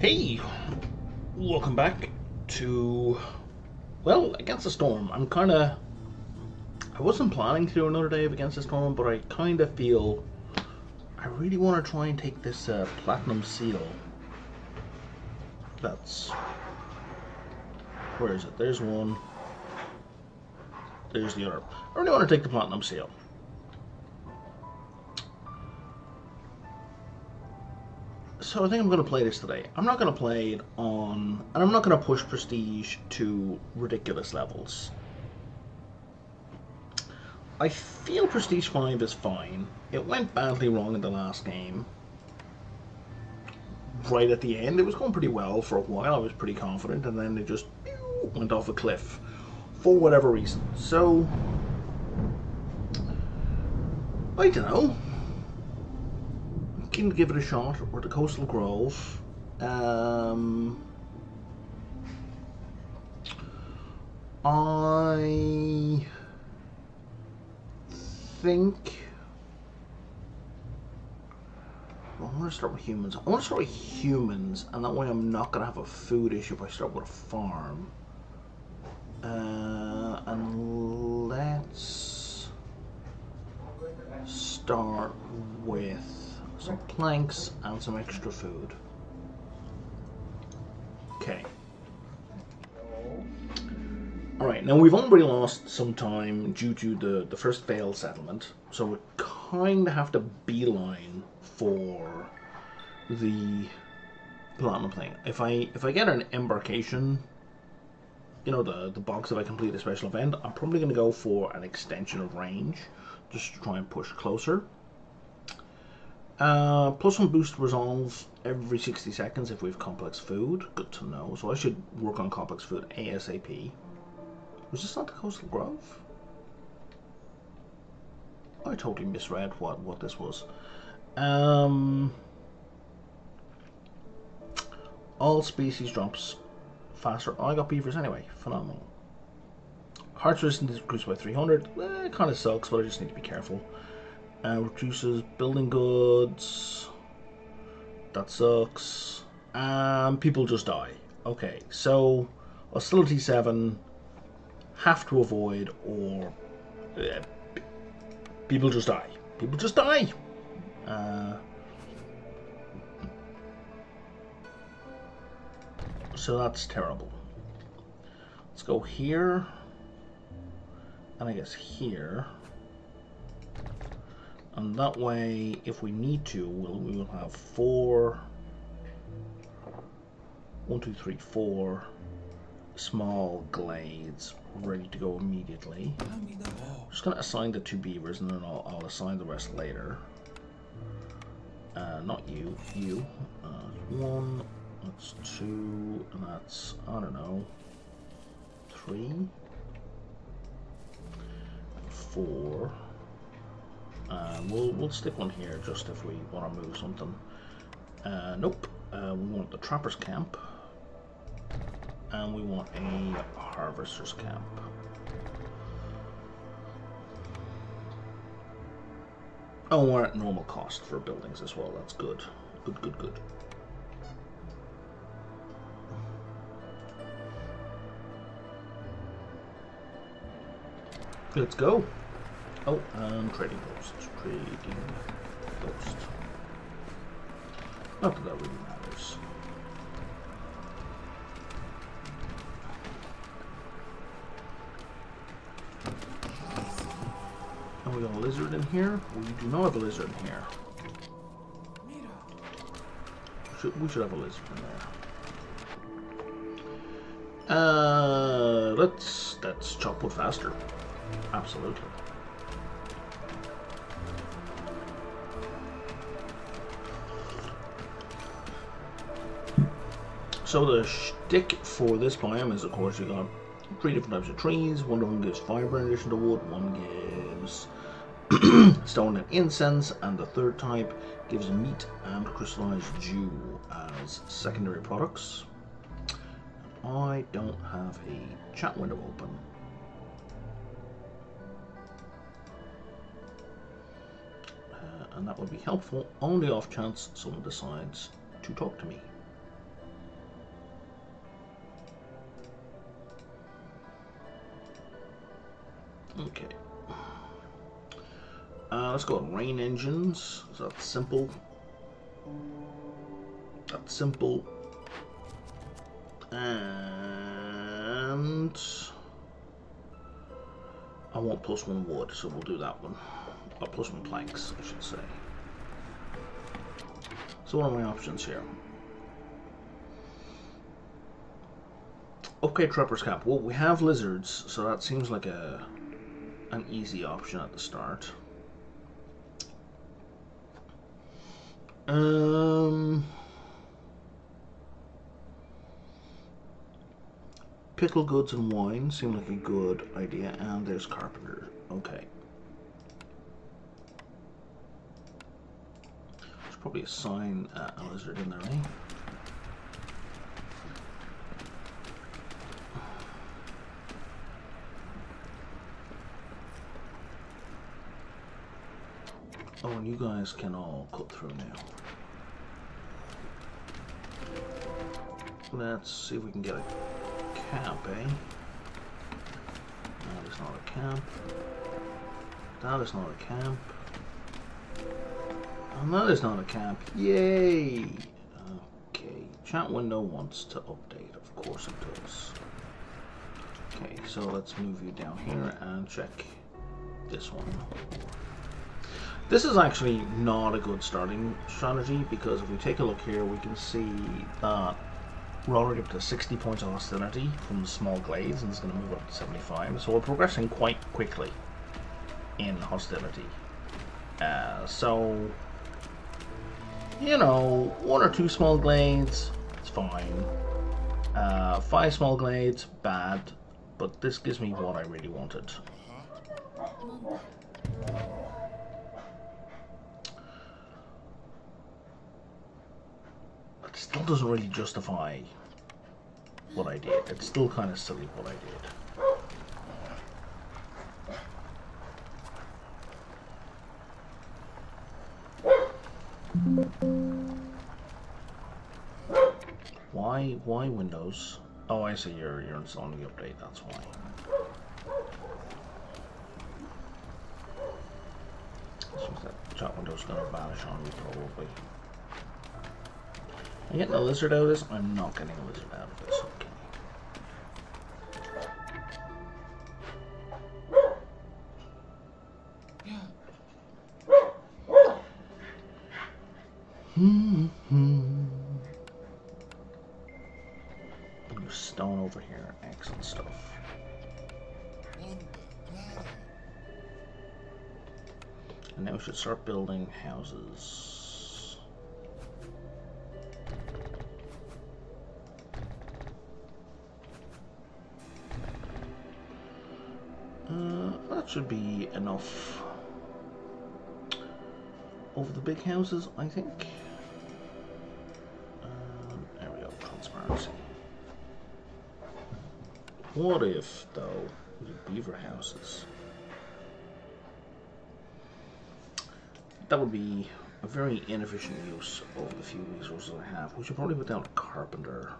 Hey, welcome back to, well, Against the Storm. I wasn't planning to do another day of Against the Storm, but I kind of feel I really want to try and take this Platinum Seal. Where is it? There's one. There's the other. I really want to take the Platinum Seal. So I think I'm going to play this today. I'm not going to play it on, and I'm not going to push Prestige to ridiculous levels. I feel Prestige 5 is fine. It went badly wrong in the last game. Right at the end, it was going pretty well for a while. I was pretty confident, and then it just went off a cliff for whatever reason. So, I don't know. Can give it a shot. Or the Coastal Grove. I think I want to start with humans. I want to start with humans, and that way I'm not going to have a food issue if I start with a farm. And let's start with some planks and some extra food. Okay. Alright, now we've already lost some time due to the first failed settlement, so we kind of have to beeline for the platinum thing. If I get an embarkation, you know, the box if I complete a special event, I'm probably going to go for an extension of range, just to try and push closer. Plus one boost resolve every 60 seconds if we have complex food. Good to know. So I should work on complex food ASAP. Was this not the Coastal Grove? I totally misread what this was. All species drops faster. Oh, I got beavers anyway. Phenomenal. Hearts resistance is increased by 300. It kind of sucks, but I just need to be careful. Reduces building goods. That sucks. People just die. Okay, so hostility 7. Have to avoid, or people just die. People just die. So that's terrible. Let's go here, and I guess here. And that way, if we need to, we will have 4, 1, 2, 3, 4 small glades ready to go immediately. I'm just going to assign the 2 beavers, and then I'll assign the rest later. Not you, you. 1, that's 2, and that's, I don't know, 3, 4. We'll stick one here just if we want to move something. Nope. We want the trapper's camp, and we want a harvester's camp. Oh, we're at normal cost for buildings as well. That's good. Good, good, good. Let's go. Oh, trading post. Trading post. Not that that really matters. And we got a lizard in here? We do not have a lizard in here. We should have a lizard in there. Let's chop wood faster. Absolutely. So the shtick for this biome is, of course, you got 3 different types of trees. One of them gives fiber in addition to wood. One gives stone and incense, and the third type gives meat and crystallized dew as secondary products. I don't have a chat window open. And that would be helpful on the off chance someone decides to talk to me. Okay. Let's go with rain engines. So that's simple. That's simple. And I want +1 wood, so we'll do that one. Or +1 planks, I should say. So what are my options here? Upgrade Trapper's Cap. Well, we have lizards, so that seems like an easy option at the start. Pickle goods and wine seem like a good idea, and there's carpenter. Okay. There's probably a sign a lizard in there, eh? Oh, and you guys can all cut through now. Let's see if we can get a camp, eh? That is not a camp. That is not a camp. And that is not a camp. Yay! Okay, chat window wants to update. Of course it does. Okay, so let's move you down here and check this one. This is actually not a good starting strategy, because if we take a look here, we can see that we're already up to 60 points of hostility from the small glades, and it's going to move up to 75. So we're progressing quite quickly in hostility. So, you know, 1 or 2 small glades, it's fine. 5 small glades, bad. But this gives me what I really wanted. It still doesn't really justify what I did. It's still kind of silly what I did. Why Windows? Oh, I see. You're installing the update. That's why. Seems that chat window's gonna vanish on me probably. I'm getting a lizard out of this. I'm not getting a lizard out of this. Okay. There's stone over here. Excellent stuff. And now we should start building houses. That should be enough over the big houses, I think. There we go, transparency. What if, though, we did beaver houses? That would be a very inefficient use of the few resources I have. We should probably put down a carpenter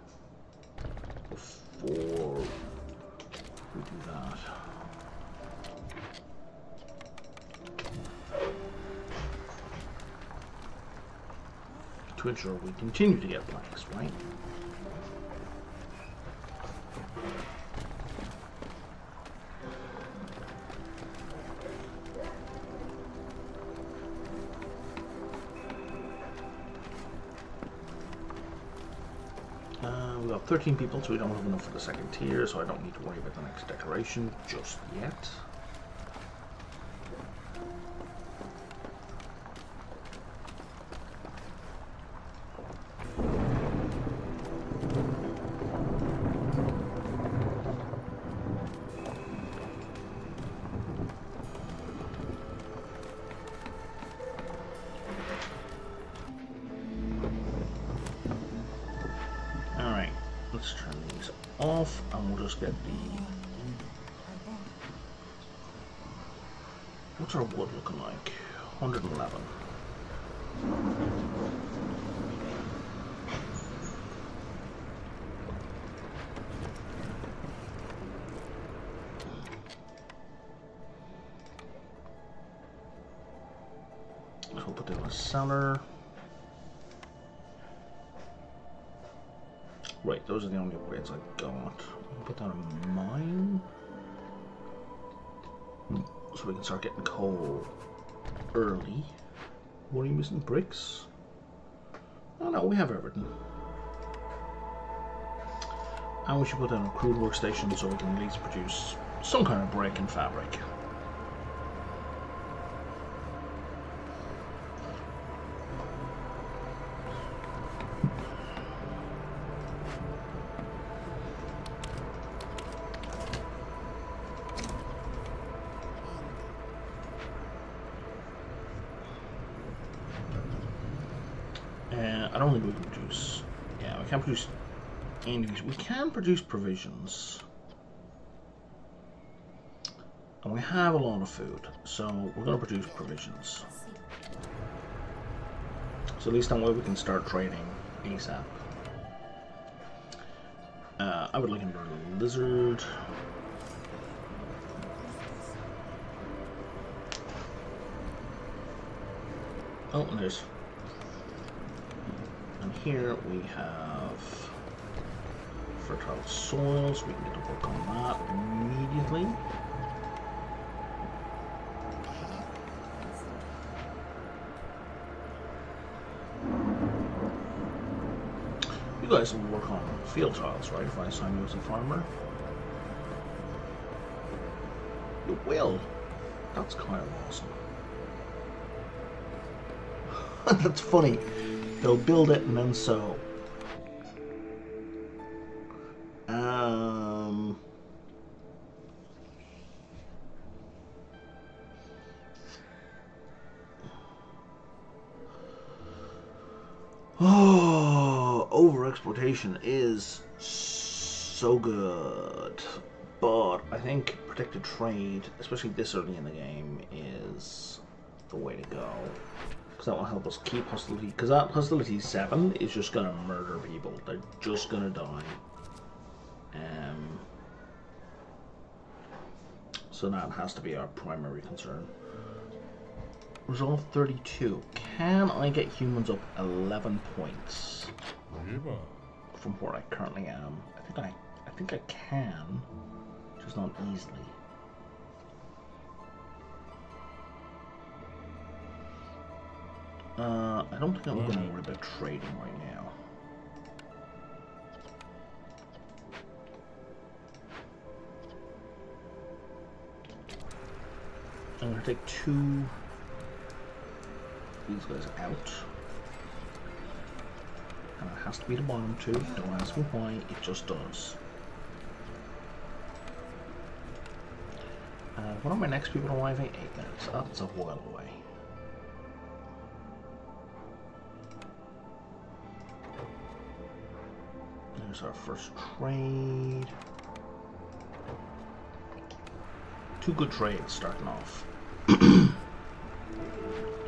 before we do that. To ensure we continue to get planks, right? We have 13 people, so we don't have enough for the second tier, so I don't need to worry about the next decoration just yet. Let's turn these off, and we'll just get the... What's our wood looking like? 111. a cellar. Right, those are the only upgrades I got. Put down a mine. So we can start getting coal early. What are you missing? Bricks? Oh no, we have everything. And we should put down a crude workstation so we can at least produce some kind of brick and fabric. I don't think we can produce. Yeah, we can't produce any of these. We can produce provisions. And we have a lot of food, so we're going to produce provisions. So at least that way we can start trading ASAP. I would like another lizard. Oh, and there's... And here we have fertile soil, so we can get to work on that immediately. You guys will work on field trials, right? If I assign you as a farmer, you will. That's kind of awesome. That's funny. They'll build it and then sow. Oh, overexploitation is so good. But I think predicted trade, especially this early in the game, is the way to go. Because that will help us keep hostility. Because that hostility 7 is just going to murder people. They're just going to die. So that has to be our primary concern. Resolve 32. Can I get humans up 11 points from where I currently am? I think I can, just not easily. I don't think I'm going to worry about trading right now. I'm going to take these guys out. And it has to be the bottom two. Don't ask me why, it just does. When are my next people arriving? 8 minutes. That's a while away. There's our first trade. 2 good trades starting off. You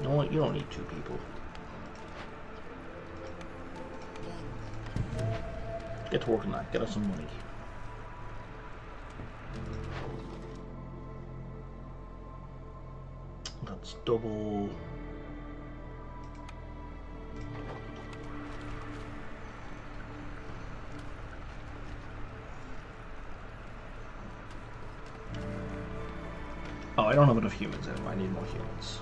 know what? You don't need 2 people. Get to work on that. Get us some money. That's double. Oh, I don't have enough humans in them. I need more humans.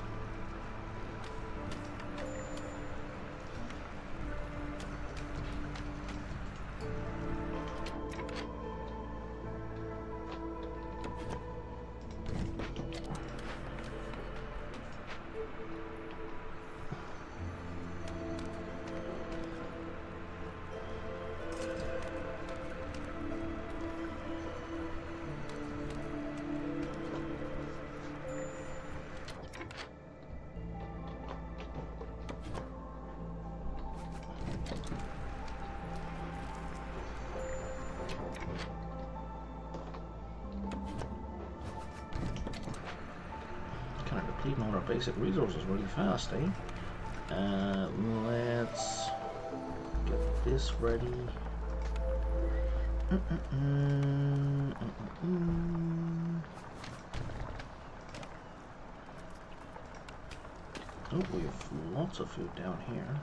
Depleting all our basic resources really fast, eh? Let's get this ready. Oh, we have lots of food down here.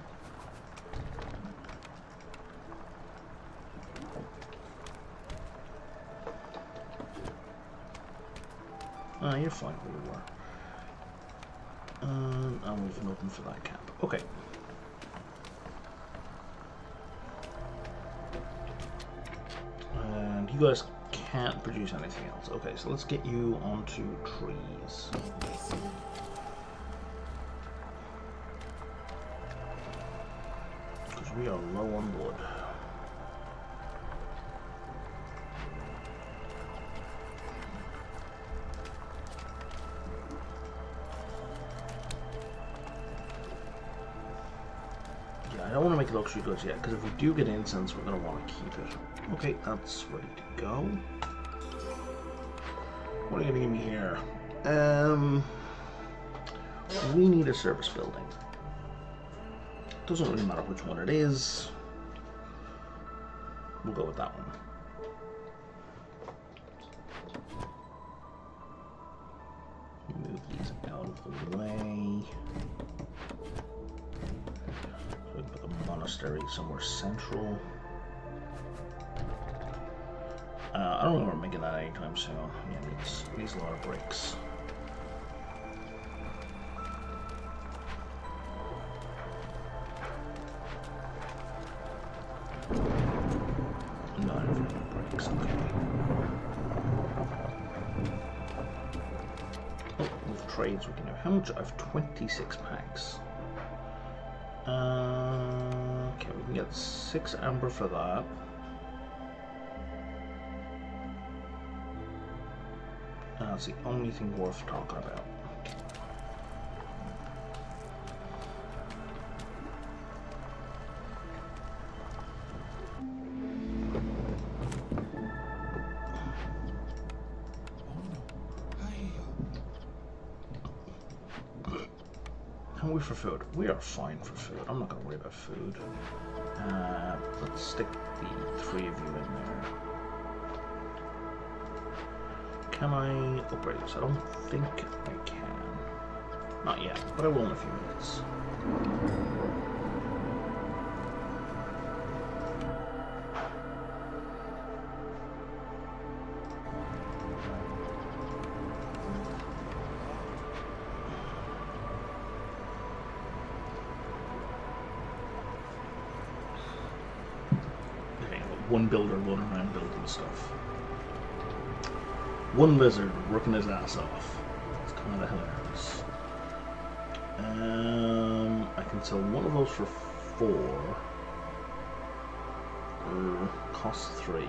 Ah, you're fine where you were. And we've nothing for that camp. Okay. And you guys can't produce anything else. Okay, so let's get you onto trees. Because we are low on wood. I don't want to make luxury goods yet, because if we do get incense, we're going to want to keep it. Okay, that's ready to go. What are you going to give me here? We need a service building. Doesn't really matter which one it is. We'll go with that one. Move these out of the way. So we can put the monastery somewhere central. I don't know if we're making that anytime soon. Yeah, it needs a lot of bricks. Bricks, okay. Oh, with trades we can do. How much? I have 26 packs. Okay, we can get 6 amber for that. That's the only thing worth talking about. How are we for food? We are fine for food. I'm not going to worry about food. Let's stick the 3 of you in there. Can I upgrade this? I don't think I can. Not yet, but I will in a few minutes. Okay, one builder going around building stuff. One lizard working his ass off. It's kind of hilarious. I can sell one of those for 4. Costs 3.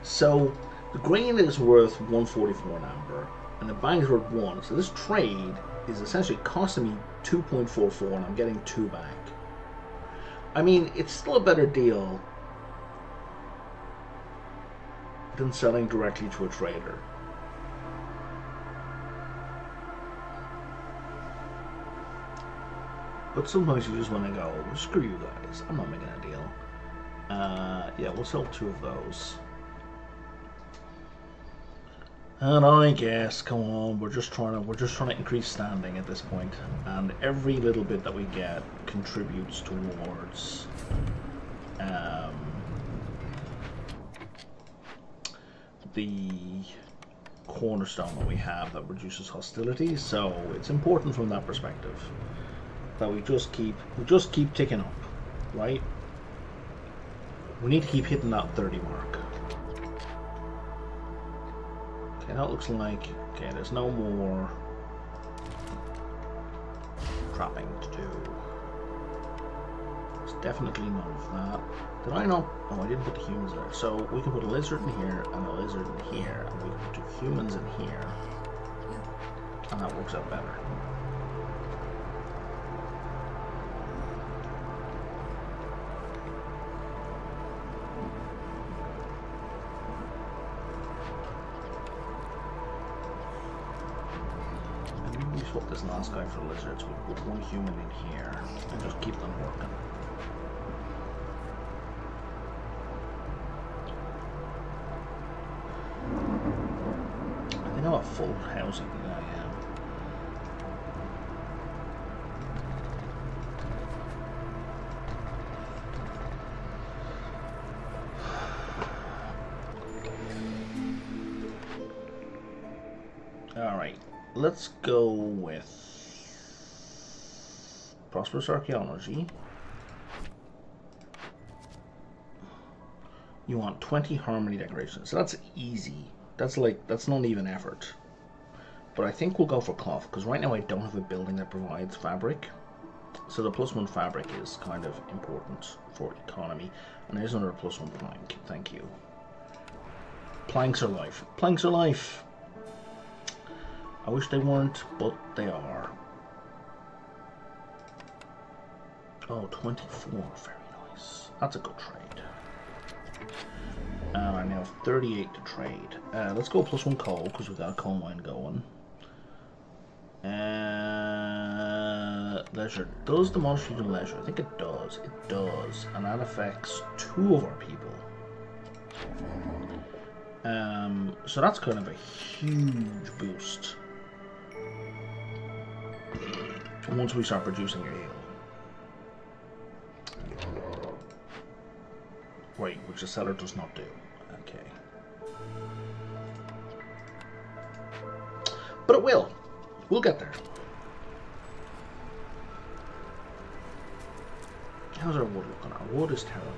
So the green is worth 144 in amber, and the bang is worth 1. So this trade is essentially costing me 2.44, and I'm getting 2 back. I mean, it's still a better deal than selling directly to a trader. But sometimes you just want to go, screw you guys, I'm not making a deal. Yeah, we'll sell 2 of those. And I guess, come on, we're just trying to increase standing at this point, and every little bit that we get contributes towards the cornerstone that we have that reduces hostility. So it's important from that perspective that we just keep ticking up, right? We need to keep hitting that 30 mark. Okay, that looks like, okay, there's no more trapping to do. There's definitely none of that. Did I not? Oh, I didn't put the humans there. So we can put a lizard in here and a lizard in here, and we can put 2 humans in here, and that works out better. Swap this last guy for lizards. We put 1 human in here and just keep them working. full housing. I am. Alright, let's go with prosperous archaeology. You want 20 harmony decorations. So that's easy. That's not even effort. But I think we'll go for cloth, because right now I don't have a building that provides fabric. So the +1 fabric is kind of important for economy. And there's another +1 plank. Thank you. Planks are life. Planks are life! I wish they weren't, but they are. Oh, 24. Very nice. That's a good trade. I now have 38 to trade. Let's go +1 coal, because we've got a coal mine going. Leisure. Does the monster do leisure? I think it does. It does. And that affects 2 of our people. So that's kind of a huge boost. Once we start producing ale. Right, which the seller does not do. Okay. But it will. We'll get there. How's our wood looking? Our wood is terrible.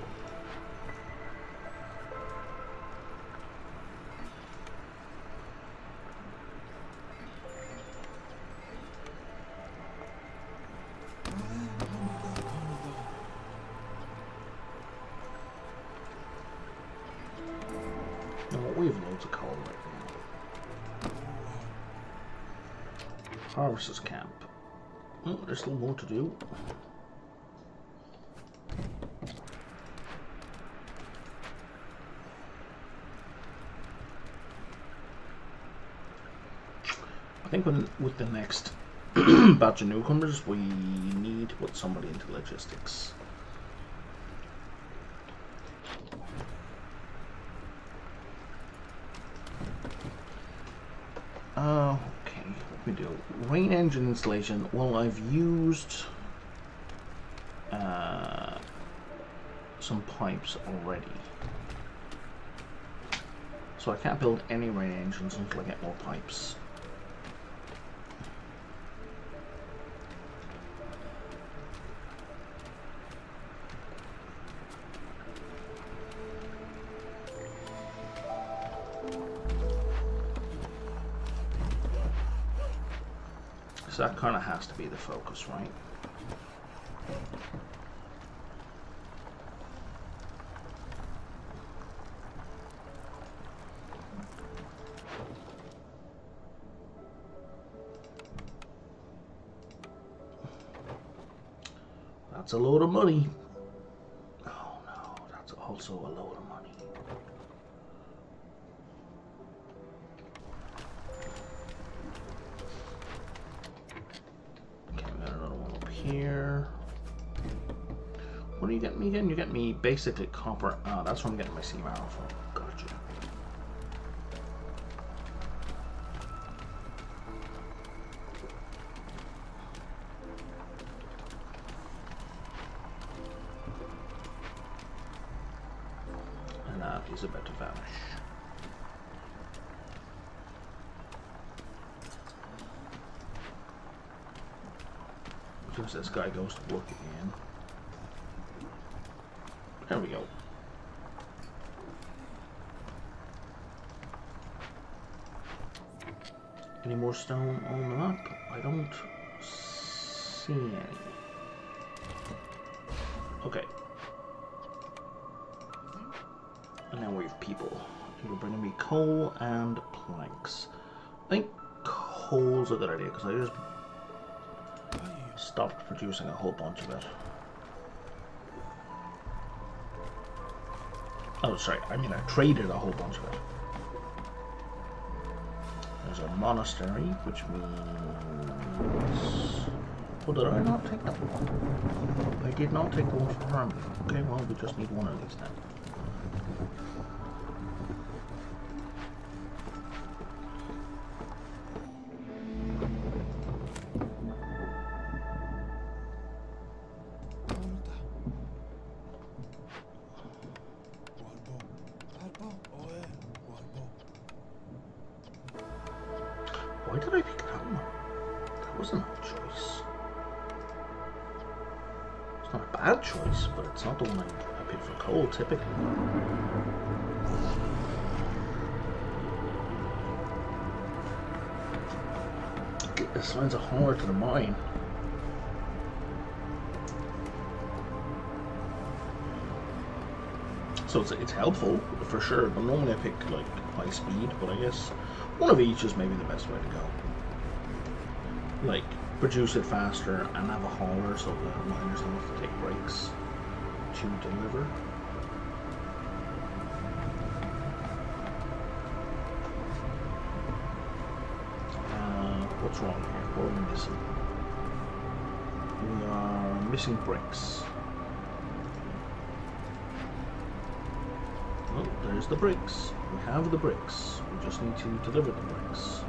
We have loads of coal right now. Harvester's camp. Oh, there's still more to do. I think with the next batch of newcomers, we need to put somebody into logistics. Okay, what we do? Rain engine installation. Well, I've used some pipes already, so I can't build any rain engines until I get more pipes. So that kind of has to be the focus, right? That's a load of money. Oh no, that's also a load of money. Here. What do you get me again? You get me basically copper. Ah, that's where I'm getting my sea marrow from. Gotcha. And that is about to vanish. As this guy goes to work again. There we go. Any more stone on the map? I don't see any. Okay. And now we have people. You're bringing me coal and planks. I think coal's a good idea because I just stopped producing a whole bunch of it. Oh, sorry, I mean I traded a whole bunch of it. There's a monastery, which means... Oh, did I not take that one? I did not take the one for harmony. Okay, well, we just need one of these then. was an odd choice. It's not a bad choice, but it's not the one I pick for coal typically. It signs a horror to the mine. So it's helpful for sure, but normally I pick like high speed, but I guess one of each is maybe the best way to go. Like produce it faster and have a hauler so the miners don't have to take breaks to deliver. What's wrong here? What are we missing? We are missing bricks. Oh, there's the bricks. We have the bricks. We just need to deliver the bricks.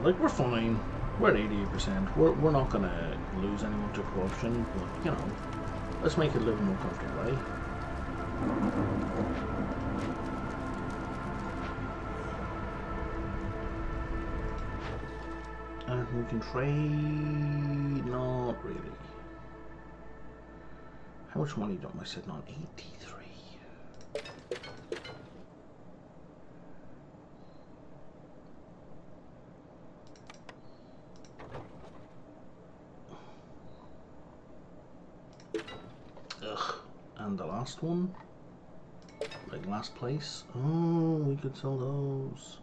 Like, we're fine. We're at 88%. We're not going to lose any much of corruption, but, you know, let's make it a little more comfortable, eh? And we can trade... not really. How much money am I sitting on? 83. Ugh. And the last one? Like last place? Oh, we could sell those.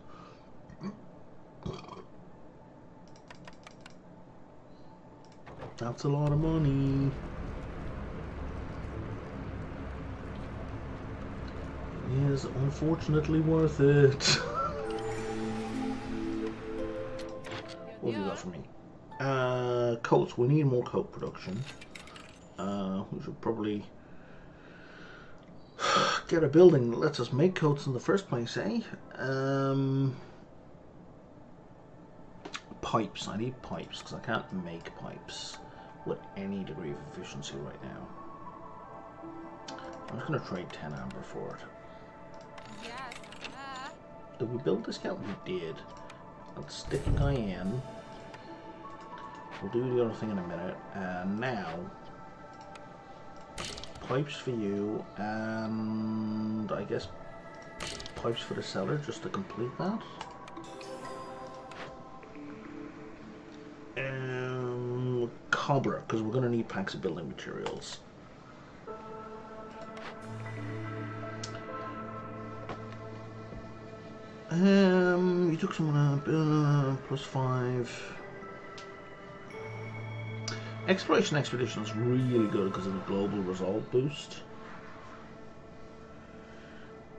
That's a lot of money. It is unfortunately worth it. What have you got for me? Coats. We need more coat production. We should probably get a building that lets us make coats in the first place, eh? Pipes. I need pipes because I can't make pipes with any degree of efficiency right now. I'm just going to trade 10 amber for it. Yes. Did we build this yet? We did. Let's stick a guy in. We'll do the other thing in a minute. And now, pipes for you, and I guess pipes for the seller just to complete that. Cobbler, because we're going to need packs of building materials. You took someone +5. Exploration Expedition is really good because of the global result boost.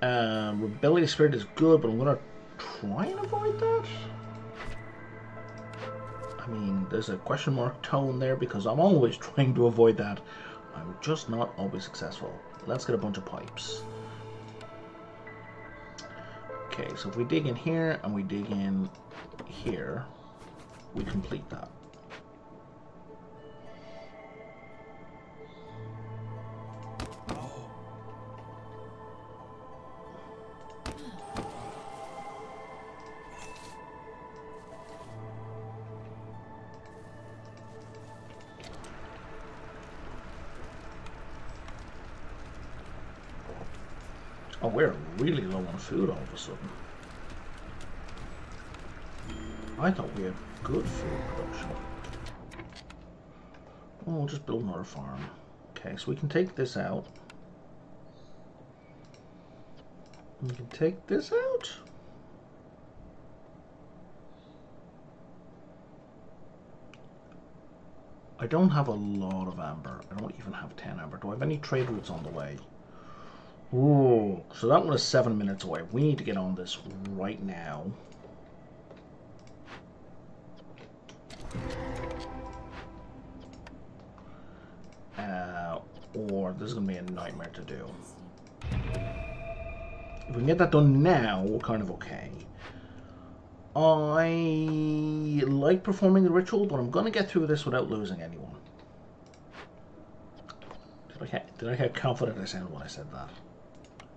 Rebellious Spirit is good, but I'm going to try and avoid that. I mean, there's a question mark tone there because I'm always trying to avoid that. I'm just not always successful. Let's get a bunch of pipes. Okay, so if we dig in here and we dig in here, we complete that. Oh, we're really low on food all of a sudden. I thought we had good food production. Oh, we'll just build another farm. Okay, so we can take this out. We can take this out. I don't have a lot of amber. I don't even have 10 amber. Do I have any trade routes on the way? Ooh, so that one is 7 minutes away. We need to get on this right now. Or this is going to be a nightmare to do. If we can get that done now, we're kind of okay. I like performing the ritual, but I'm going to get through this without losing anyone. Did I how confident I sound when I said that?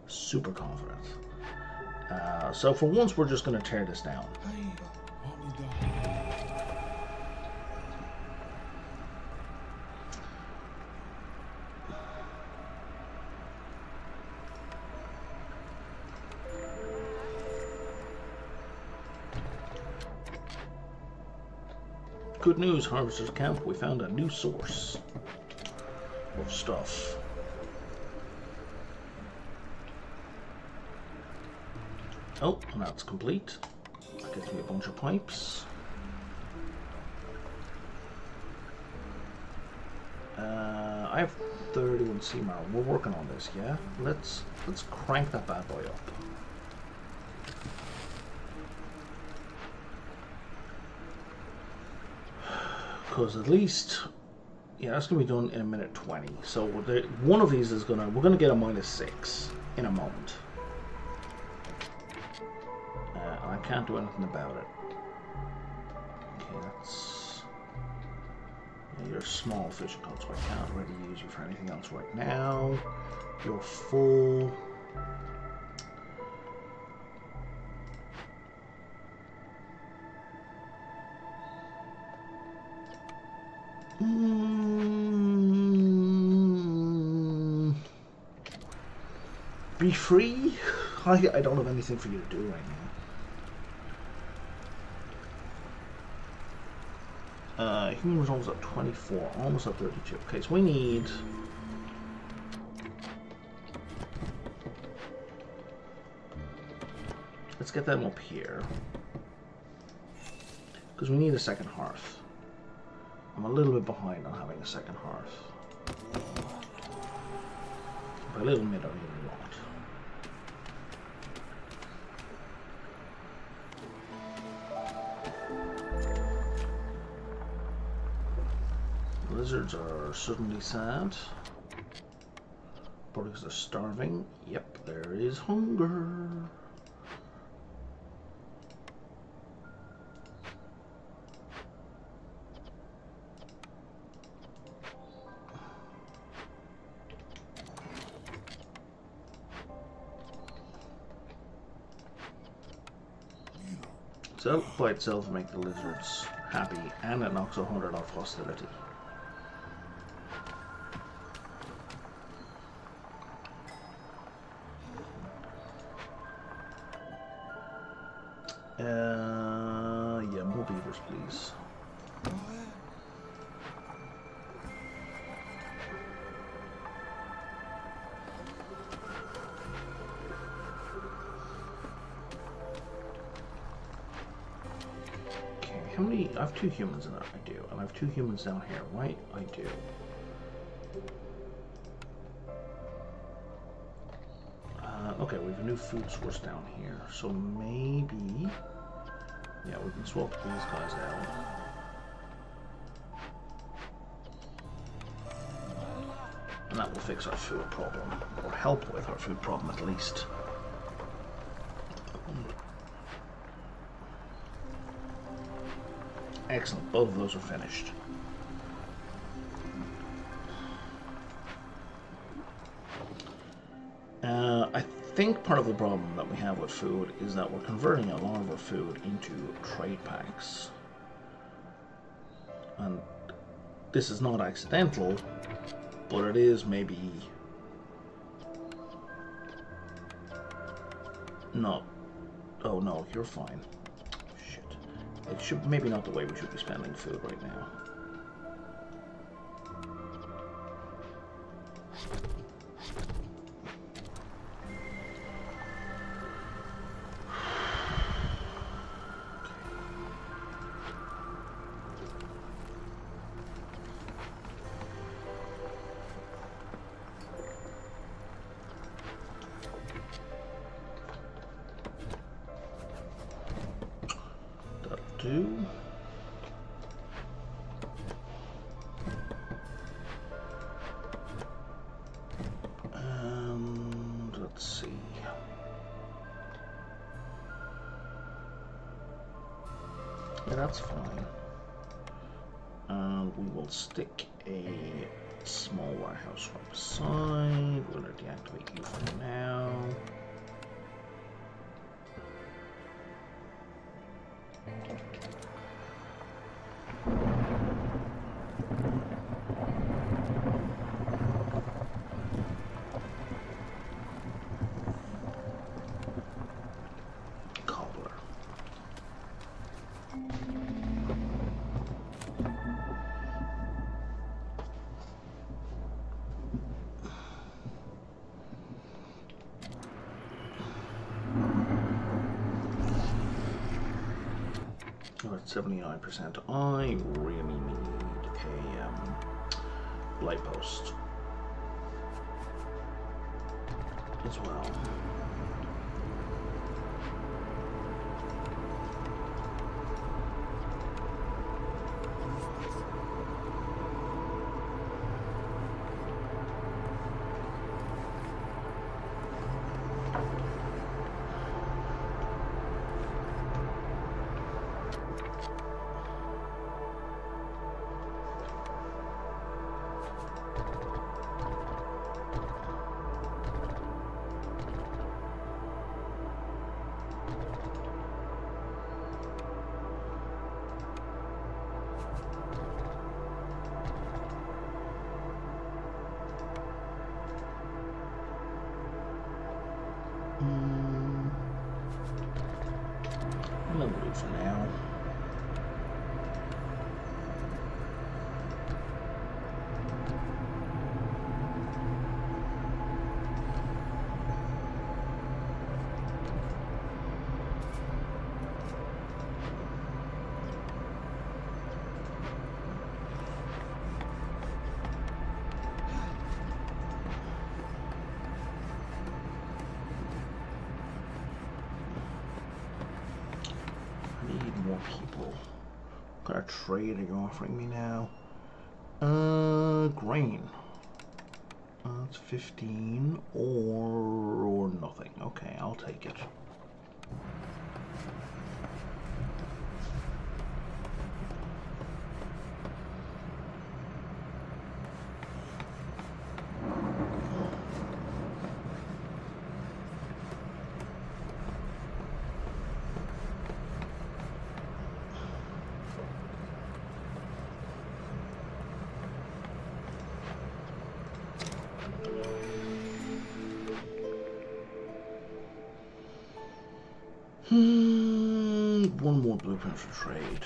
Super confident. So for once, we're just going to tear this down. Good news, Harvester's Camp. We found a new source of stuff. Oh, and that's complete. That gives me a bunch of pipes. I have 31 sea marrow. We're working on this, yeah? Let's crank that bad boy up. Because at least, yeah, that's gonna be done in a minute 20. So one of these is we're gonna get a -6 in a moment. I can't do anything about it. Okay, that's... Yeah, you're a small fishing cod, so I can't really use you for anything else right now. You're full. Be free? I don't have anything for you to do right now. Human resolves at 24, almost at 32. Okay, so we need... Let's get them up here. Because we need a second hearth. I'm a little bit behind on having a second hearth. By a little bit, I mean a lot. Lizards are suddenly sad. Probably because they're starving. Yep, there is hunger. So that by itself will make the lizards happy, and it knocks 100 off hostility. Yeah, more beavers, please. Okay, how many? I have 2 humans in there. I do, and I have 2 humans down here, right? I do. Okay, we have a new food source down here, so maybe, yeah, we can swap these guys out. And that will fix our food problem, or help with our food problem at least. Excellent, both of those are finished. I think part of the problem that we have with food is that we're converting a lot of our food into trade packs. And this is not accidental, but it is maybe not. Oh no, you're fine. Shit. It should maybe not the way we should be spending food right now. And let's see. Yeah, that's fine. And we will stick a small warehouse right beside. We're going to deactivate you for now. We're at 79%. I really need a light post as well. That'll do for now. More people. What kind of trade are you offering me now? Grain. That's 15 or nothing. Okay, I'll take it. One more blueprint for trade.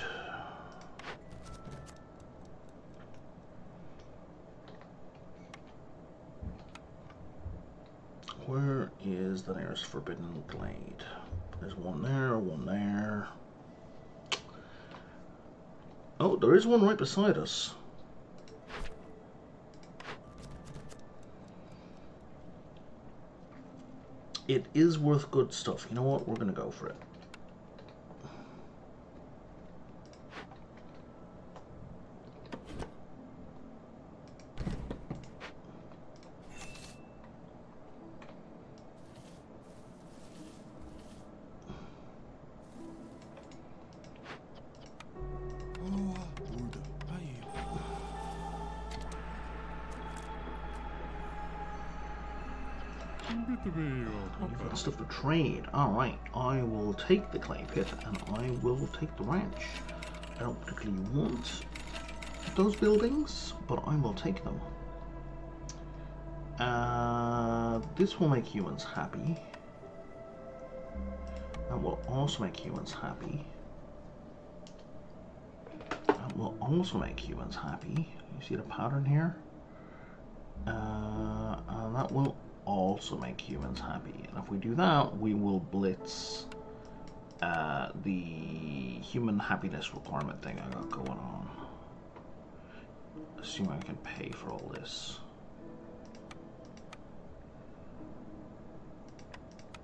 Where is the nearest forbidden glade? There's one there, one there. Oh, there is one right beside us. It is worth good stuff. You know what? We're going to go for it. You've got stuff to trade. Alright, I will take the clay pit and I will take the ranch. I don't particularly want those buildings, but I will take them. This will make humans happy. That will also make humans happy. That will also make humans happy. You see the pattern here? And that will also make humans happy. And if we do that, we will blitz the human happiness requirement thing I got going on. Assume I can pay for all this.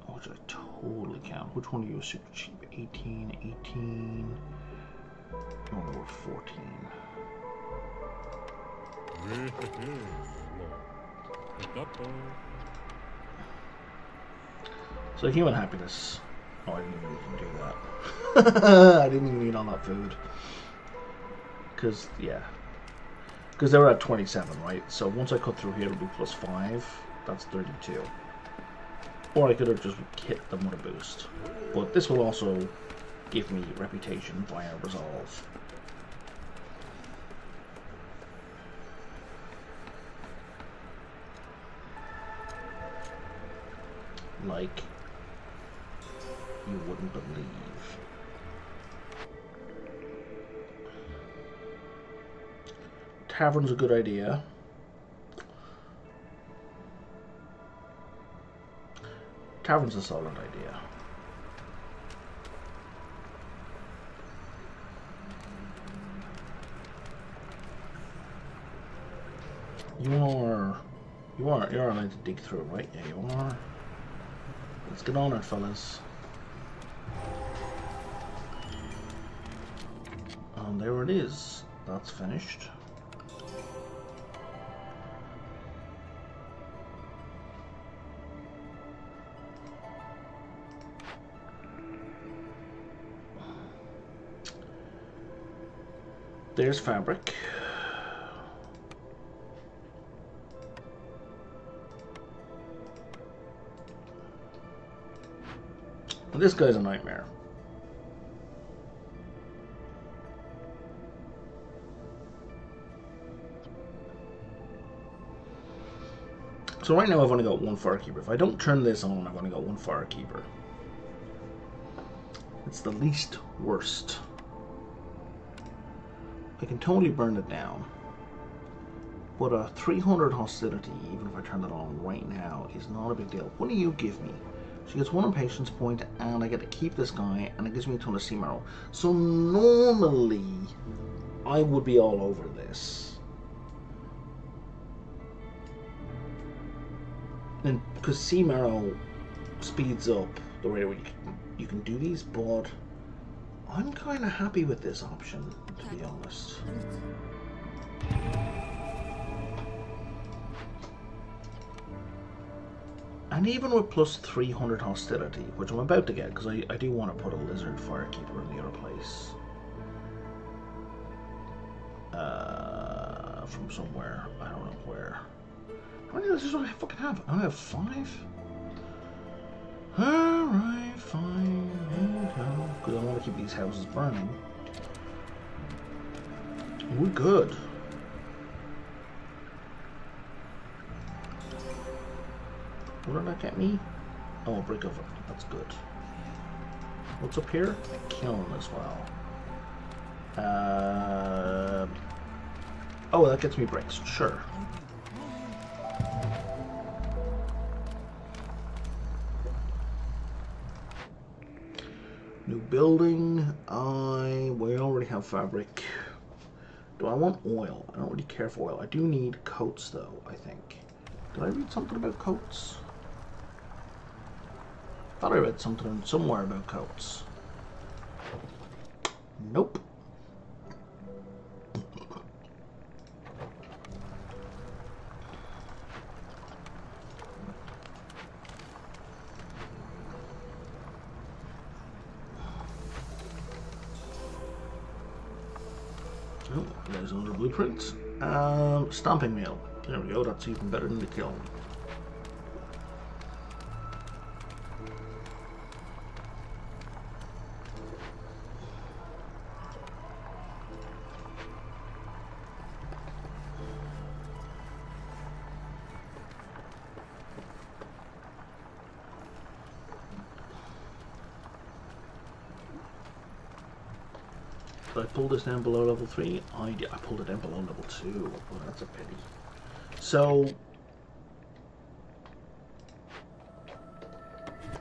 Which I totally can. Which one are you super cheap? 18, 18. Oh, we're 14. So human happiness. Oh, I didn't even do that. I didn't even eat all that food. Because, yeah. Because they were at 27, right? So once I cut through here, it'll be plus 5. That's 32. Or I could have just hit them with a boost. But this will also give me reputation via resolve. Like you wouldn't believe. Tavern's a good idea. Tavern's a solid idea. You're allowed to dig through, right? Yeah, you are. Let's get on it, fellas. And there it is. That's finished. There's fabric. And this guy's a nightmare. So right now I've only got one firekeeper. If I don't turn this on, I've only got one firekeeper. It's the least worst. I can totally burn it down. But a 300 hostility, even if I turn that on right now, is not a big deal. What do you give me? She gets 1 impatience point, and I get to keep this guy, and it gives me a ton of sea marrow. So normally, I would be all over this. And because sea marrow speeds up the rate where you can do these, but I'm kind of happy with this option, to be honest. And even with plus 300 hostility, which I'm about to get, because I do want to put a lizard firekeeper in the other place. From somewhere. I don't know where. How many lizards do I fucking have? I only have 5? Alright, fine. Because I want to keep these houses burning. We're good. What did that get me? Oh, a brick oven. That's good. What's up here? A kiln as well. Oh, that gets me bricks. Sure. New building. We already have fabric. Do I want oil? I don't really care for oil. I do need coats, though, I think. Did I read something about coats? I thought I read something somewhere about coats. Nope. Oh, there's another blueprint. Stamping mill. There we go, that's even better than the kiln. Did I pull this down below level 3? I pulled it down below level 2. Oh, that's a pity. So,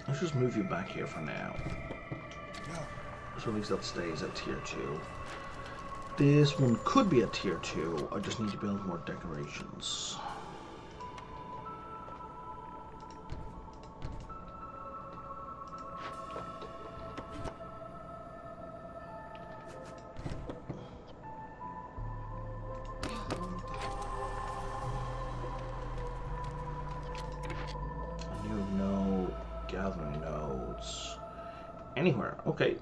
let's just move you back here for now. So at least that stays at tier 2. This one could be a tier 2. I just need to build more decorations. Gathering nodes. Anywhere. Okay.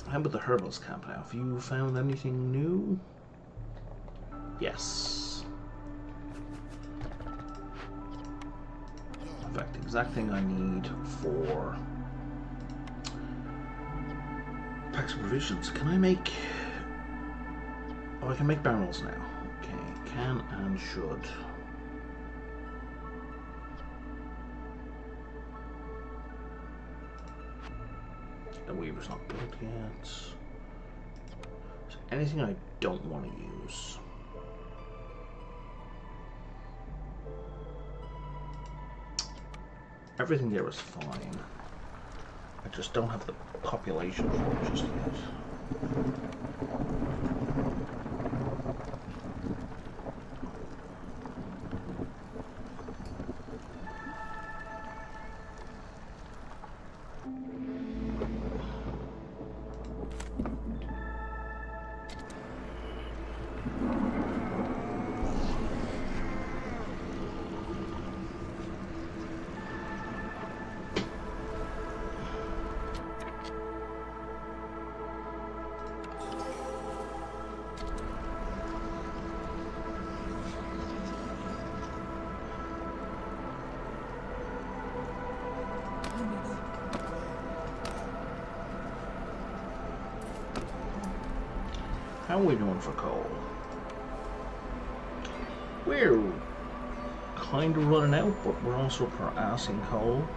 How about the Herbal's camp now? Have you found anything new? Yes. In fact, the exact thing I need for packs of provisions. Can I make... Oh, I can make barrels now. Okay, can and should. The weaver's not built yet. Is there anything I don't want to use? Everything there is fine. I just don't have the population for it just yet. How are we doing for coal? We're kind of running out, but we're also harassing coal.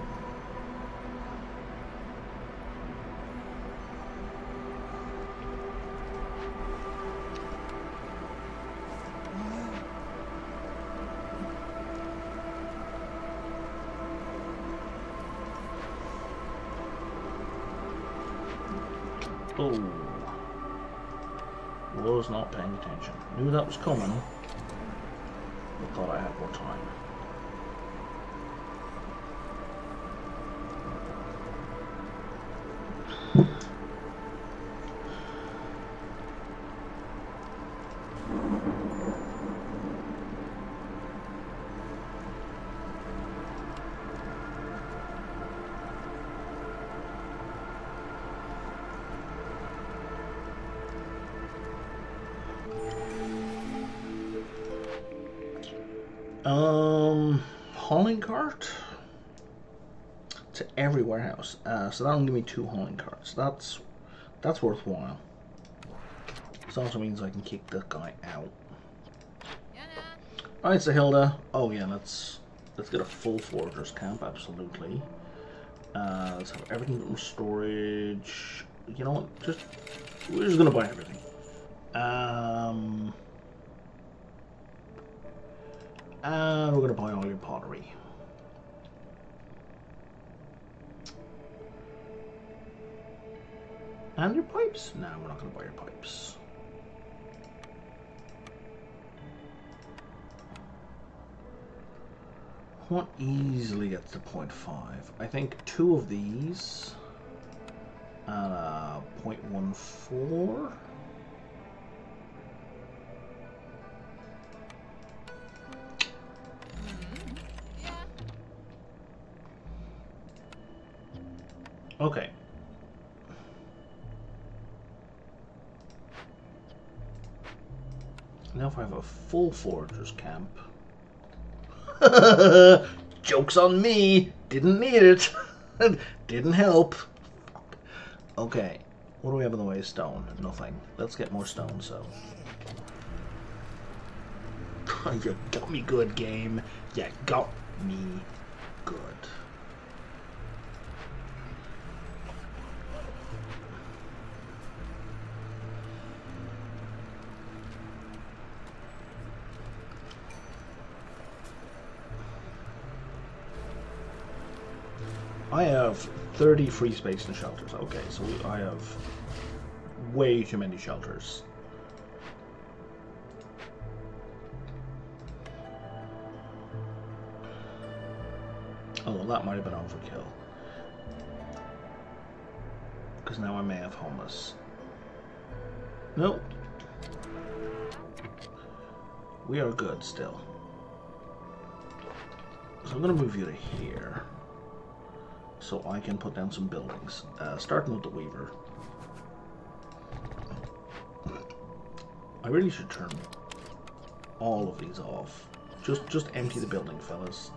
Oh. Was not paying attention. Knew that was coming, but thought I had more time. Hauling cart to every warehouse. So that'll give me 2 hauling carts. That's worthwhile. This also means I can kick that guy out. Alright, so Hilda. Oh yeah, let's get a full foragers camp. Absolutely. Let's have everything in storage. You know what? We're just gonna buy everything. And we're going to buy all your pottery. And your pipes. No, we're not going to buy your pipes. What easily gets to 0.5? I think 2 of these. And 0.14. Okay. Now if I have a full foragers camp. Joke's on me. Didn't need it. Didn't help. Okay. What do we have in the way of stone? Nothing. Let's get more stone, so. You got me good, game. You got me good. I have 30 free space and shelters. Okay, so I have way too many shelters. Oh, well, that might have been overkill. Because now I may have homeless. Nope. We are good still. So I'm going to move you to here. So I can put down some buildings, starting with the Weaver. I really should turn all of these off. Just empty the building, fellas.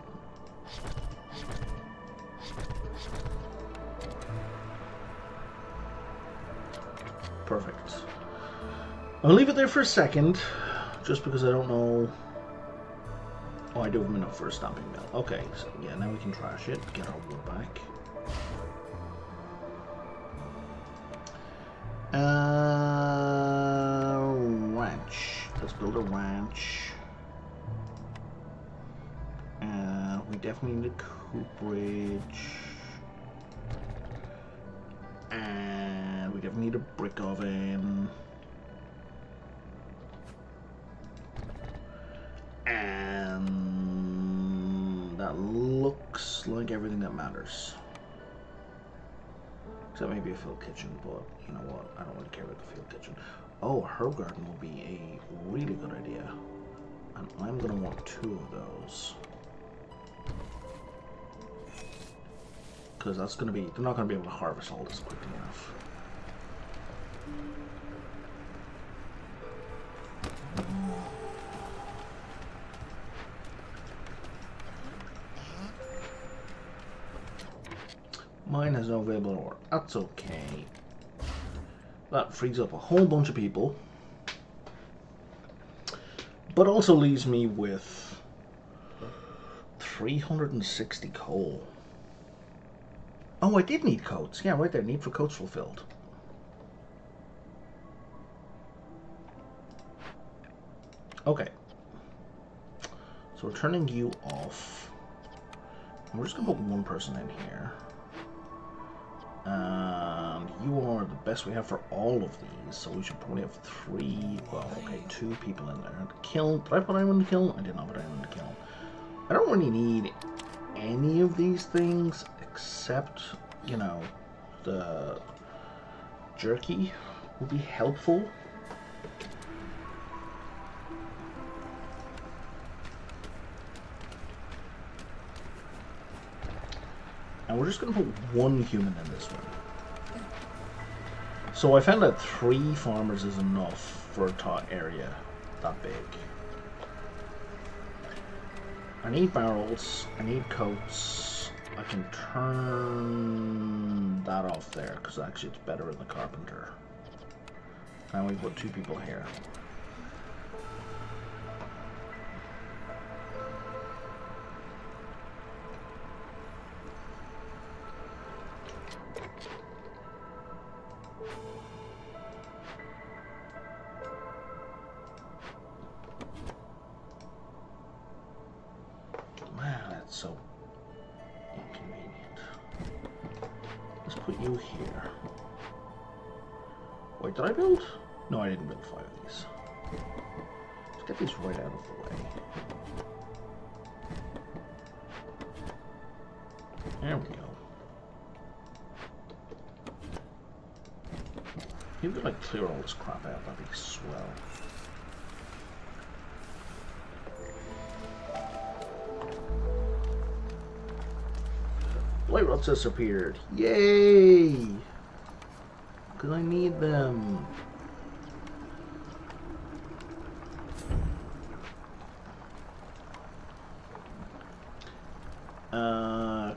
perfect. I'll leave it there for a second, just because I don't know. Oh, I do have enough for a stamping mill. Okay, so yeah, now we can trash it, get our wood back. Ranch. Let's build a ranch. We definitely need a cooperage. And we definitely need a brick oven. And that looks like everything that matters. Except maybe a field kitchen, but you know what? I don't really care about the field kitchen. Oh, a herb garden will be a really good idea. And I'm going to want 2 of those. Because that's going to be, they're not going to be able to harvest all this quickly enough. Mine has no available ore. That's okay. That frees up a whole bunch of people. But also leaves me with 360 coal. Oh, I did need coats. Yeah, right there. Need for coats fulfilled. Okay. So we're turning you off. And we're just going to put 1 person in here. And you are the best we have for all of these, so we should probably have 3, well, okay, 2 people in there. The kiln, did I put anyone in the kiln? I did not put anyone in the kiln. I don't really need any of these things, except, you know, the jerky will be helpful. And we're just going to put 1 human in this one. So I found that 3 farmers is enough for a area that big. I need barrels, I need coats. I can turn that off there, because actually it's better in the carpenter. And we put 2 people here. So inconvenient. Let's put you here. Wait, did I build? No, I didn't build 5 of these. Let's get these right out of the way. There we go. If we could like clear all this crap out, that'd be swell. Light rods disappeared. Yay! Because I need them.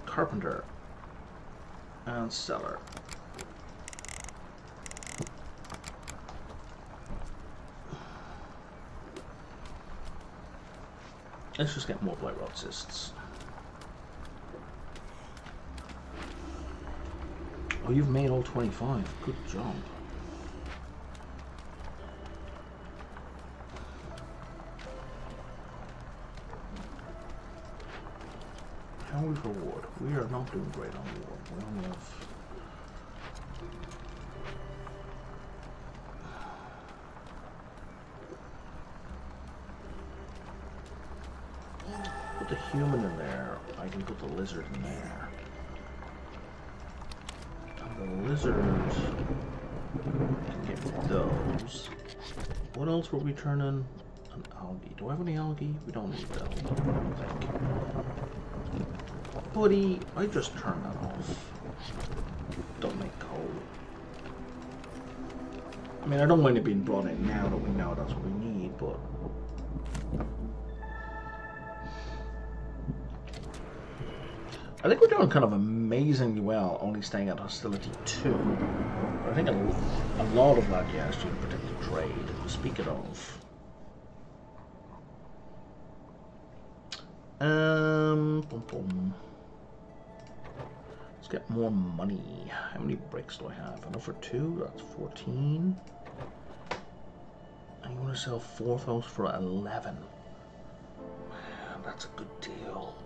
Carpenter. And cellar. Let's just get more blight rod cysts. Oh, you've made all 25. Good job. How are we for wood? We are not doing great on wood. We only have... Put the human in there. I can put the lizard in there. The lizards can get those. What else were we turning? An algae. Do I have any algae? We don't need that. I don't think. Buddy, I just turned that off. Don't make coal. I mean, I don't mind it being brought in now that we know that's what we need, but... I think we're doing kind of a amazingly well, only staying at hostility 2. But I think a lot of that, yeah, is due to particular trade. Speaking of, boom, boom. Let's get more money. How many bricks do I have? Enough for 2? That's 14. I'm going to sell 4 of those for 11. Man, that's a good deal.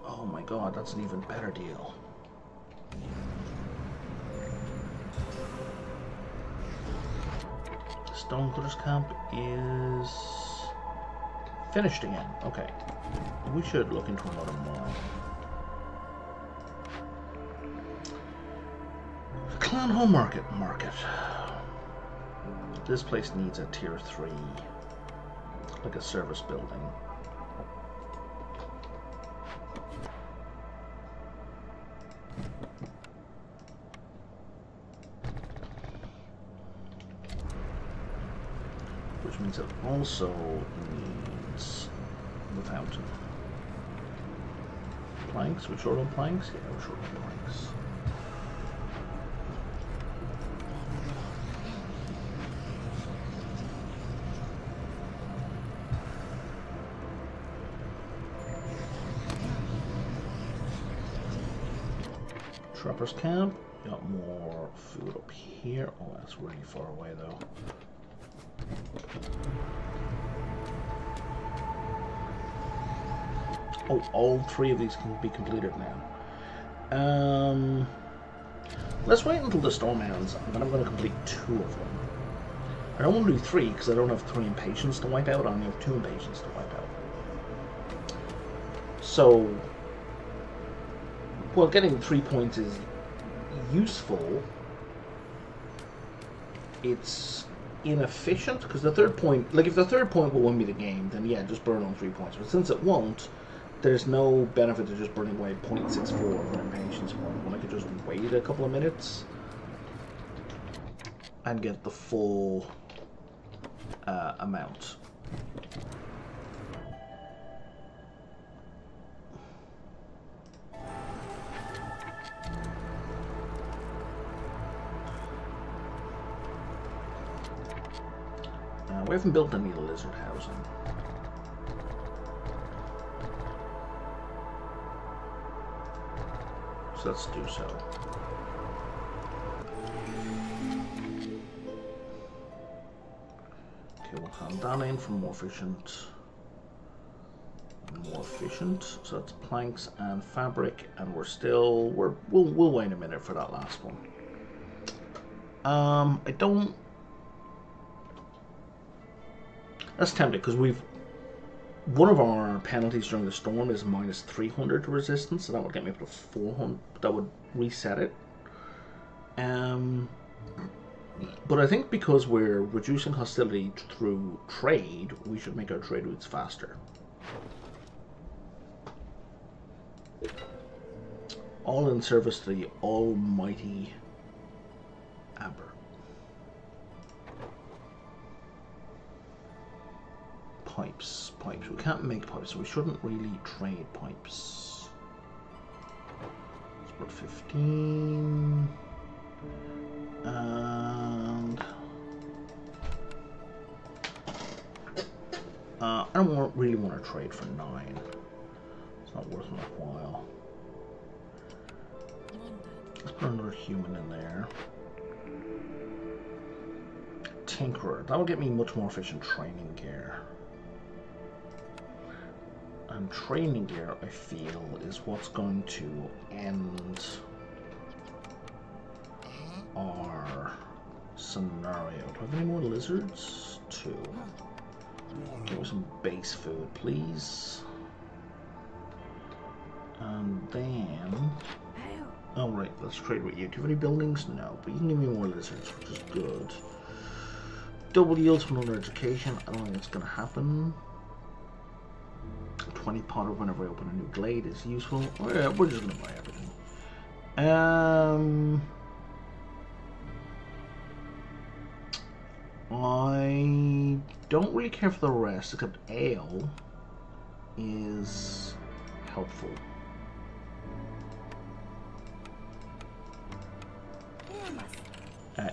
Oh my god, that's an even better deal. Stonecutter's camp is finished again. Okay. We should look into another more. The Clan Home Market. This place needs a tier 3, like a service building. Which means it also needs the fountain. Planks? We're short on planks? Yeah, we're short on planks. Trapper's camp. Got more food up here. Oh, that's really far away though. Oh, all 3 of these can be completed now. Let's wait until the storm ends, and then I'm going to complete 2 of them. I don't want to do 3 because I don't have 3 impatience to wipe out. I only have 2 impatience to wipe out. So, well, getting 3 points is useful. It's inefficient because the 3rd point, like if the 3rd point will win me the game, then yeah, just burn on 3 points. But since it won't, there's no benefit to just burning away 0.64 of an impatience point when I could just wait a couple of minutes and get the full amount. We haven't built any lizard housing. So let's do so. Okay, we'll hand that in for more efficient. So that's planks and fabric, and we'll wait a minute for that last one. I don't. That's tempting because one of our penalties during the storm is minus 300 to resistance, so that would get me up to 400. That would reset it. But I think because we're reducing hostility through trade, we should make our trade routes faster. All in service to the almighty Amber. Pipes. We can't make pipes, so we shouldn't really trade pipes. Let's put 15. And I don't really want to trade for 9. It's not worth my while. Let's put another human in there. Tinkerer. That'll get me much more efficient training gear. And training gear, I feel, is what's going to end our scenario. Do I have any more lizards? 2. Give me some base food, please. And then... oh, right, let's trade with you. Do you have any buildings? No, but you can give me more lizards, which is good. Double yields from another education. I don't think it's going to happen. 20 potter whenever I open a new glade is useful. Oh, yeah, we're just going to buy everything. I don't really care for the rest, except ale is helpful.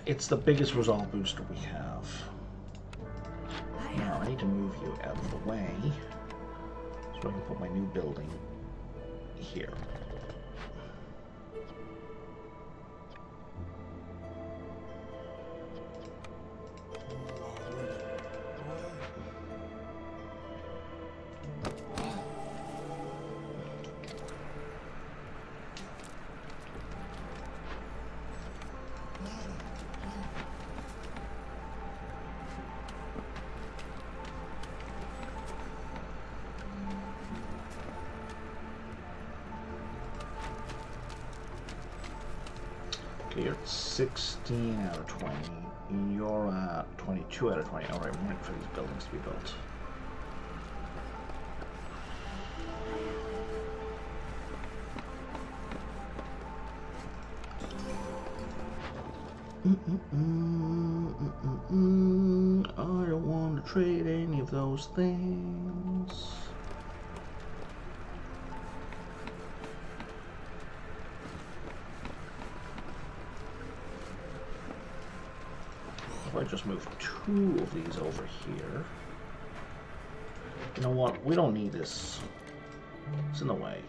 It's the biggest resolve booster we have. Now I need to move you out of the way so I can put my new building here. You're at 16 out of 20. You're at 22 out of 20. Alright, we're waiting for these buildings to be built. I don't want to trade any of those things. I just move 2 of these over here. You know what? We don't need this. It's in the way.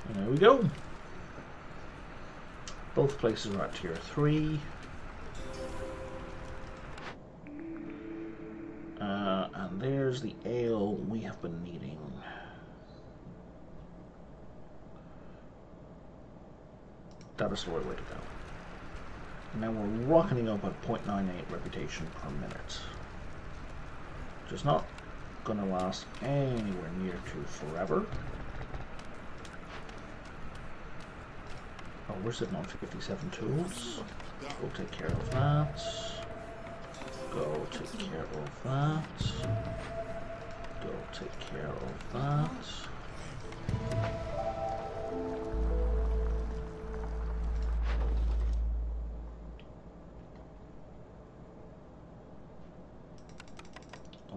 And there we go. Both places are at tier 3. And there's the ale we have been needing. That is the right way to go. And now we're rocketing up at 0.98 reputation per minute. Which is not going to last anywhere near to forever. Oh, we're sitting on 57 tools. Go take care of that. Go take care of that. Go take care of that.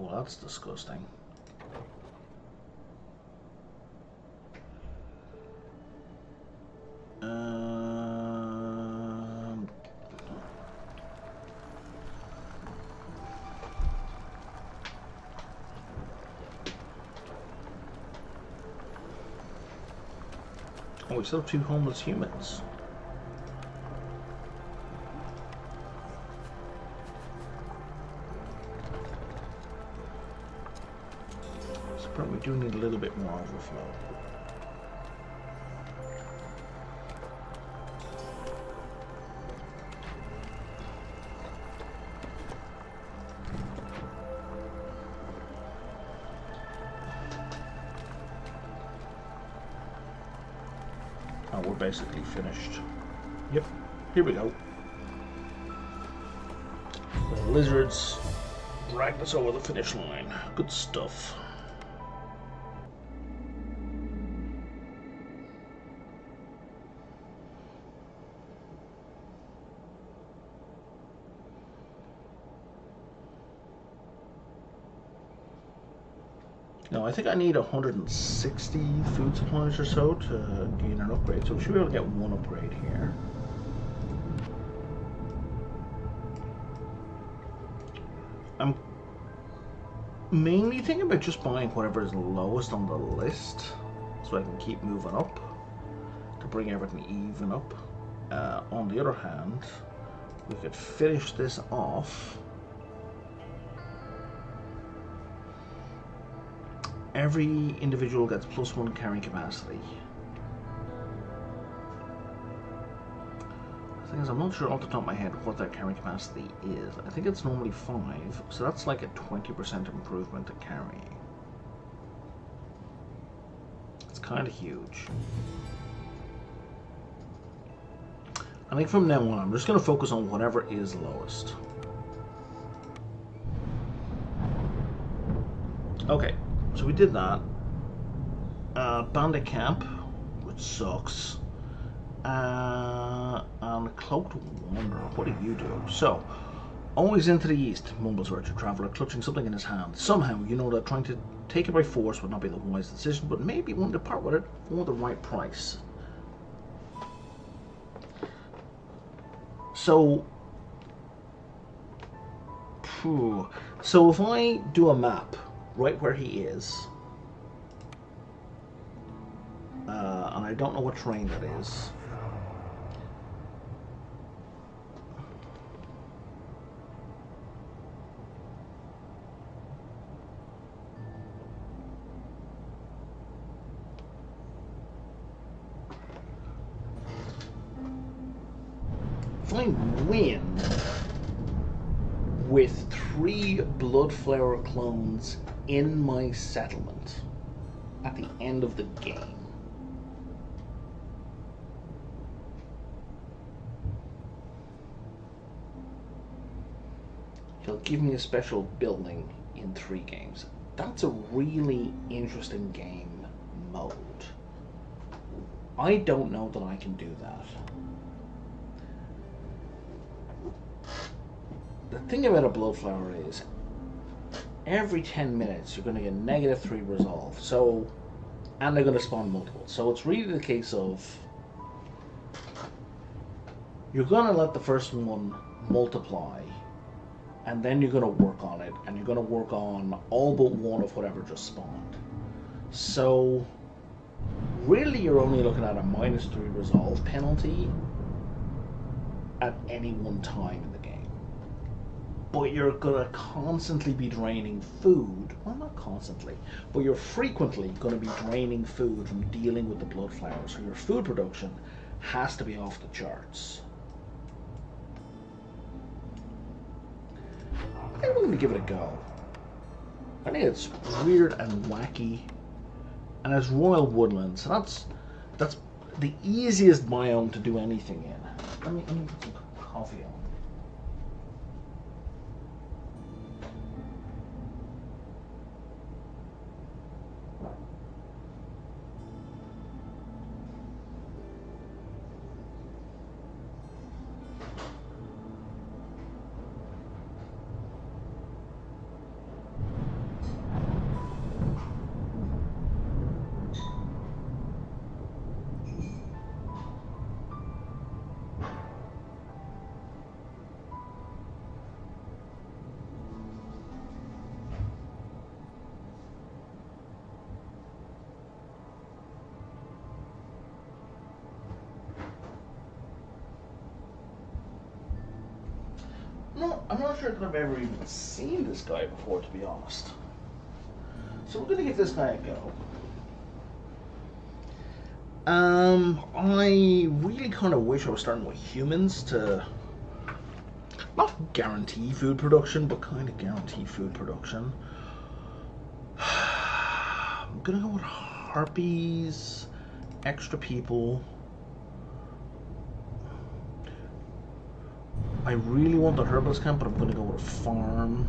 Oh, that's disgusting. Oh, we still have 2 homeless humans. We do need a little bit more overflow. Oh, we're basically finished. Yep, here we go. The lizards dragged us over the finish line. Good stuff. Now, I think I need 160 food supplies or so to gain an upgrade, so we should be able to get 1 upgrade here. I'm mainly thinking about just buying whatever is lowest on the list, so I can keep moving up to bring everything even up. On the other hand, we could finish this off. Every individual gets +1 carrying capacity. The thing is, I'm not sure off the top of my head what their carrying capacity is. I think it's normally 5, so that's like a 20% improvement to carrying. It's kind of huge. I think from now on, I'm just going to focus on whatever is lowest. Okay. So we did that. Bandit camp, which sucks. And Cloaked Wanderer, what do you do? So, always into the east, mumbles Richard Traveller, clutching something in his hand. Somehow, you know that trying to take it by force would not be the wise decision, but maybe one to part with it for the right price. So, so if I do a map right where he is, and I don't know what terrain that is. If I win with 3 Bloodflower clones in my settlement at the end of the game, he'll give me a special building in 3 games. That's a really interesting game mode. I don't know that I can do that. The thing about a Bloodflower is, every 10 minutes you're going to get -3 resolve. So, and they're going to spawn multiple. So it's really the case of, you're going to let the first one multiply, and then you're going to work on it, and you're going to work on all but one of whatever just spawned. So, really you're only looking at a -3 resolve penalty at any one time in the game. But you're going to constantly be draining food. Well, not constantly, but you're frequently going to be draining food from dealing with the Bloodflower. So your food production has to be off the charts. I'm willing to give it a go. I think it's weird and wacky, and it's Royal Woodland, so that's the easiest biome to do anything in. Let me put some coffee on. No, I'm not sure that I've ever even seen this guy before, to be honest. So we're going to give this guy a go. I really kind of wish I was starting with humans to not guarantee food production, but kind of guarantee food production. I'm going to go with harpies, extra people. I really want the herbalist camp, but I'm going to go with a farm.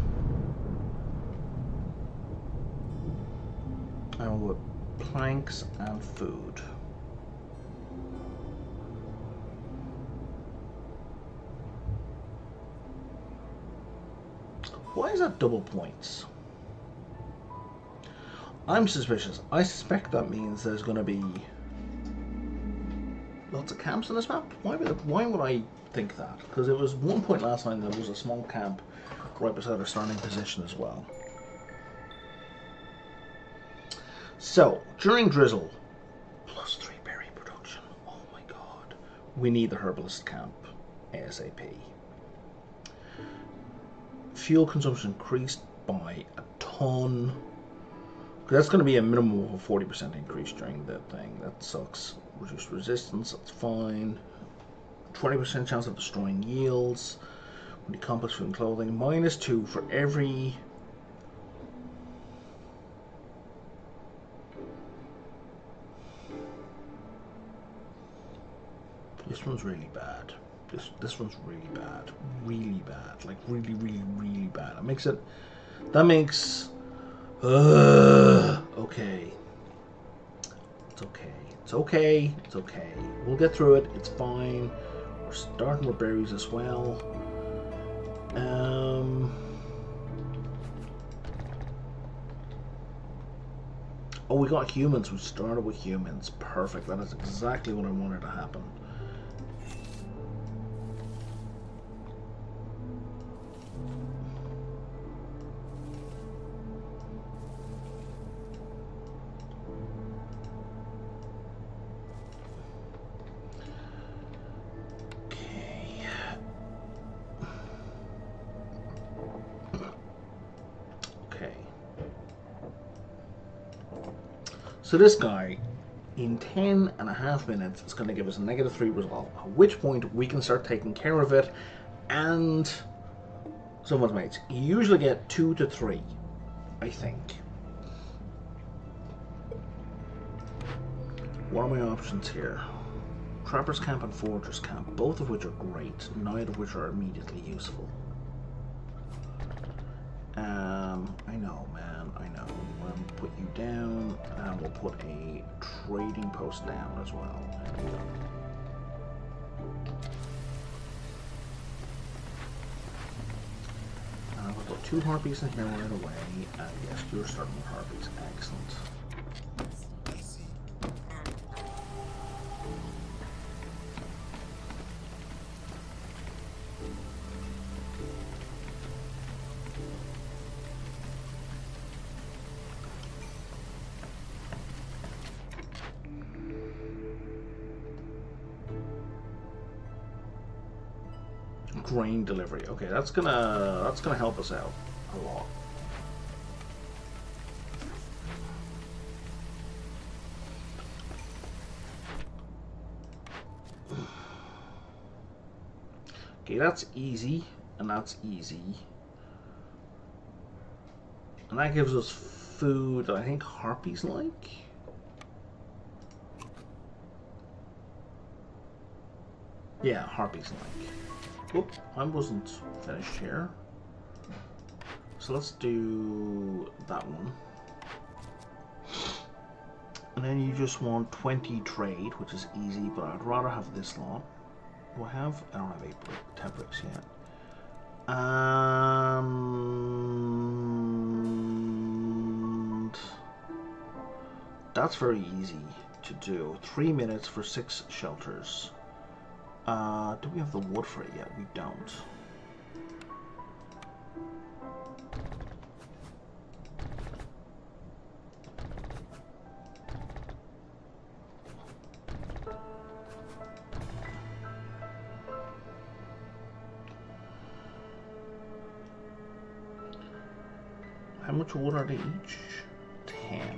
I will go with planks and food. Why is that double points? I'm suspicious. I suspect that means there's going to be lots of camps on this map. Why would I think that? Because it was 1 point last time there was a small camp right beside our starting position as well. So, during drizzle, +3 berry production. Oh my god. We need the herbalist camp ASAP. Fuel consumption increased by a ton. That's going to be a minimum of a 40% increase during that thing. That sucks. Reduced resistance, that's fine. 20% chance of destroying yields. When you compost food and clothing. -2 for every... This one's really bad. This one's really bad. Really bad. Like really, really, really bad. It makes it... That makes... okay. It's okay. It's okay. It's okay. We'll get through it. It's fine. We're starting with berries as well. Oh, we got humans. We started with humans. Perfect. That is exactly what I wanted to happen. So this guy, in 10.5 minutes, is going to give us a -3 resolve, at which point we can start taking care of it, and someone's mates. You usually get 2 to 3, I think. What are my options here? Trapper's Camp and Forger's Camp, both of which are great, neither of which are immediately useful. I know, man, I know. We'll put you down, and we'll put a trading post down as well. There we go. And we'll put 2 harpies in here right away, and yes, you're starting with harpies. Excellent. Grain delivery. Okay, that's gonna help us out a lot. Okay, that's easy, and that's easy. And that gives us food that I think harpies like. Yeah, harpies like. Oop, I wasn't finished here. So let's do that one. And then you just want 20 trade, which is easy, but I'd rather have this lot. Do I have? I don't have 10 bricks yet. And that's very easy to do. 3 minutes for 6 shelters. Do we have the wood for it yet? We don't. How much wood are they each? 10.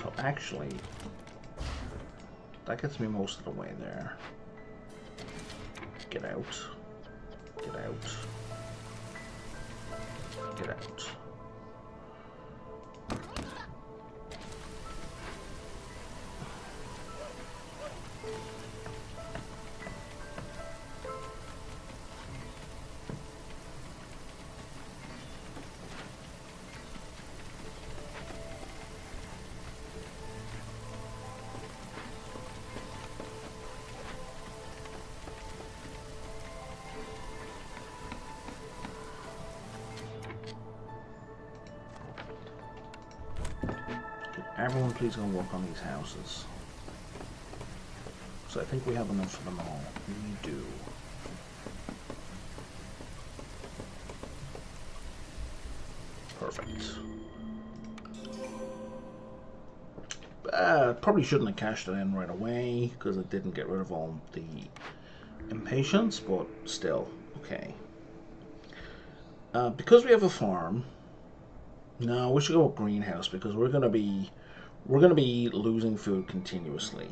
So actually, that gets me most of the way there. Get out. Get out. Get out. Everyone please go and work on these houses. So I think we have enough for them all. We do. Perfect. Probably shouldn't have cashed it in right away because it didn't get rid of all the impatience, but still, okay. Because we have a farm, no, we should go with greenhouse because we're gonna be losing food continuously.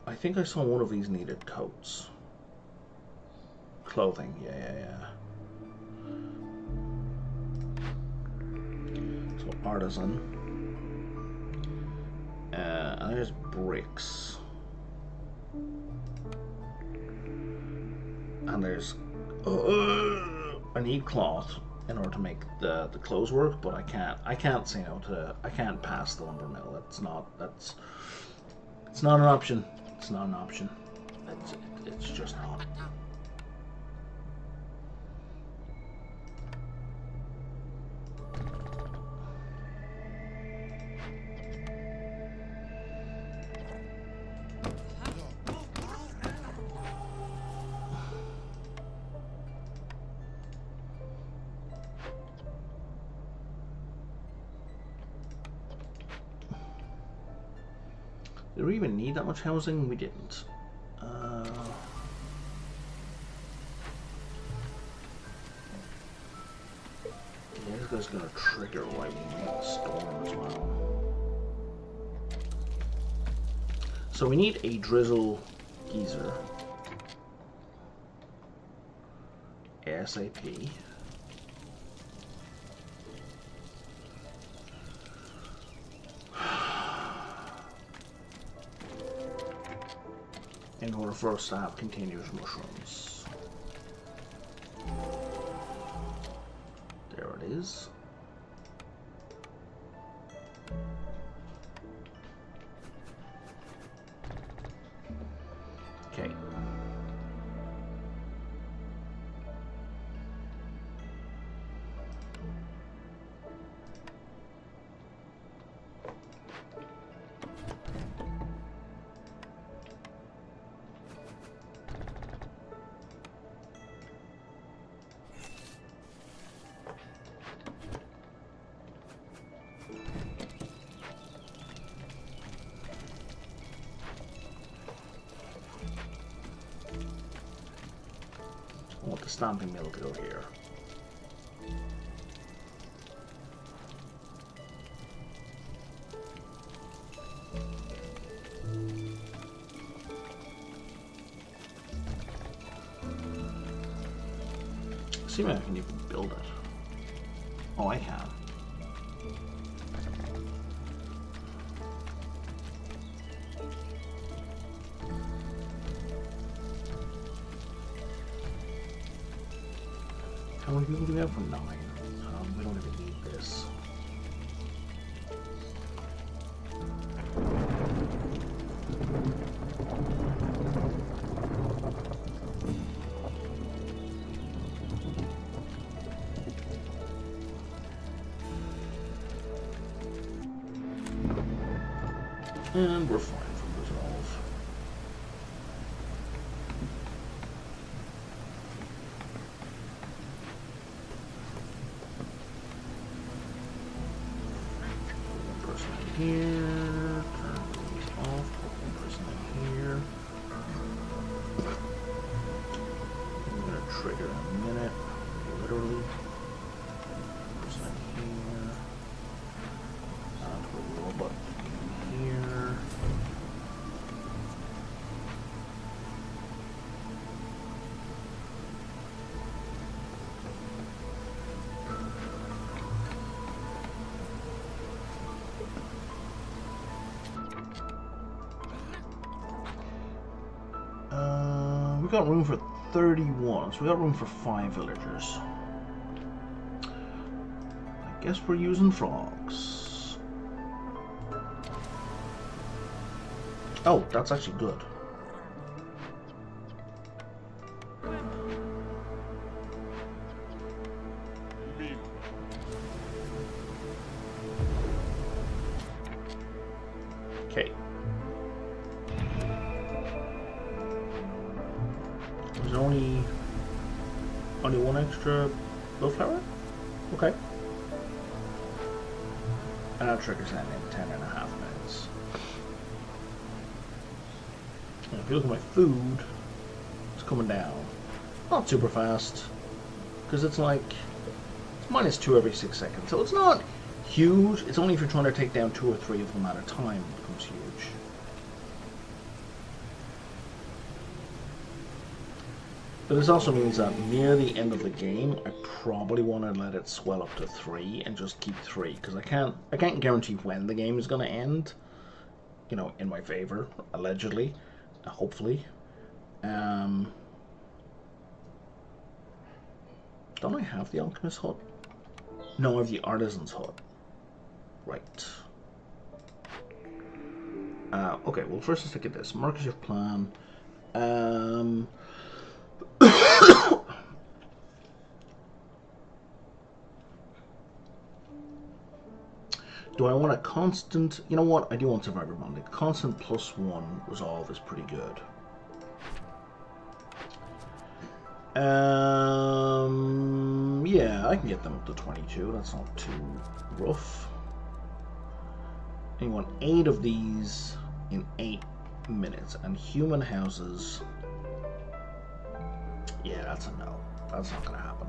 I think I saw one of these needed coats. Clothing, yeah. So artisan. And there's bricks. And there's I need cloth in order to make the clothes work, but I can't say no to, I can't pass the lumber mill. It's not an option. It's not an option. It's just not. Did we even need that much housing? We didn't. Yeah, this guy's gonna trigger right when we make a storm as well. So we need a drizzle geyser. ASAP. In order for us to have continuous mushrooms. There it is. Okay. I want the stamping mill to go here. See if I can even build it. Oh, I can. How many people do we have for 9? We don't even need this. And we're fine from resolve. One person in here. Turn these off. Put one person in here. I'm gonna trigger in a minute. Literally. Person in here. Put a robot here. We got room for 31, so we got room for 5 villagers. I guess we're using frogs. Oh, that's actually good. Okay. There's only one extra bellflower? Okay. And that triggers that in 10.5 minutes. And if you look at my food, it's coming down. Not super fast, because it's like it's -2 every 6 seconds. So it's not huge. It's only if you're trying to take down 2 or 3 of them at a time it becomes huge. But this also means that near the end of the game, I probably want to let it swell up to 3 and just keep 3, because I can't guarantee when the game is going to end. You know, in my favor, allegedly, hopefully. Don't I have the alchemist hut? No, I have the artisan's hut. Right. Okay, well first let's look at this. Mark as your plan. Do I want a constant... You know what? I do want survivor bonding. Constant +1 resolve is pretty good. Yeah, I can get them up to 22. That's not too rough. And you want 8 of these in 8 minutes. And human houses... Yeah, that's a no. That's not going to happen.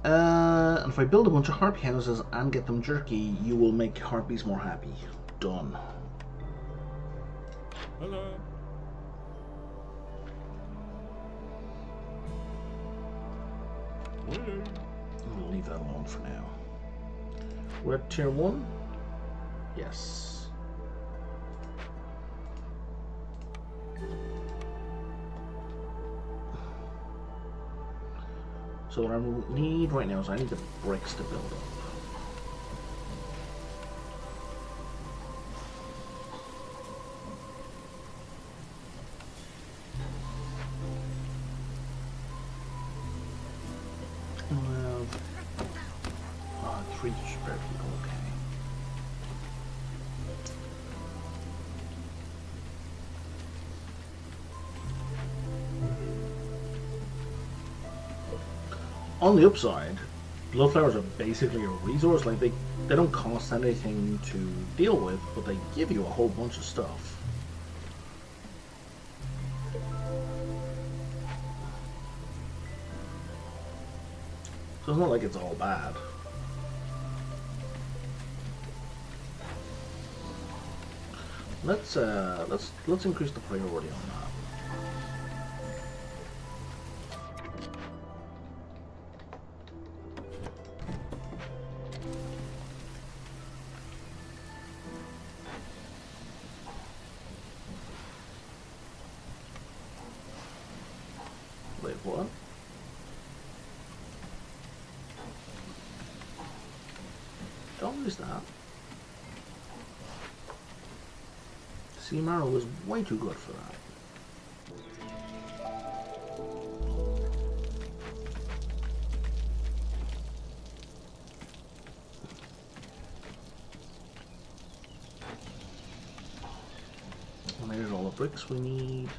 And if I build a bunch of harpy houses and get them jerky, you will make harpies more happy. Done. Hello. I'll leave that alone for now. We're at tier 1? Yes. So what I need right now is I need the bricks to build up. Well, 3 spare people, okay. On the upside, blood flowers are basically a resource. Like they don't cost anything to deal with, but they give you a whole bunch of stuff. So it's not like it's all bad. Let's increase the priority on that. Wait, what? Don't lose that. Sea marrow is way too good for that. And there's all the bricks we need.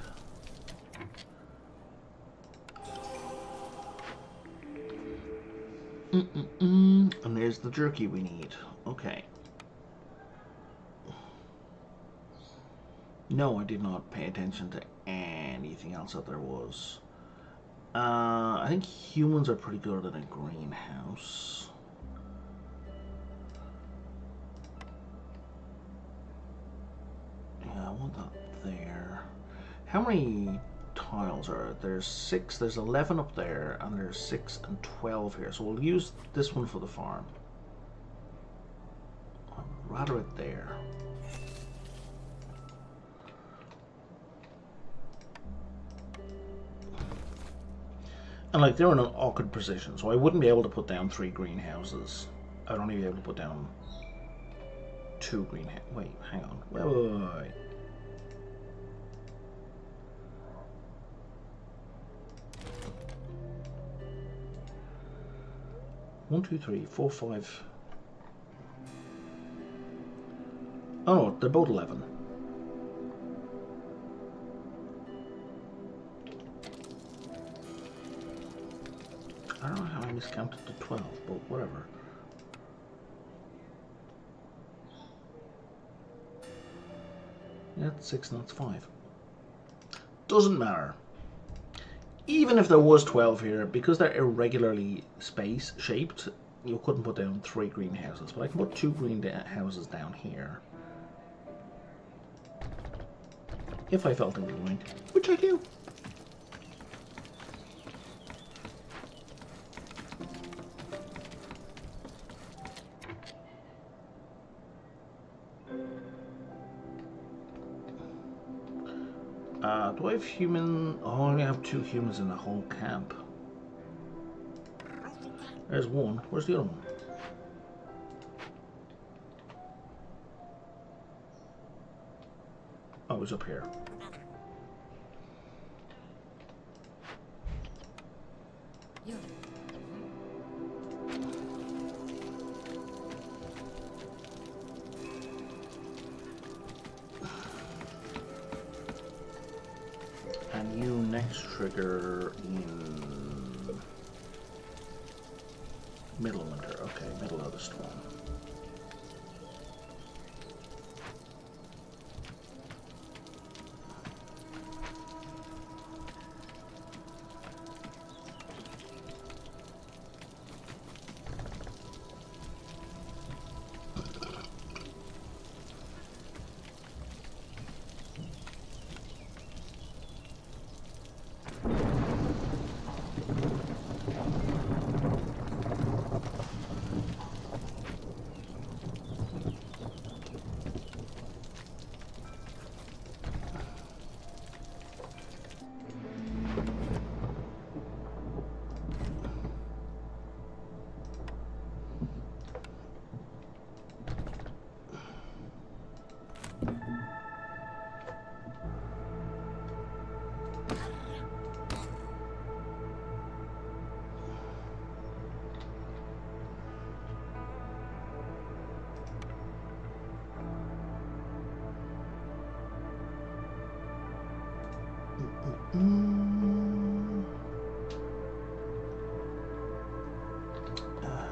And there's the jerky we need. Okay. No, I did not pay attention to anything else that there was. I think humans are pretty good at a greenhouse. Yeah, I want that there. How many tiles are there's 6, there's 11 up there, and there's 6 and 12 here, so we'll use this one for the farm. I'd rather it there. And like they're in an awkward position, so I wouldn't be able to put down 3 greenhouses. I'd only be able to put down 2 greenhouses. Wait, hang on. Wait. 1, 2, 3, 4, 5. Oh no, they're both 11. I don't know how I miscounted to 12, but whatever. Yeah, that's 6 and that's 5. Doesn't matter. Even if there was 12 here, because they're irregularly shaped, you couldn't put down 3 greenhouses, but I can put 2 greenhouses down here. If I felt inclined, which I do. Do I have human? Oh, I only have 2 humans in the whole camp. There's one. Where's the other one? Oh, it's up here. And you next trigger in middle of winter. Okay, middle of the storm.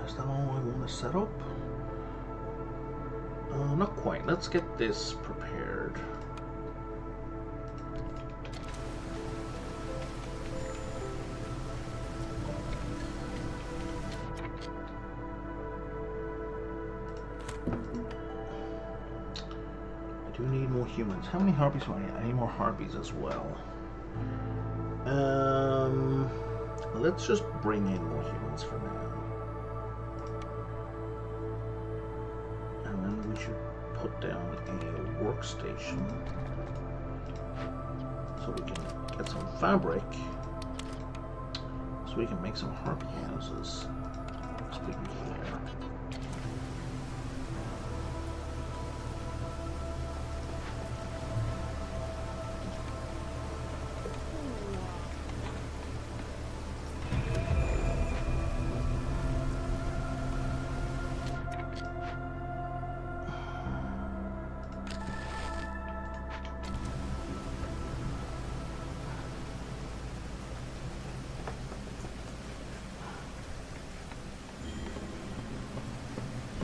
Is that all I want to set up? Not quite. Let's get this prepared. I do need more humans. How many harpies do I need? I need more harpies as well. Let's just bring in more humans for now. And then we should put down a workstation so we can get some fabric so we can make some harpy houses. Speaking here.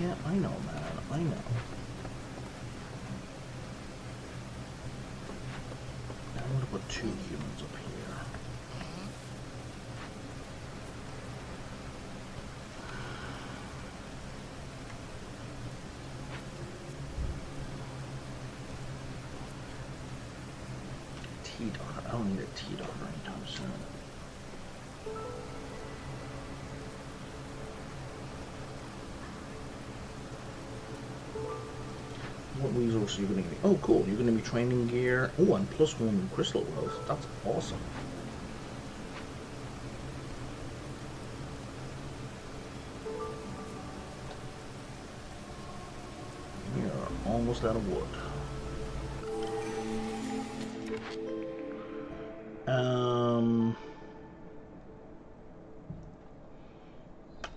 Yeah, I know, man. I know. Now I'm going to put 2 humans up here. T-Docker. I don't need a T-Docker anytime soon. What resources are you going to get? Oh, cool. You're going to be training gear. Oh, and +1 crystal wells. That's awesome. We are almost out of wood.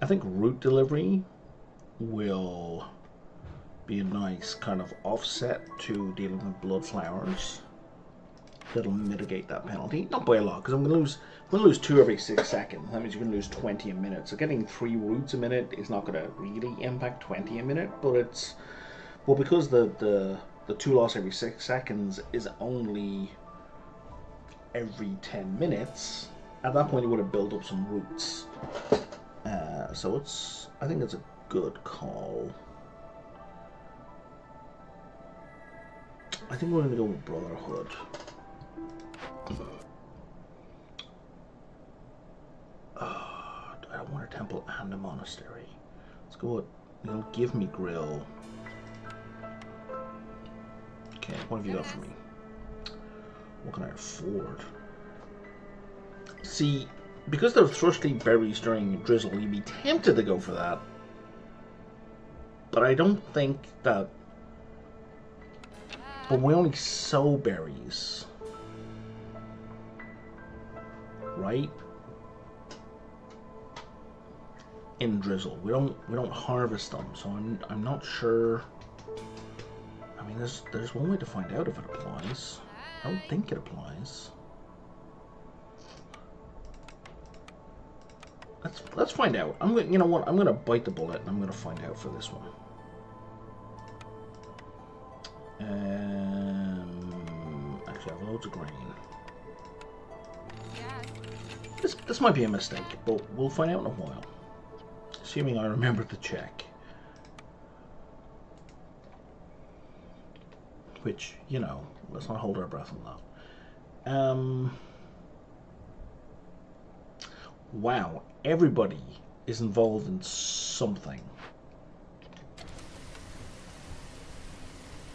I think route delivery will be a nice kind of offset to dealing with blood flowers. That'll mitigate that penalty, not by a lot, because I'm going to lose 2 every 6 seconds. That means you're going to lose 20 a minute. So getting 3 routes a minute is not going to really impact 20 a minute, but it's because the 2 loss every 6 seconds is only every 10 minutes. At that point, you would have built up some routes. So I think it's a good call. I think we're going to go with Brotherhood. I don't want a temple and a monastery. Let's go with, give me grill. Okay, what have you got for me? What can I afford? See, because they're thrusty berries during drizzle, you'd be tempted to go for that. But I don't think that... But we only sow berries. Right? In drizzle. We don't harvest them, so I'm not sure. I mean, there's one way to find out if it applies. I don't think it applies. Let's find out. You know what? I'm gonna bite the bullet and I'm gonna find out for this one. Actually, I have loads of grain. This might be a mistake, but we'll find out in a while. Assuming I remember to check. Which, you know, let's not hold our breath on that. Wow, everybody is involved in something.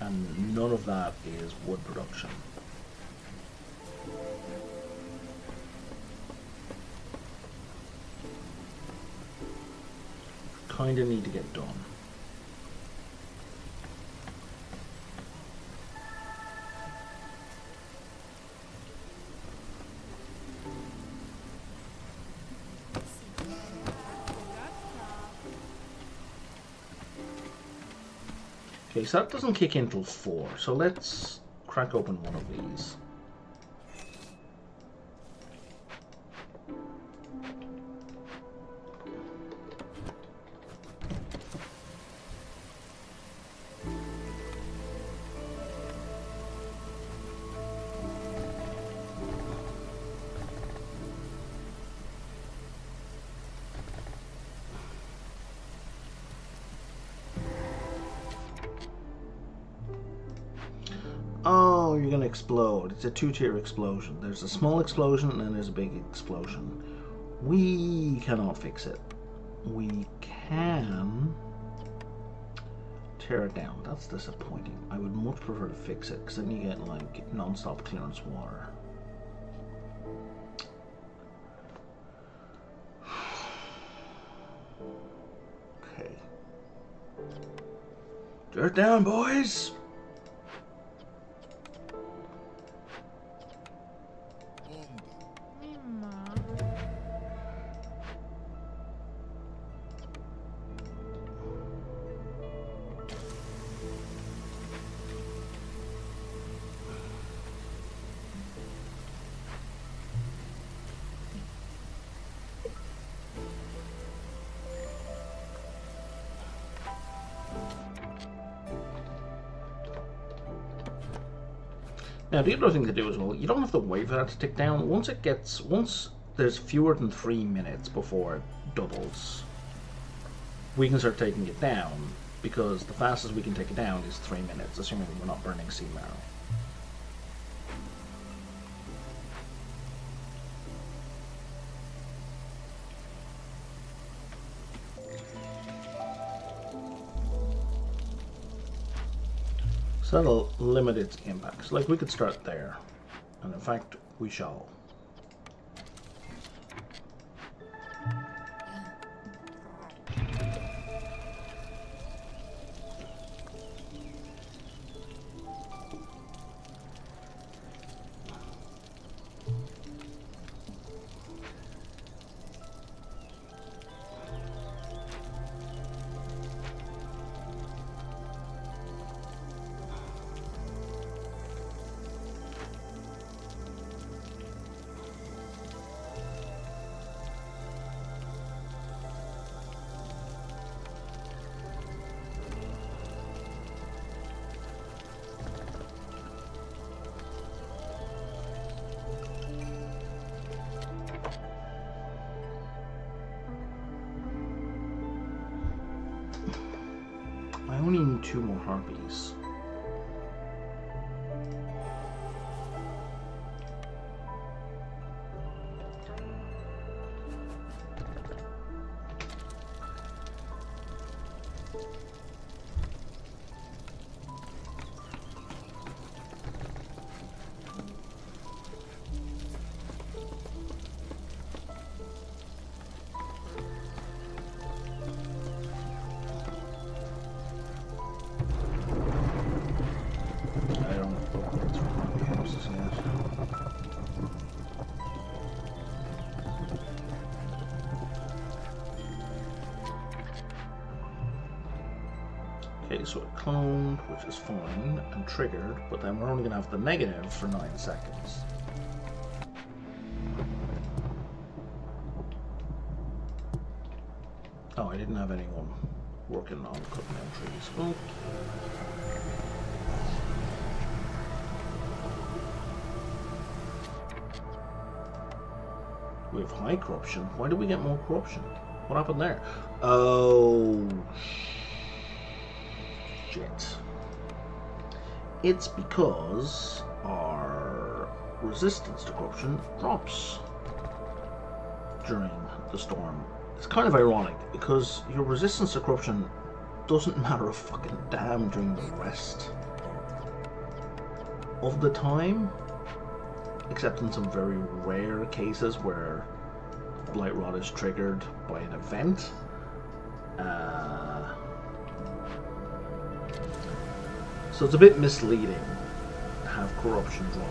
And none of that is wood production. Kinda need to get done. Okay, so that doesn't kick in till 4, so let's crack open one of these. Oh, you're gonna explode. It's a 2-tier explosion. There's a small explosion and then there's a big explosion. We cannot fix it. We can tear it down. That's disappointing. I would much prefer to fix it because then you get like non-stop clearance water. Okay. Tear it down, boys! Now the other thing to do as well, you don't have to wait for that to tick down. Once there's fewer than 3 minutes before it doubles, we can start taking it down, because the fastest we can take it down is 3 minutes, assuming we're not burning sea marrow. So that'll limit its impacts. Like, we could start there, and in fact, we shall. I only need 2 more harpies. Okay, so it cloned, which is fine, and triggered, but then we're only going to have the negative for 9 seconds. Oh, I didn't have anyone working on cutting down trees. Okay. We have high corruption. Why did we get more corruption? What happened there? Oh, shit. It's because our resistance to corruption drops during the storm. It's kind of ironic because your resistance to corruption doesn't matter a fucking damn during the rest of the time, except in some very rare cases where Blight Rot is triggered by an event. So it's a bit misleading to have corruption drop.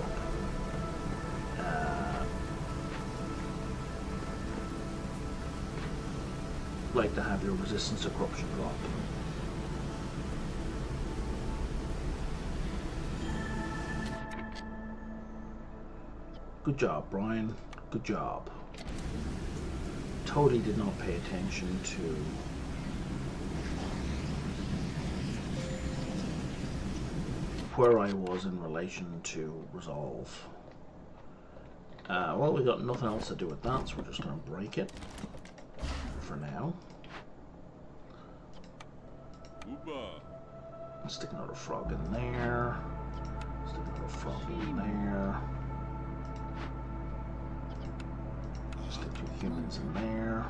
Like to have your resistance to corruption drop. Good job, Brian. Good job. Totally did not pay attention to where I was in relation to resolve. Well, we got nothing else to do with that, so we're just going to break it for now. Stick another frog in there. Stick another frog in there. Stick 2 humans in there.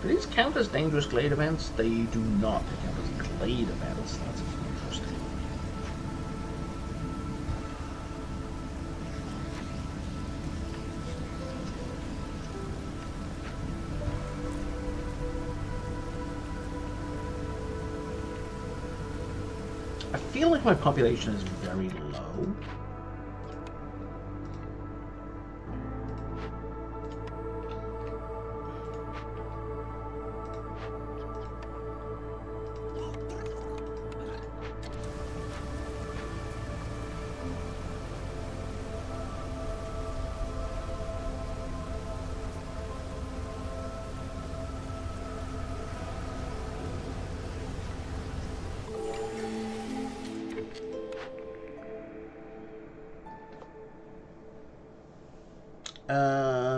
Do these count as dangerous glade events? They do not. They count as glade events. That's interesting. I feel like my population is very low.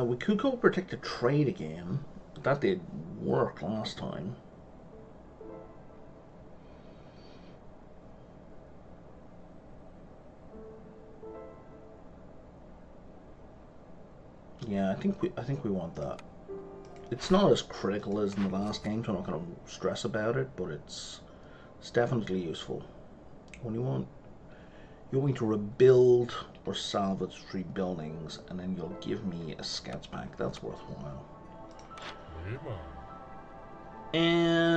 We could go protected trade again. That did work last time. Yeah, I think we want that. It's not as critical as in the last game, so I'm not going to stress about it, but it's definitely useful. When you want, you're going to rebuild or salvage 3 buildings, and then you'll give me a scouts pack. That's worthwhile. And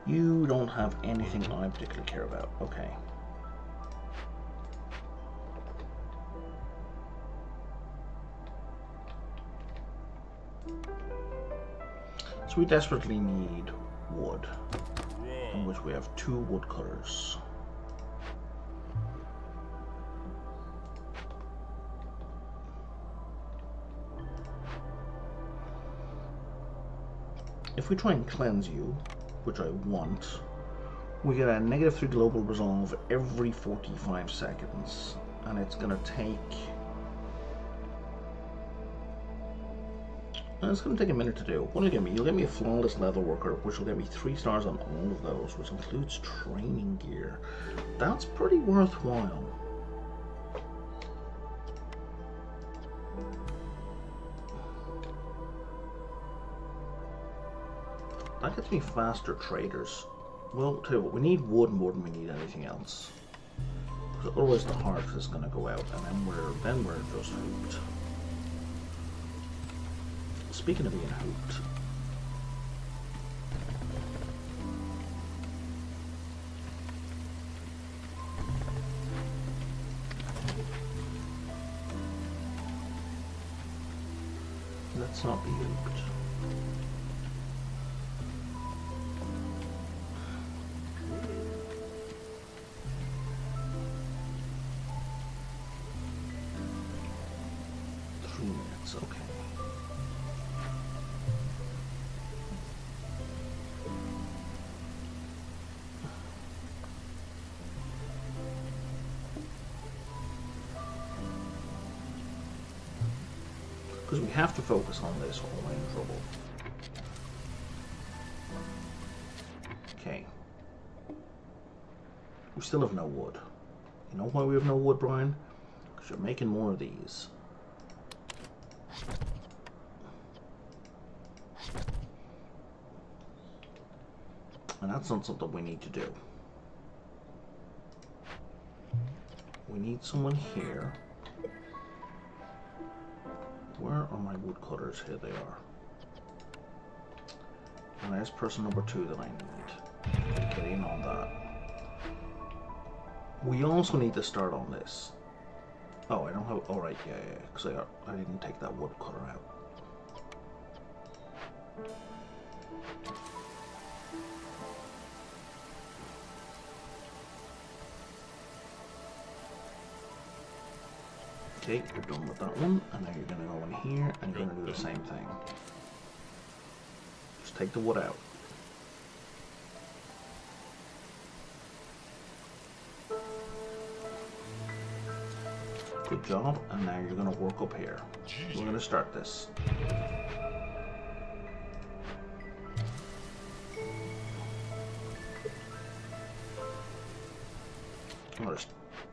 you don't have anything I particularly care about. Okay. So we desperately need wood, in which we have 2 woodcutters. If we try and cleanse you, which I want, we get a -3 global resolve every 45 seconds, and it's going to take... It's going to take a minute to do. What do you get me? You'll get me a flawless leather worker, which will get me 3 stars on all of those, which includes training gear. That's pretty worthwhile. That gets me faster traders. Well, tell you what, we need wood more than we need anything else. Because otherwise the heart is going to go out, and then we're just hooped. Speaking of being hooped, Minutes, okay. Because we have to focus on this or we're in trouble. Okay. We still have no wood. You know why we have no wood, Brian? Because you're making more of these. And that's not something we need to do. We need someone here. Where are my woodcutters? Here they are. And there's person number 2 that I need. Get in on that. We also need to start on this. Oh, I don't have... Oh, right, yeah, because I didn't take that woodcutter out. Okay, you're done with that one, and now you're going to go in here and you're going to do the same thing. Just take the wood out. Good job, and now you're going to work up here. We're going to start this. Oh, there's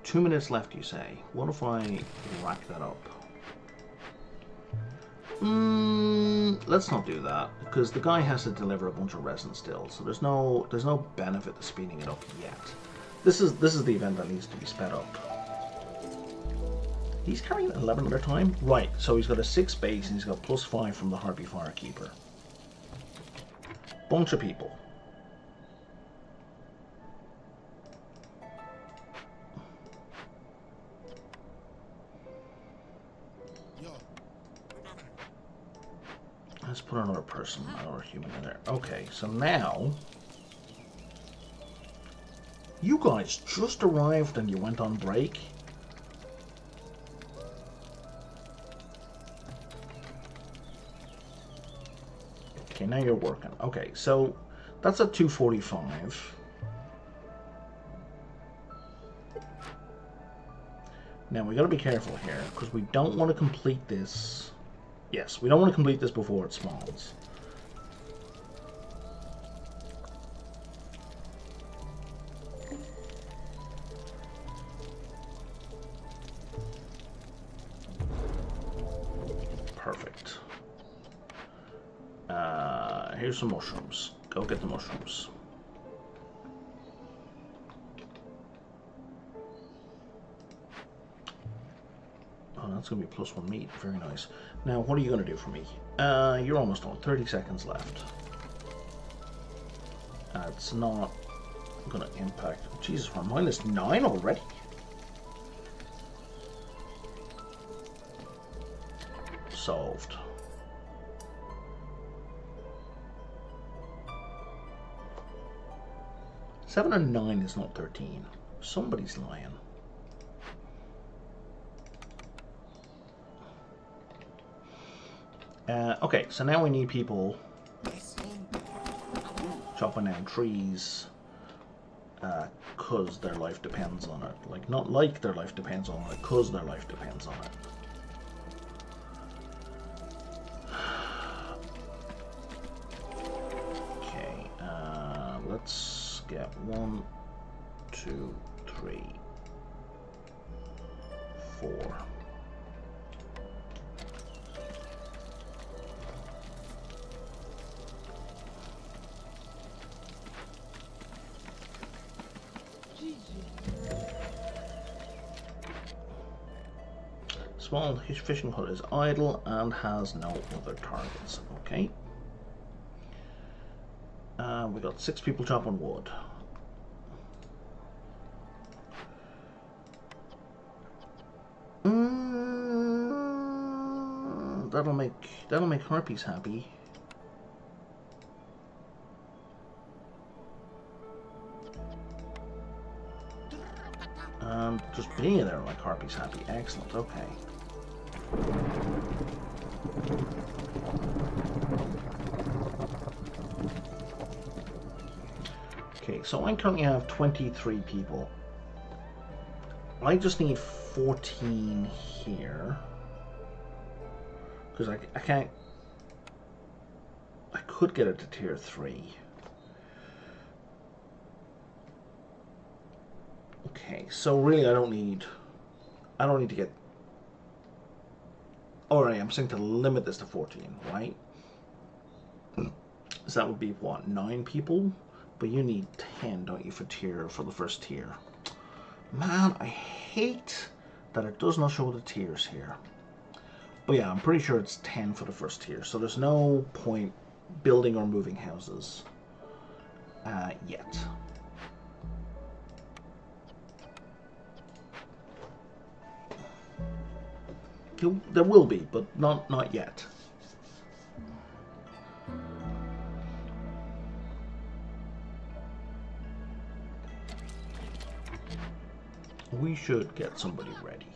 2 minutes left, you say. What if I rack that up? Let's not do that, because the guy has to deliver a bunch of resin still, so there's no benefit to speeding it up yet. This is the event that needs to be sped up. He's carrying 11 at a time? Right, so he's got a 6 base and he's got +5 from the Harpy Firekeeper. Bunch of people. Let's put another person or human in there. Okay, so now you guys just arrived and you went on break. Okay, now you're working. Okay, so that's at 2:45. Now we got to be careful here because we don't want to complete this. Yes, we don't want to complete this before it spawns. Perfect. Here's some mushrooms. Go get the mushrooms. Oh, that's going to be +1 meat. Very nice. Now, what are you going to do for me? You're almost done. 30 seconds left. It's not going to impact... Jesus, we're -9 already? Solved. Seven and 9 is not 13. Somebody's lying. Okay, so now we need people chopping down trees because their life depends on it. Like, not like their life depends on it, because their life depends on it. Okay, let's get 1, 2, 3, 4. Small fishing hut is idle and has no other targets. Okay. We got 6 people chopping wood. that'll make Harpies happy. Just being there like Harpies happy. Excellent. Okay. Okay, so I currently have 23 people. I just need 14 here. Because I can't... I could get it to tier 3. Okay, so really I don't need to get... Alright, I'm saying to limit this to 14, right? So that would be, what, 9 people? But you need 10, don't you, for the first tier. Man, I hate that it does not show the tiers here. But yeah, I'm pretty sure it's 10 for the first tier, so there's no point building or moving houses yet. There will be, but not yet. We should get somebody ready.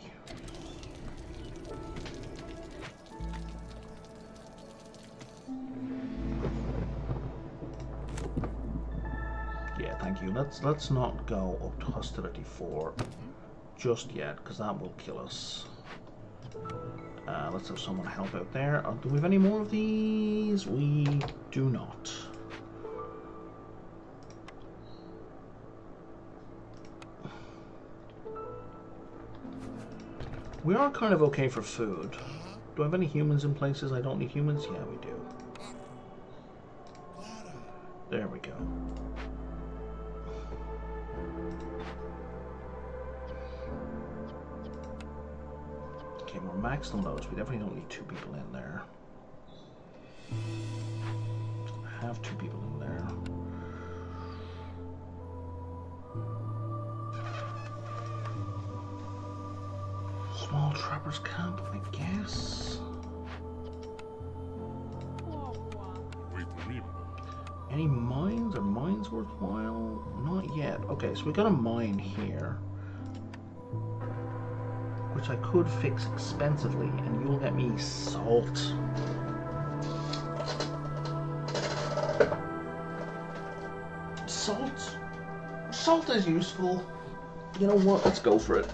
Yeah, thank you. Let's not go up to hostility 4 just yet, because that will kill us. Let's have someone help out there. Do we have any more of these? We do not. We are kind of okay for food. Do I have any humans in places I don't need humans? Yeah, we do. There we go. Okay, we're maxed on those. We definitely don't need 2 people in there. I have 2 people in there. Small trappers camp, I guess. Any mines? Are mines worthwhile? Not yet. Okay, so we got a mine here, which I could fix expensively, and you'll get me salt. Salt? Salt is useful. You know what? Let's go for it.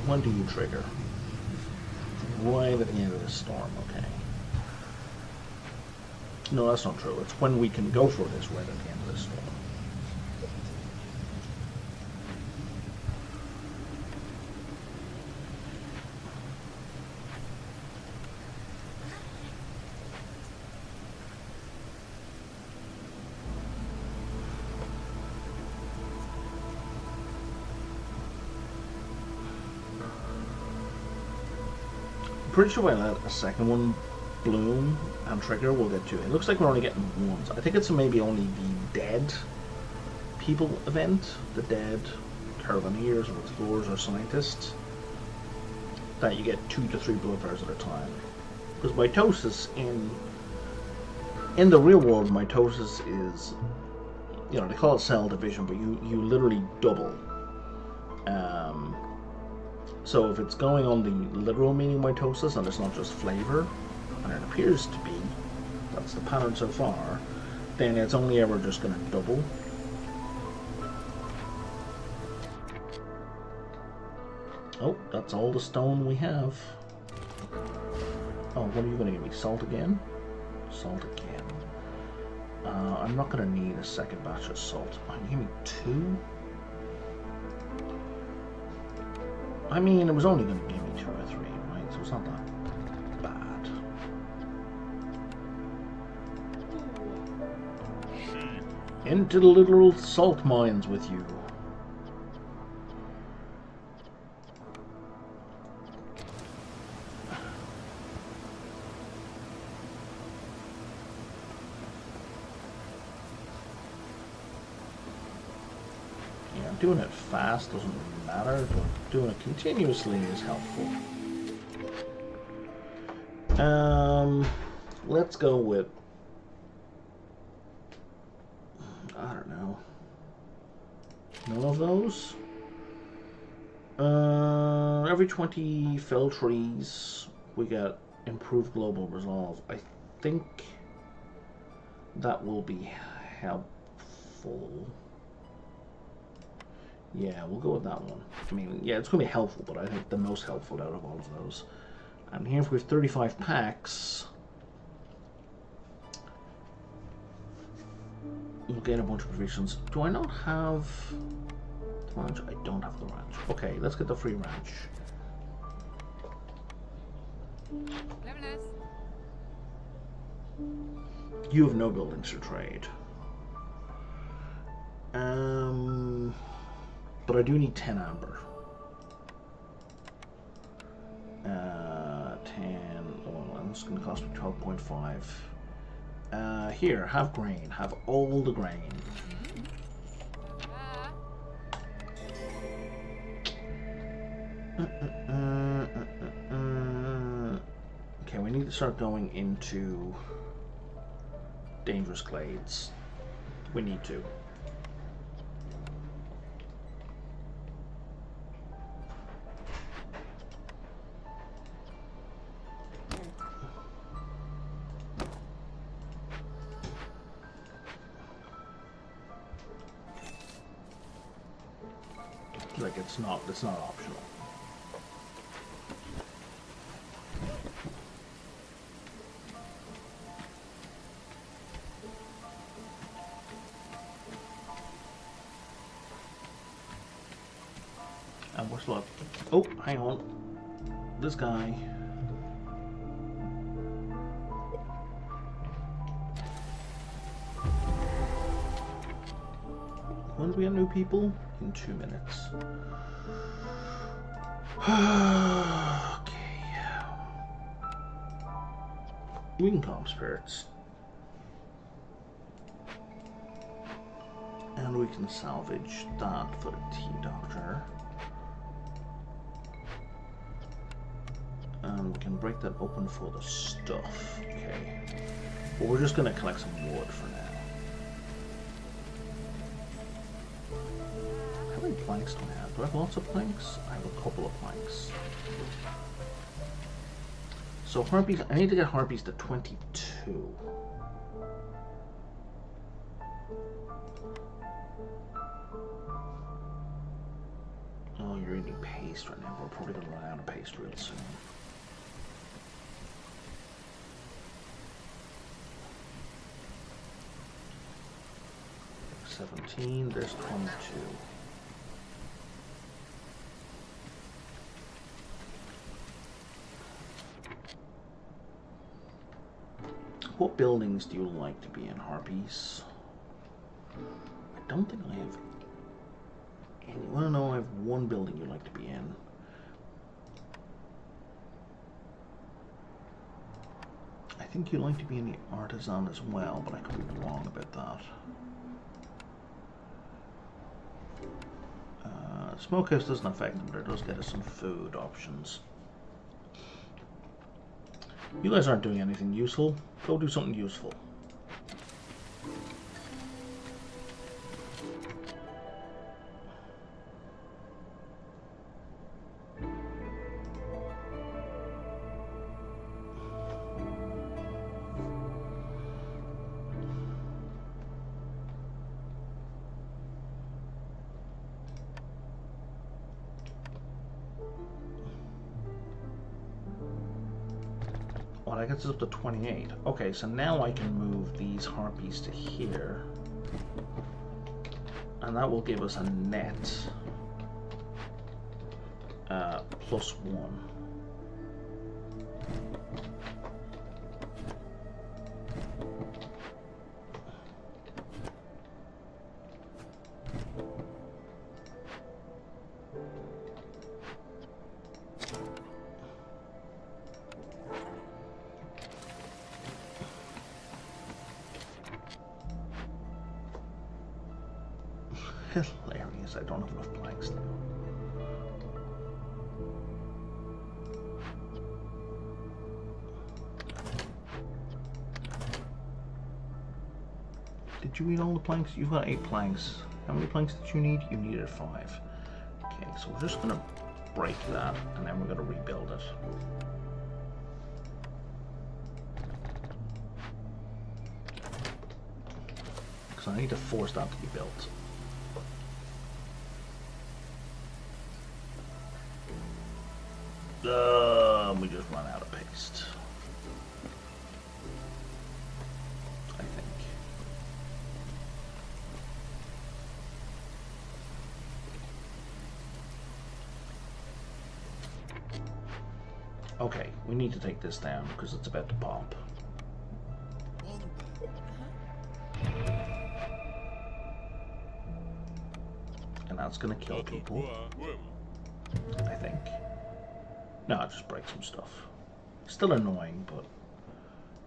When do you trigger? Right at the end of the storm, okay. No, that's not true. It's when we can go for this right at the end of the storm. Pretty sure if I let a second one bloom and trigger, we'll get 2. It looks like we're only getting 1. So I think it's maybe only the dead people event, the dead caravaneers or explorers or scientists, that you get 2 to 3 blood fires at a time. Because mitosis in the real world, mitosis is, you know, they call it cell division, but you literally double. So if it's going on the literal meaning mitosis and it's not just flavor, and it appears to be, that's the pattern so far, then it's only ever just going to double. Oh, that's all the stone we have. Oh, what are you going to give me? Salt again? Salt again. I'm not going to need a second batch of salt. Oh, you give me 2? I mean, it was only going to give me 2 or 3, right? So it's not that bad. Into the literal salt mines with you. Yeah, doing it fast doesn't really matter, but doing it continuously is helpful. Let's go with, I don't know, none of those. Every 20 fell trees, we get improved global resolve. I think that will be helpful. Yeah, we'll go with that one. I mean, yeah, it's going to be helpful, but I think the most helpful out of all of those. And here, if we have 35 packs, we'll gain a bunch of provisions. Do I not have the ranch? I don't have the ranch. Okay, let's get the free ranch. You have no buildings to trade. But I do need 10 amber. 10, well, that's going to cost me 12.5. Here, have grain. Have all the grain. Okay, we need to start going into dangerous glades. We need to. Like it's not optional. And what's left? Oh, hang on. This guy. When do we have new people? In 2 minutes. Okay. We can calm spirits. And we can salvage that for the tea doctor. And we can break that open for the stuff. Okay. But we're just going to collect some wood for now. How many planks do I have? Do I have lots of planks? I have a couple of planks. So harpies, I need to get harpies to 22. Oh, you're eating paste right now. We're probably going to run out of paste real soon. There's 22. What buildings do you like to be in, harpies? I don't think I have any. Well, no, I have one building you like to be in. I think you like to be in the artisan as well, but I could be wrong about that. Smokehouse doesn't affect them, but it does get us some food options. You guys aren't doing anything useful. Go do something useful. Well, that gets us up to 28. Okay, so now I can move these harpies to here. And that will give us a net +1. Hilarious, I don't have enough planks now. Did you eat all the planks? You've got 8 planks. How many planks did you need? You needed 5. Okay, so we're just gonna break that and then we're gonna rebuild it. Because I need to force that to be built. We just ran out of paste. I think. Okay, we need to take this down because it's about to pop. And that's gonna kill people, I think. No, I'll just break some stuff. Still annoying, but,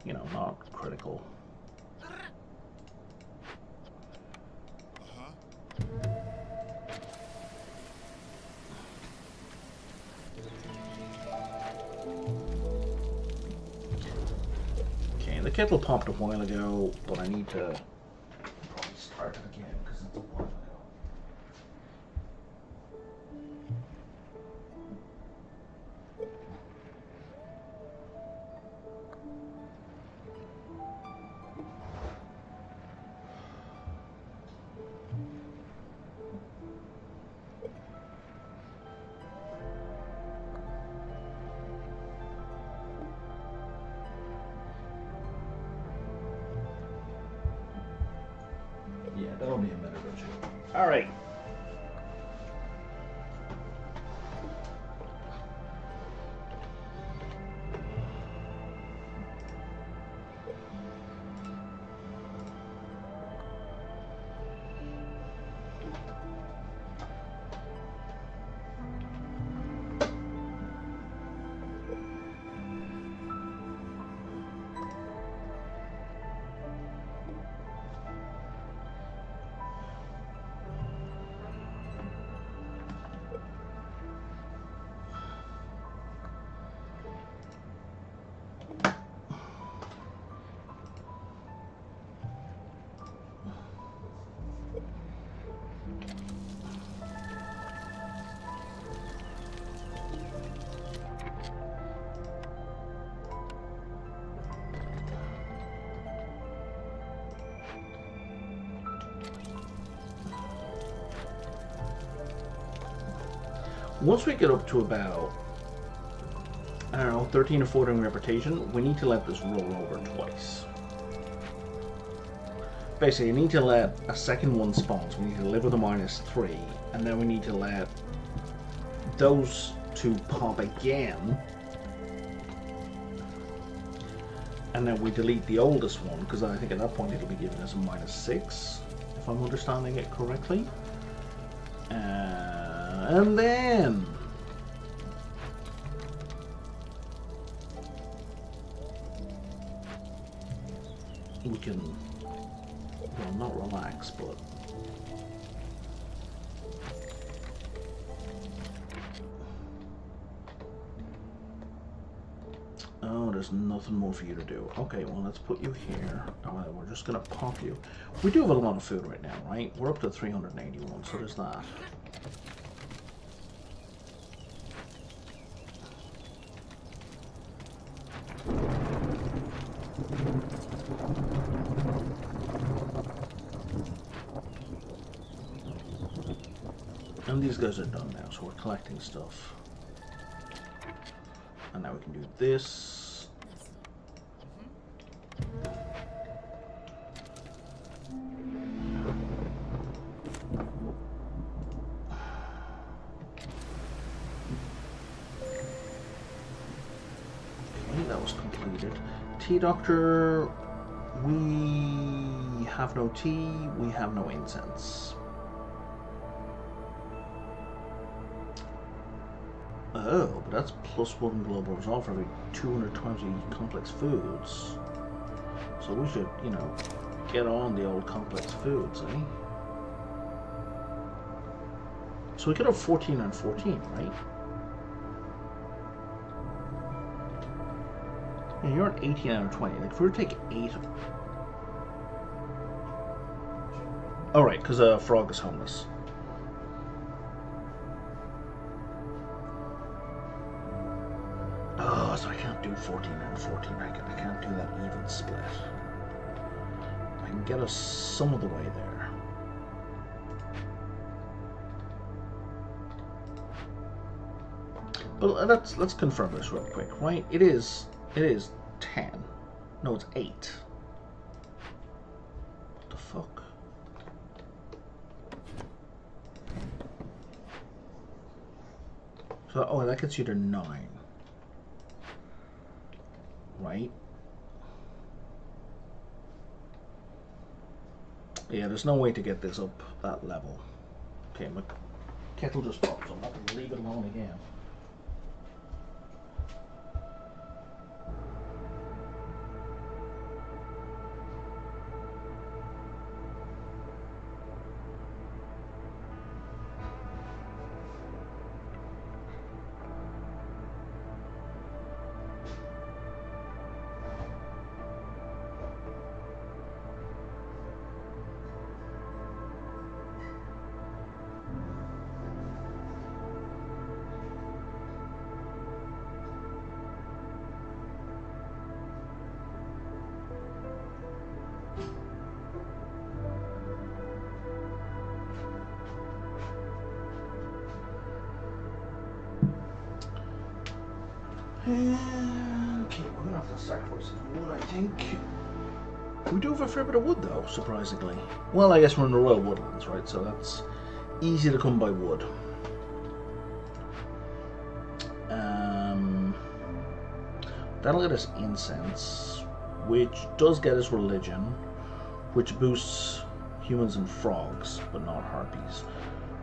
you know, not critical. Okay, the kettle popped a while ago, but I need to probably start it again because it's a while ago. Yeah, that'll be a minute or two. All right. Once we get up to about, I don't know, 13 or 14 reputation, we need to let this roll over twice. Basically, you need to let a second one spawn, so we need to live with a -3, and then we need to let those two pop again, and then we delete the oldest one, because I think at that point it'll be giving us a -6, if I'm understanding it correctly. And then we can, well, not relax, but oh, there's nothing more for you to do. Okay, well, let's put you here. Alright, we're just gonna pop you. We do have a lot of food right now, right? We're up to 381, so there's that. And these guys are done now, so we're collecting stuff. And now we can do this. Okay, that was completed. Tea doctor, we have no tea, we have no incense. Oh, but that's +1 global resolve for every 220 complex foods. So we should, you know, get on the old complex foods, eh? So we could have 14 and 14, right? Yeah, you're at 18 out of 20. Like, if we were to take 8... Oh, right, because a frog is homeless. Oh, so I can't do 14 and 14. I can't do that even split. I can get us some of the way there. But let's confirm this real quick, right? It is 10. No, it's 8. What the fuck? So, oh, that gets you to 9. Right? Yeah, there's no way to get this up that level. Okay, my kettle just popped, so I'm not going to leave it alone again. Okay, we're gonna have to sacrifice some wood, I think. We do have a fair bit of wood, though, surprisingly. Well, I guess we're in the Royal Woodlands, right? So that's easy to come by wood. That'll get us incense, which does get us religion, which boosts humans and frogs, but not harpies.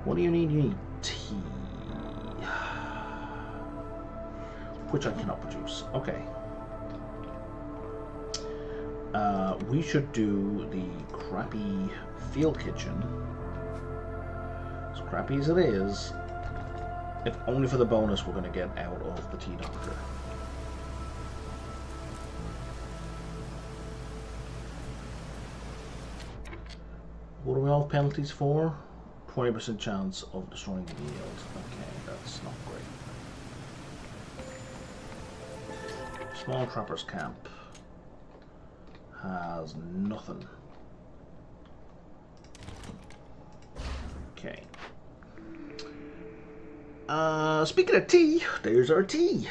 What do you need? You need tea. Which I cannot produce. Okay. We should do the crappy field kitchen. As crappy as it is, if only for the bonus we're going to get out of the tea doctor. What do we all have penalties for? 20% chance of destroying the yield. Okay, that's not great. Small Trapper's Camp has nothing. Okay. Speaking of tea, there's our tea.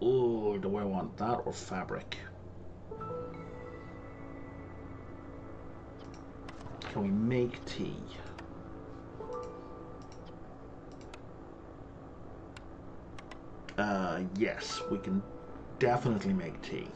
Oh, do I want that or fabric? Can we make tea? Yes, we can definitely make tea.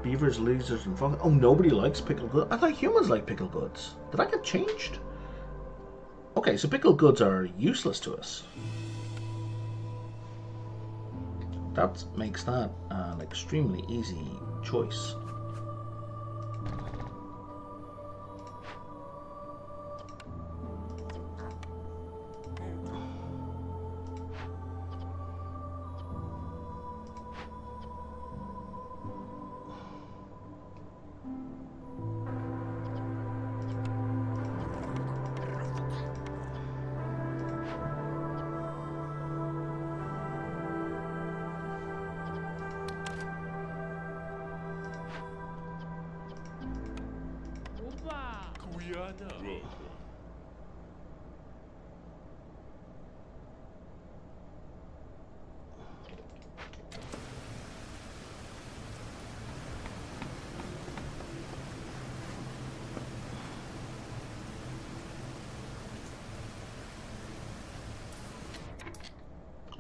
Beavers, lizards, and frogs. Oh, nobody likes pickled goods. I thought humans like pickled goods. Did I get changed? Okay, so pickled goods are useless to us. That makes that an extremely easy choice.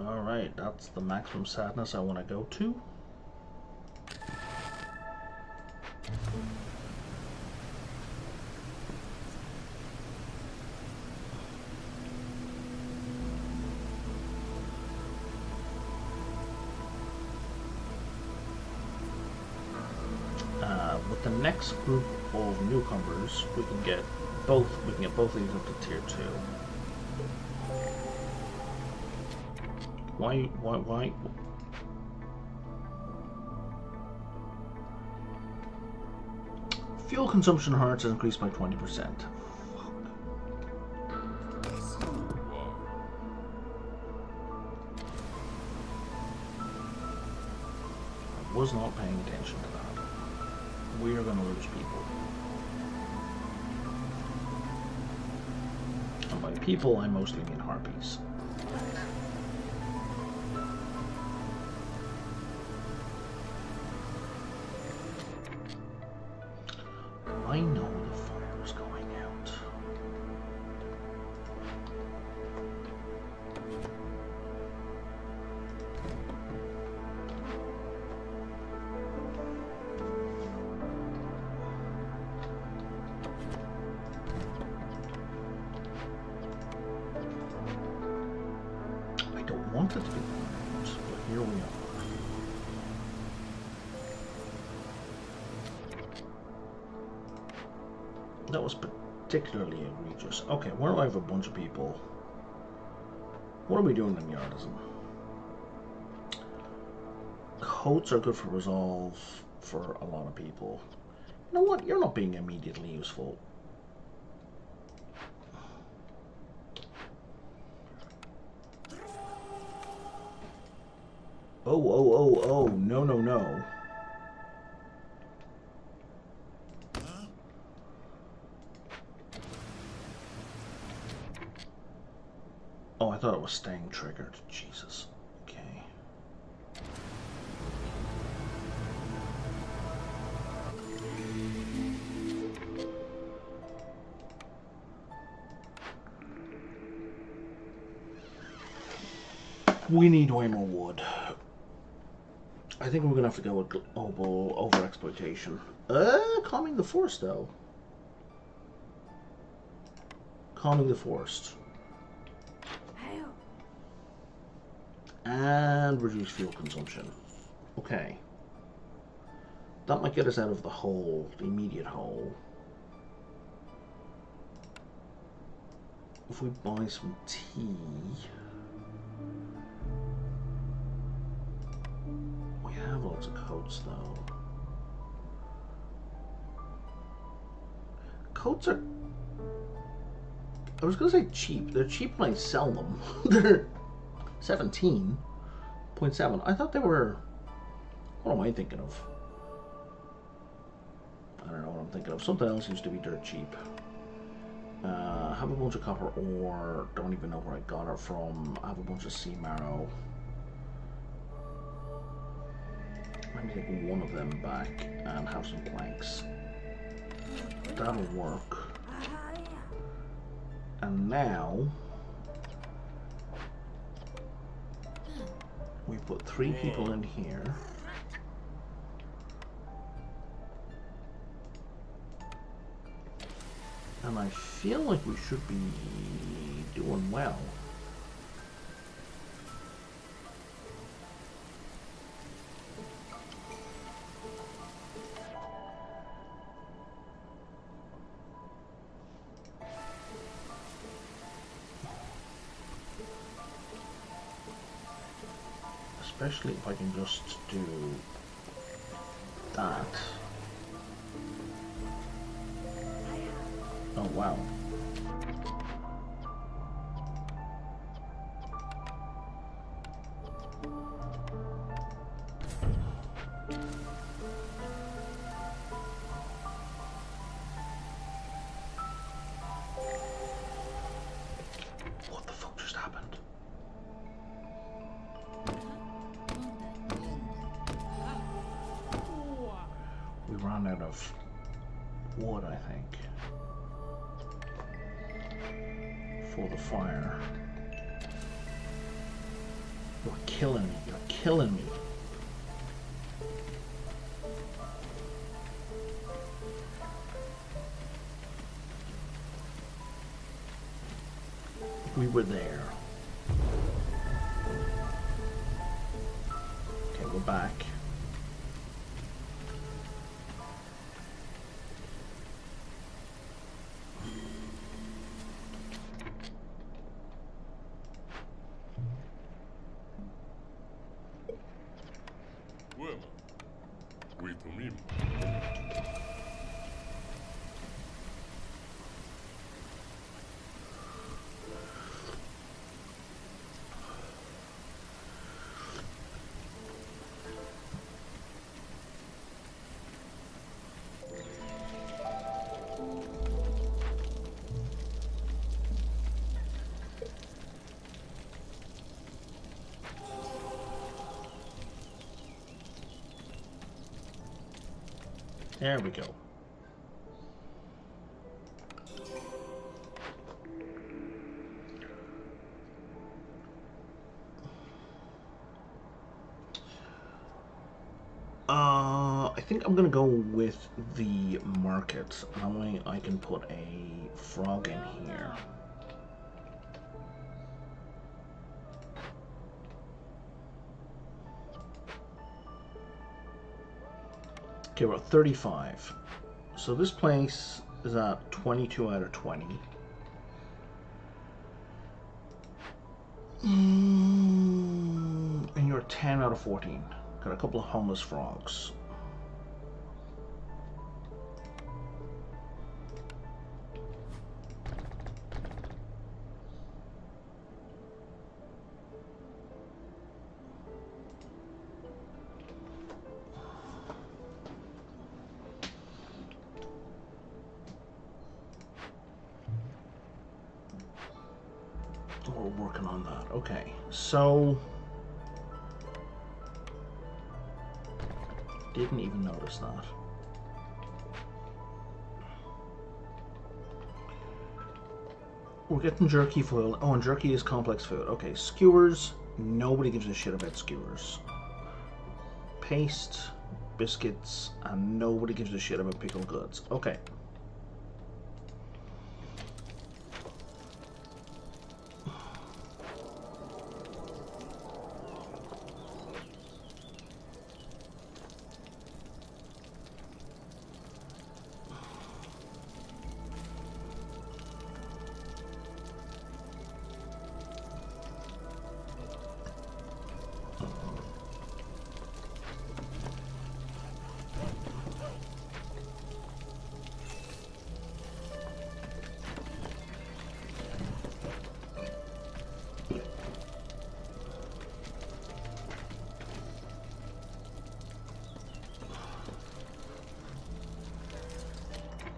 Alright, that's the maximum sadness I want to go to. next group of newcomers, we can get both of these up to tier 2. Why? Fuel consumption hearts has increased by 20%. I was not paying attention to that. We are going to lose people. And by people, I mostly mean harpies. I know the fire is going out. I don't want it to be out, but here we are. That was particularly egregious. Okay, where do I have a bunch of people? What are we doing in Yardism? Coats are good for resolve for a lot of people. You know what? You're not being immediately useful. Oh, no, no, no. Oh, I thought it was staying triggered. Jesus. Okay. We need way more wood. I think we're gonna have to go with global overexploitation. Calming the forest though. Calming the forest. And reduce fuel consumption. Okay. That might get us out of the hole, the immediate hole. If we buy some tea... We have lots of coats though. Coats are... I was gonna say cheap. They're cheap when I sell them. They're 17.7. I thought they were... What am I thinking of? I don't know what I'm thinking of. Something else used to be dirt cheap. Have a bunch of copper ore. Don't even know where I got it from. I have a bunch of sea marrow. Let me take one of them back and have some planks. That'll work. And now we put 3 people in here. And I feel like we should be doing well. Especially if I can just do that. Oh wow. What the fuck just happened? We ran out of wood, I think, for the fire. You're killing me. You're killing me. We were there. Okay, we're back. There we go. I think I'm gonna go with the market. That way I can put a frog in here. Okay, we're at 35. So this place is at 22 out of 20. And you're 10 out of 14. Got a couple of homeless frogs. We're working on that. Okay, so didn't even notice that. We're getting jerky foil. Oh, and jerky is complex food. Okay, skewers. Nobody gives a shit about skewers. Paste, biscuits, and nobody gives a shit about pickled goods. Okay.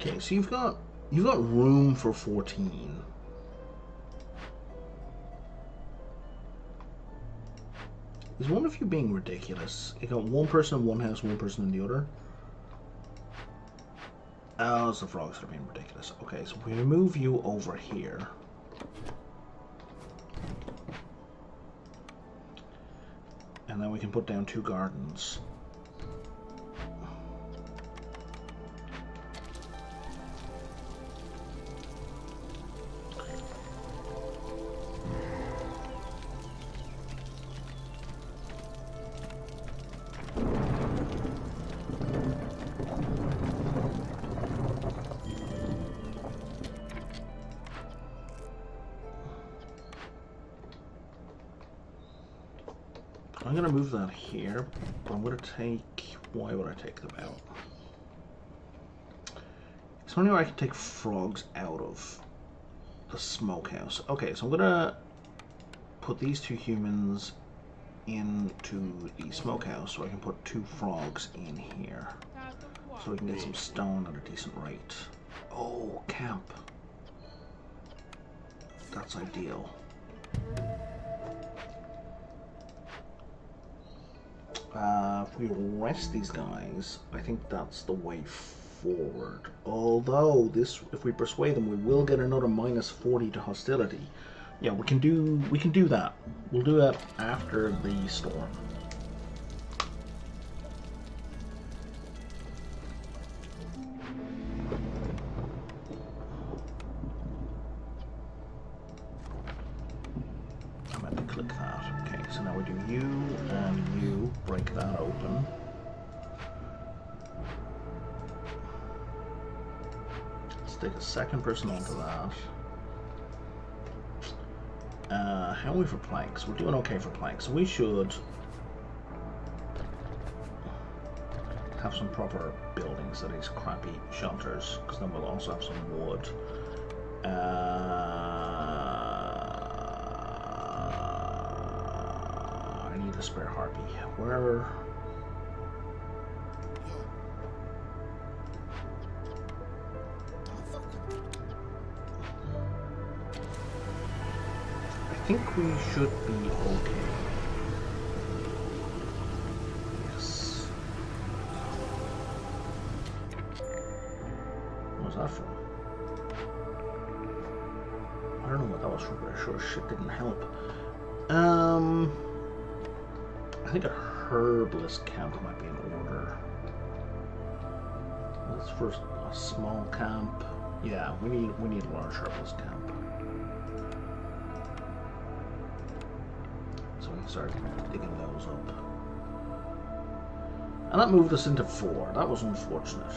Okay, so you've got room for 14. Is one of you being ridiculous? You got one person in one house, one person in the other. Oh, it's the frogs that are being ridiculous. Okay, so we move you over here. And then we can put down 2 gardens. I'm going to move that here, but I'm going to take... Why would I take them out? It's only way I can take frogs out of the smokehouse. Okay, so I'm going to put these 2 humans into the smokehouse so I can put 2 frogs in here. So we can get some stone at a decent rate. Oh, camp. That's ideal. If we rest these guys, I think that's the way forward. Although this, if we persuade them, we will get another -40 to hostility. Yeah, we can do that. We'll do that after the storm. I meant to click that. Okay, so now we do you and you. Break that open. Let's take a second person onto that. How are we for planks? We're doing okay for planks. So we should have some proper buildings that is crappy shelters, because then we'll also have some wood. I need a spare harpy. Where? I think we should be okay. Yes. shit didn't help. I think a herbalist camp might be in order. Let's first a small camp. Yeah, we need a large herbalist camp. So we can start digging those up. And that moved us into 4. That was unfortunate.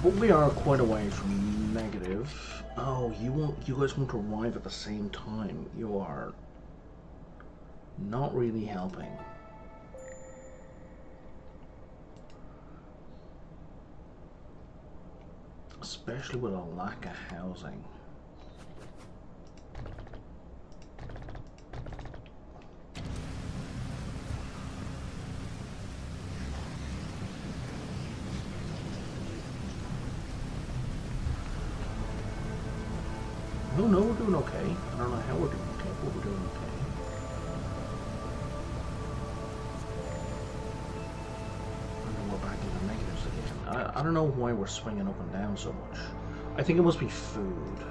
But we are quite a way from negative. Oh, you guys won't arrive at the same time. You are not really helping. Especially with a lack of housing. No, we're doing okay. I don't know how we're doing okay, but we're doing okay. And then we're back in the negatives again. I don't know why we're swinging up and down so much. I think it must be food.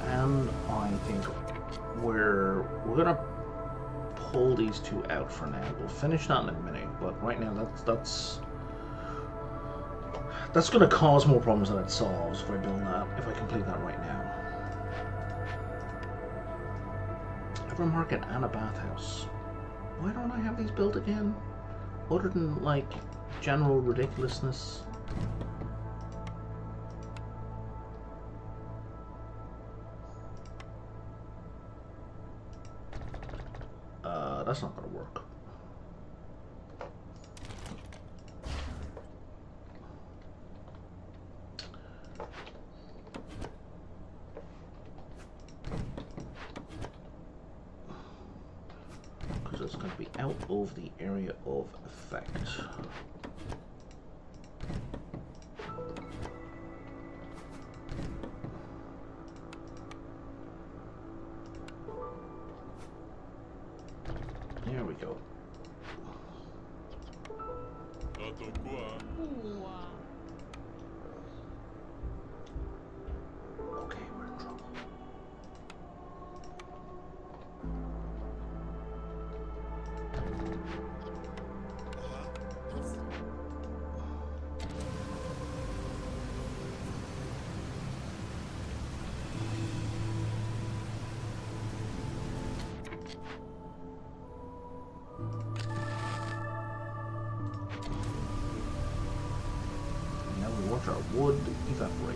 And I think we're gonna pull these 2 out for now. We'll finish that in a minute, but right now that's gonna cause more problems than it solves if I build that, if I complete that right now. Ever market and a bathhouse. Why don't I have these built again? Other than like general ridiculousness. That's not gonna work. Because it's going to be out of the area of effect. There we go. Okay, we're in trouble. Our wood evaporate.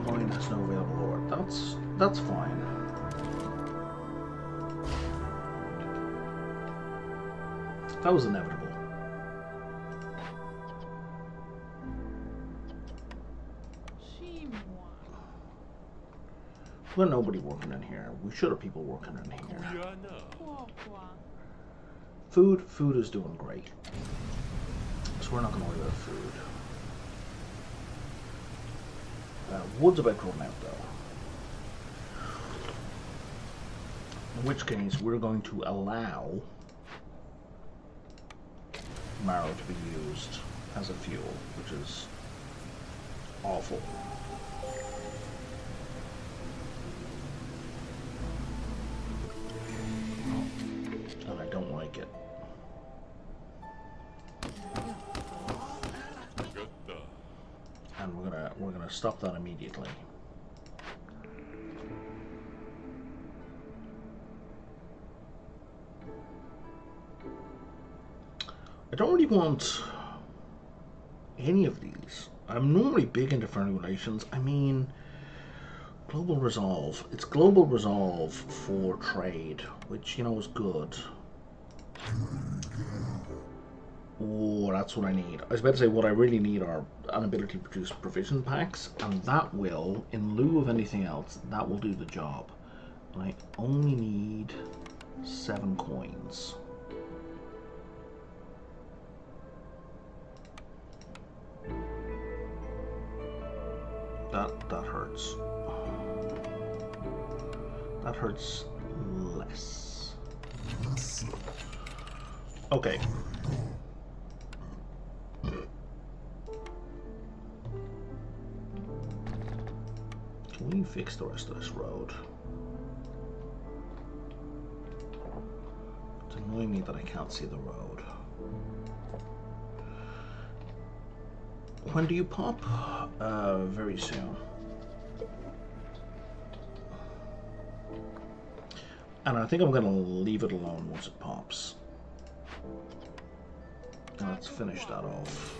Mine has no available ore. That's fine. That was inevitable. We've got nobody working in here. We should have people working in here. Food is doing great. So we're not going to worry about food. Wood's about to run out though. In which case we're going to allow marrow to be used as a fuel, which is awful. And I don't like it. And we're gonna stop that immediately. I don't really want any of these. I'm normally big into friendly relations. I mean, global resolve. It's global resolve for trade, which, you know, is good. Oh, that's what I need. I was about to say what I really need are an ability to produce provision packs, and that will, in lieu of anything else, that will do the job. And I only need 7 coins. That hurts. That hurts less. Okay. Can we fix the rest of this road? It's annoying me that I can't see the road. When do you pop? Very soon. And I think I'm going to leave it alone once it pops. And let's finish that off.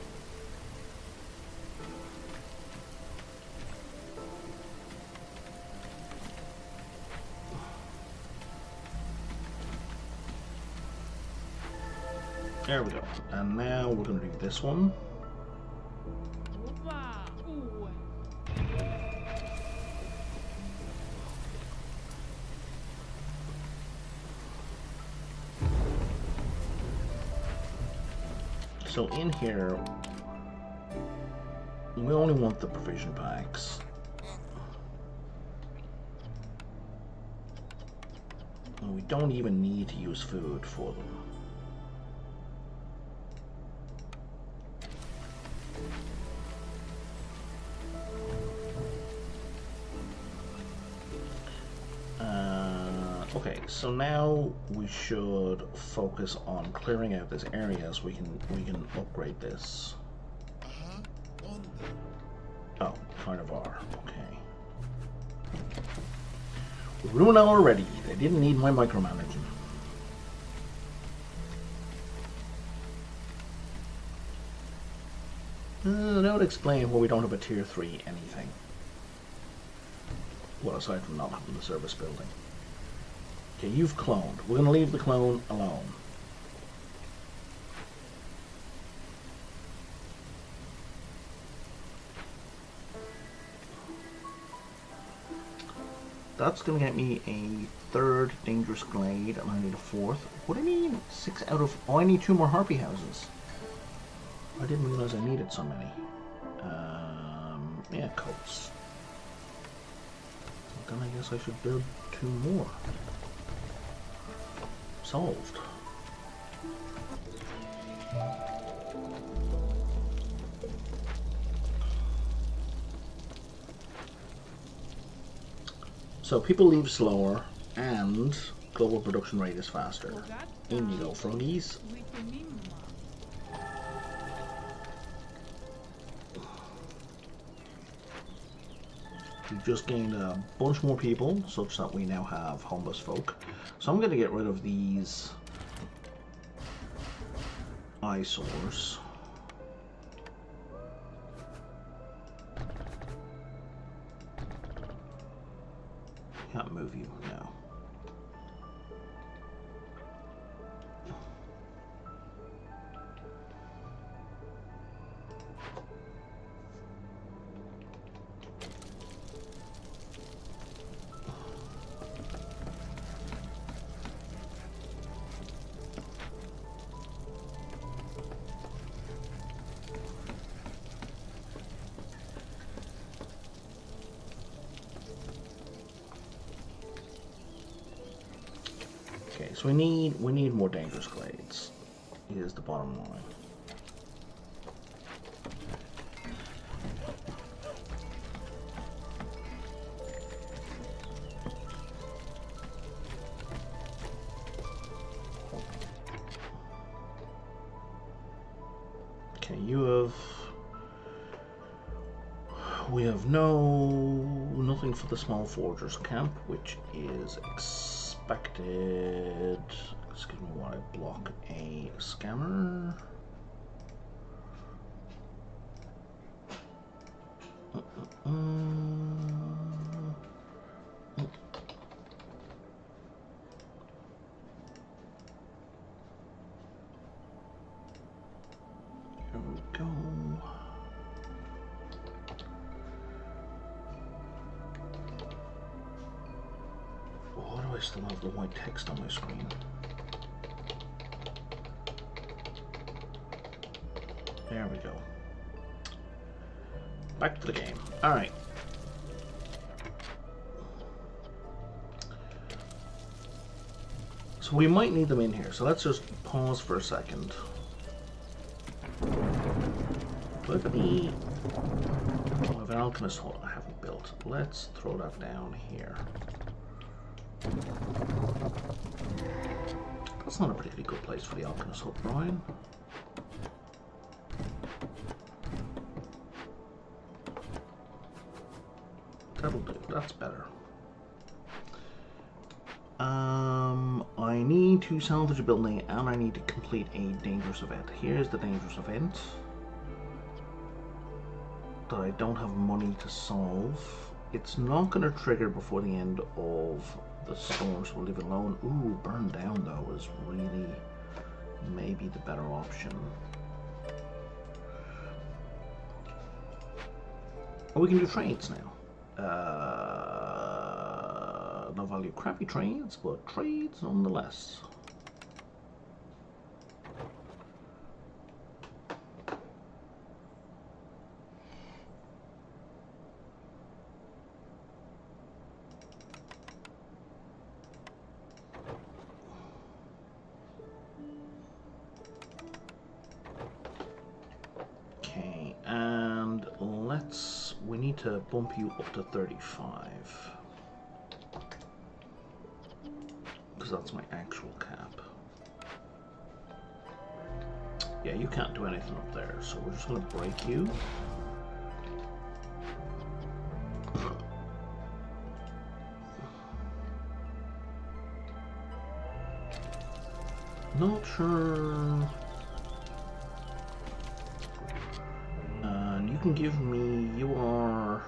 There we go. And now we're going to do this one. So in here, we only want the provision packs. And we don't even need to use food for them. Okay, so now we should focus on clearing out this area so we can upgrade this. Oh, kind of are. Okay. Ruin already. They didn't need my micromanaging. That would explain why we don't have a tier 3 anything. Well, aside from not having the service building. Okay, you've cloned. We're going to leave the clone alone. That's going to get me a 3rd dangerous glade, and I need a 4th. What do you mean? 6 out of... Oh, I need 2 more harpy houses. I didn't realize I needed so many. Yeah, coats. Then I guess I should build 2 more. Solved. So people leave slower and global production rate is faster. In you go, froggies. We've just gained a bunch more people such that we now have homeless folk. So I'm going to get rid of these eyesores. Can't move you now. Okay, so we need more dangerous glades. Is the bottom line. Okay, we have nothing for the small forgers camp, which is expected. Excuse me while I block a scammer. go. Why do I still have the white text on my screen? There we go. Back to the game. Alright. So we might need them in here, so let's just pause for a second. Look at me. Oh, I have an alchemist hut I haven't built. Let's throw that down here. That's not a particularly good place for the alchemist hut, Brian. That'll do. That's better. I need to salvage a building and I need to complete a dangerous event. Here's the dangerous event that I don't have money to solve. It's not going to trigger before the end of the storm, so we'll leave it alone. Ooh, burn down though is really maybe the better option. Oh, we can do trades now. No value crappy trades, but trades nonetheless. Okay, and we need to bump you up to 35. Because that's my actual cap. Yeah, you can't do anything up there, so we're just going to break you. Not sure. And you can give me, you are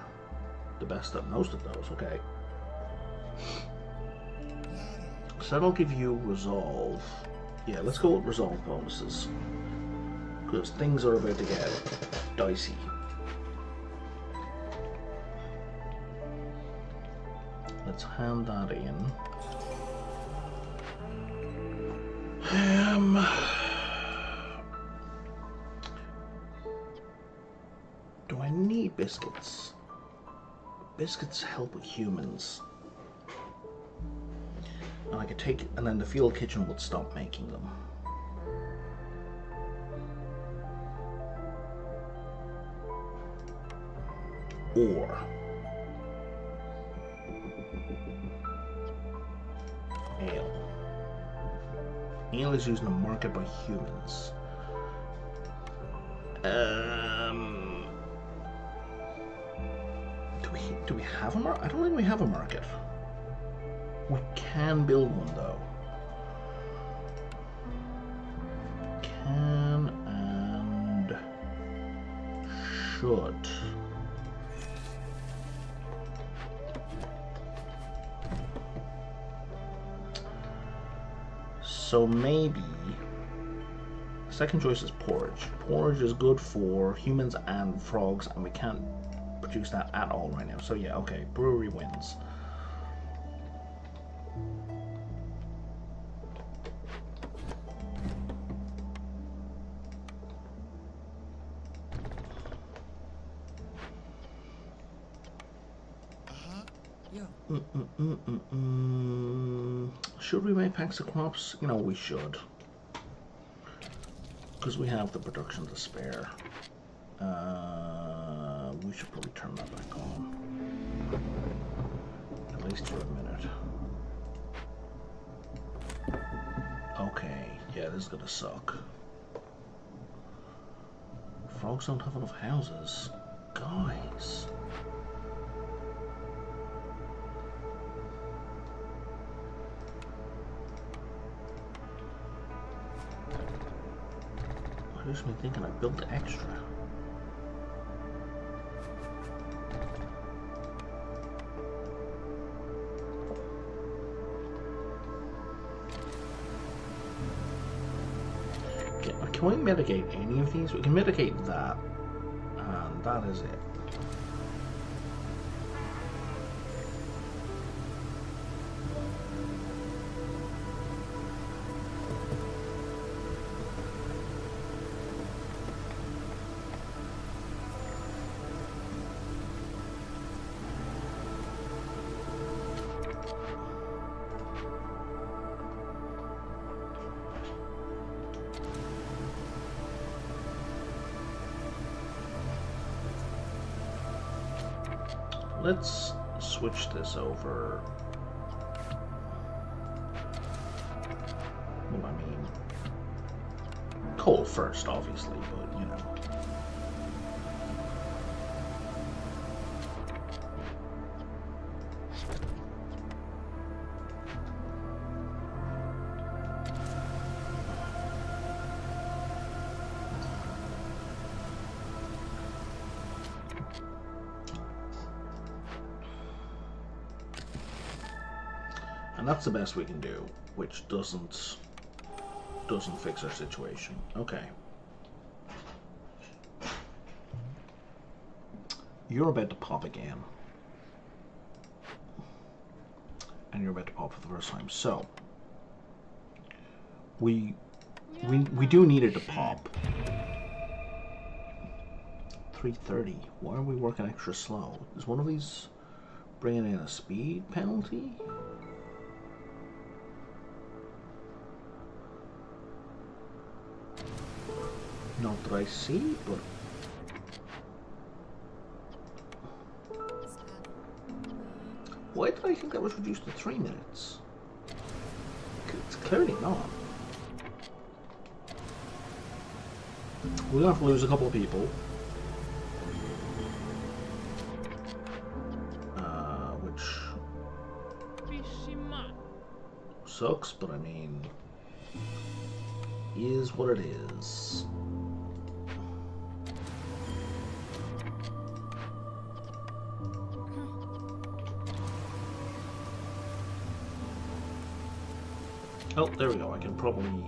the best at most of those, okay. So that'll give you resolve. Yeah, let's go with resolve bonuses. Because things are about to get dicey. Let's hand that in. Do I need biscuits? Biscuits help with humans. And I could take, and then the field kitchen would stop making them. Or ale. Ale is used in the market by humans. Do we have a market? I don't think we have a market. We can build one though. Can and should. So maybe second choice is porridge. Porridge is good for humans and frogs, and we can't produce that at all right now. So yeah, okay, brewery wins. Should we make packs of crops? You know, we should. Because we have the production to spare. We should probably turn that back on. At least for a minute. Okay, yeah, this is gonna suck. Frogs don't have enough houses. Guys. Here's me thinking I built extra. Can we mitigate any of these? We can mitigate that, and that is it. Let's switch this over. Well, I mean, coal first, obviously, but you know. And that's the best we can do, which doesn't fix our situation. Okay. You're about to pop again. And you're about to pop for the first time. So we do need it to pop. 330. Why are we working extra slow? Is one of these bringing in a speed penalty? Not that I see, but why did I think that was reduced to 3 minutes? It's clearly not. We're gonna have to lose a couple of people. Which sucks, but I mean, is what it is. Oh, there we go. I can probably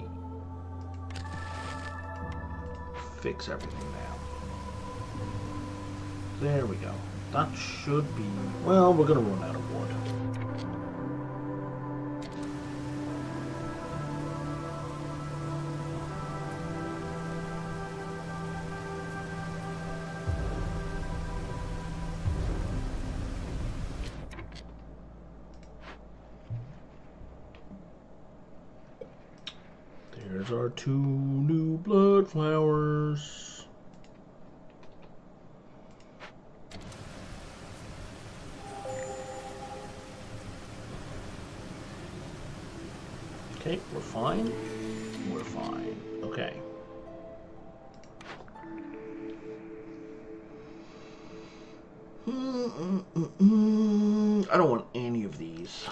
fix everything now. There we go. That should be... Well, we're going to run out of wood. There's our 2 new blood flowers. Okay, we're fine. We're fine. Okay. I don't want any of these.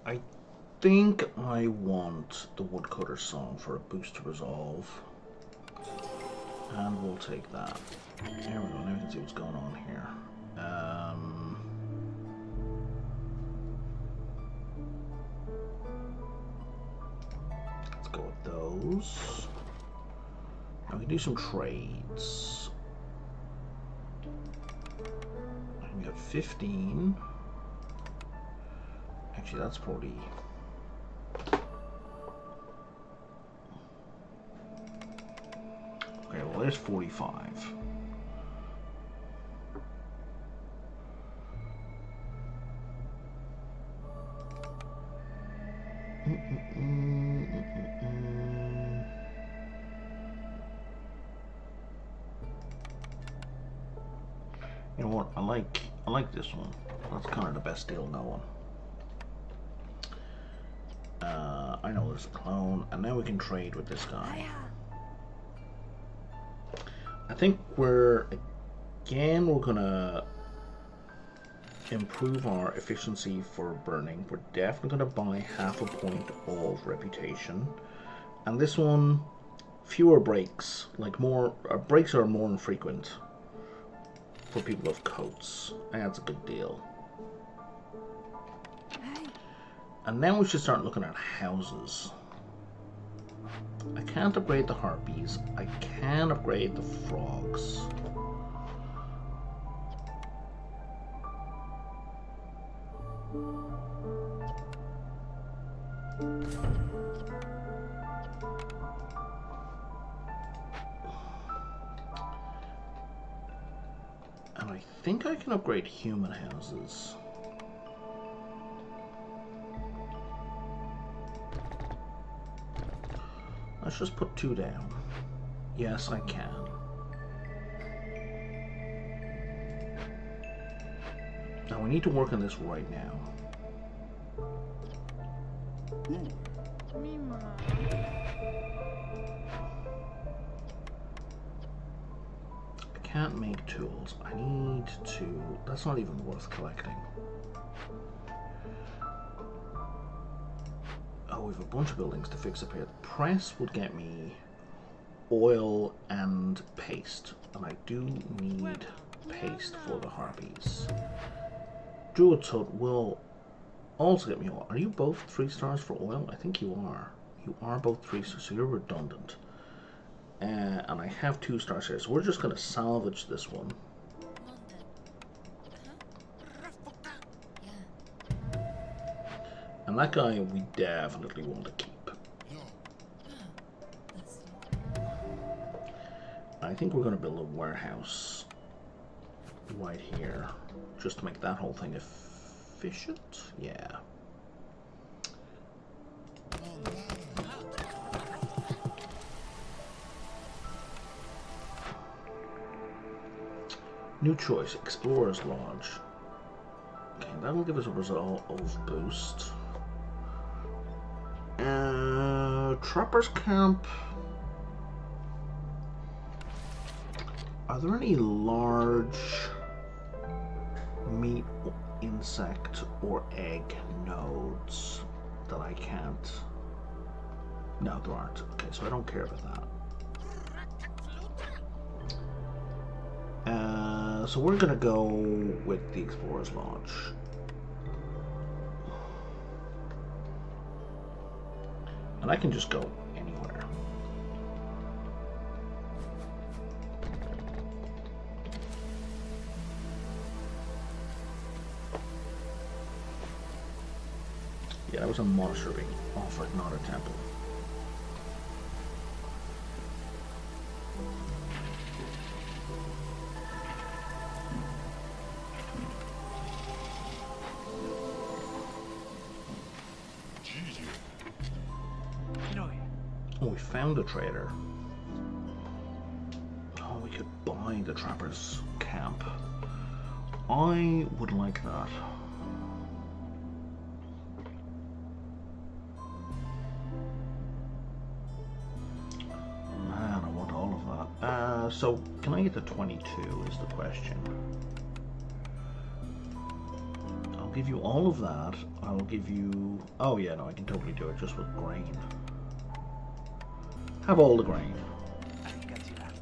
I think I want the woodcutter song for a boost to resolve, and we'll take that. There we go. Now we can see what's going on here. Let's go with those. Now we can do some trades. I can get 15. Actually, that's probably... Okay, well, there's 45. You know what? I like this one. That's kind of the best deal going. I know there's a clone, and now we can trade with this guy. I think we're gonna improve our efficiency for burning. We're definitely gonna buy half a point of reputation, and this one fewer breaks, like more breaks are more infrequent for people with coats. That's a good deal. And now we should start looking at houses. I can't upgrade the harpies. I can upgrade the frogs. And I think I can upgrade human houses. Let's just put 2 down. Yes, I can. Now we need to work on this right now. I can't make tools. I need to... That's not even worth collecting. Oh, we have a bunch of buildings to fix up here. Press would get me oil and paste, and I do need paste for the harpies. Druid's Hut will also get me oil. Are you both 3 stars for oil? I think you are. You are both 3 stars, so you're redundant. And I have 2 stars here, so we're just going to salvage this one. And that guy we definitely want to keep. I think we're going to build a warehouse right here, just to make that whole thing efficient. Yeah. New choice, Explorer's Lodge. Okay, that'll give us a result of boost. Trapper's Camp. Are there any large meat, insect, or egg nodes that I can't? No, there aren't. Okay, so I don't care about that. So we're gonna go with the Explorer's Lodge. And I can just go anywhere. Yeah, that was a monastery offered, not a temple. Oh, we found a trader. Oh, we could buy the Trapper's Camp. I would like that. Man, I want all of that. So, can I get to 22 is the question. I'll give you all of that. I'll give you... Oh yeah, no, I can totally do it just with grain. Have all the grain.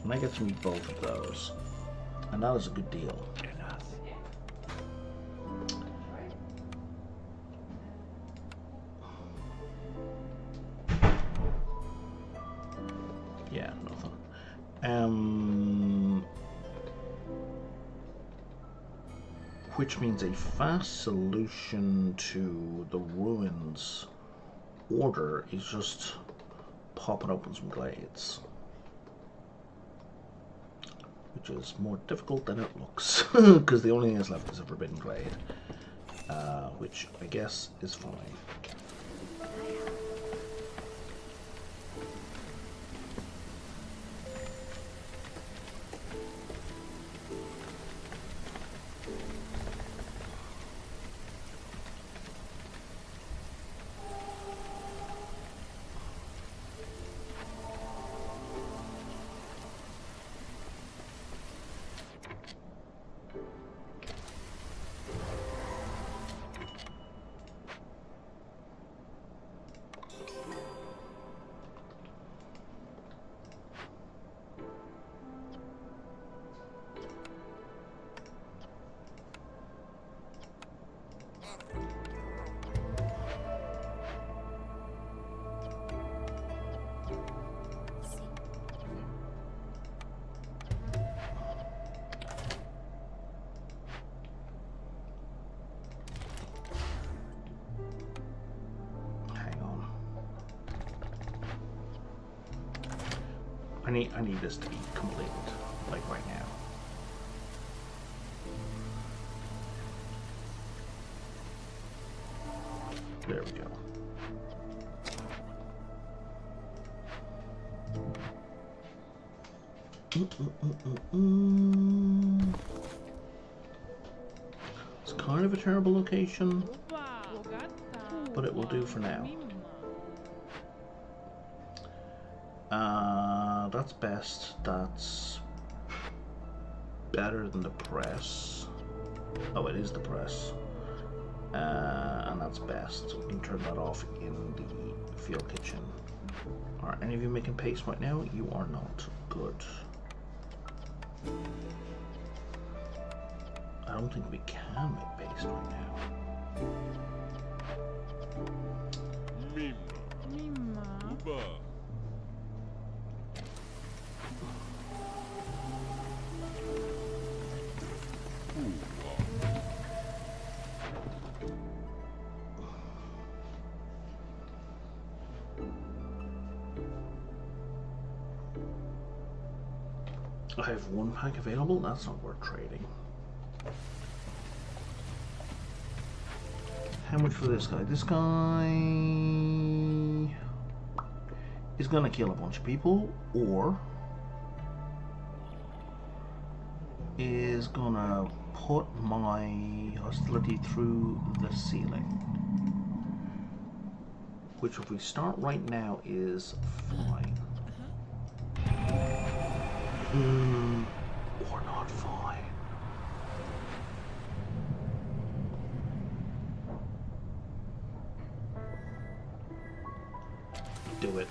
And that gets me both of those. And that is a good deal. Yeah, nothing. Which means a fast solution to the ruins order is just popping open some glades, which is more difficult than it looks, because the only thing that's left is a forbidden glade, which I guess is fine. I need this to be completed, like right now. There we go. It's kind of a terrible location, but it will do for now. That's best. That's better than the press. Oh, it is the press. And that's best. We can turn that off in the field kitchen. Are any of you making paste right now? You are not. Good. I don't think we can make paste right now. I have one pack available. That's not worth trading. How much for this guy? This guy is gonna kill a bunch of people, or is gonna put my hostility through the ceiling. Which, if we start right now, is fine. Or not fine. Do it.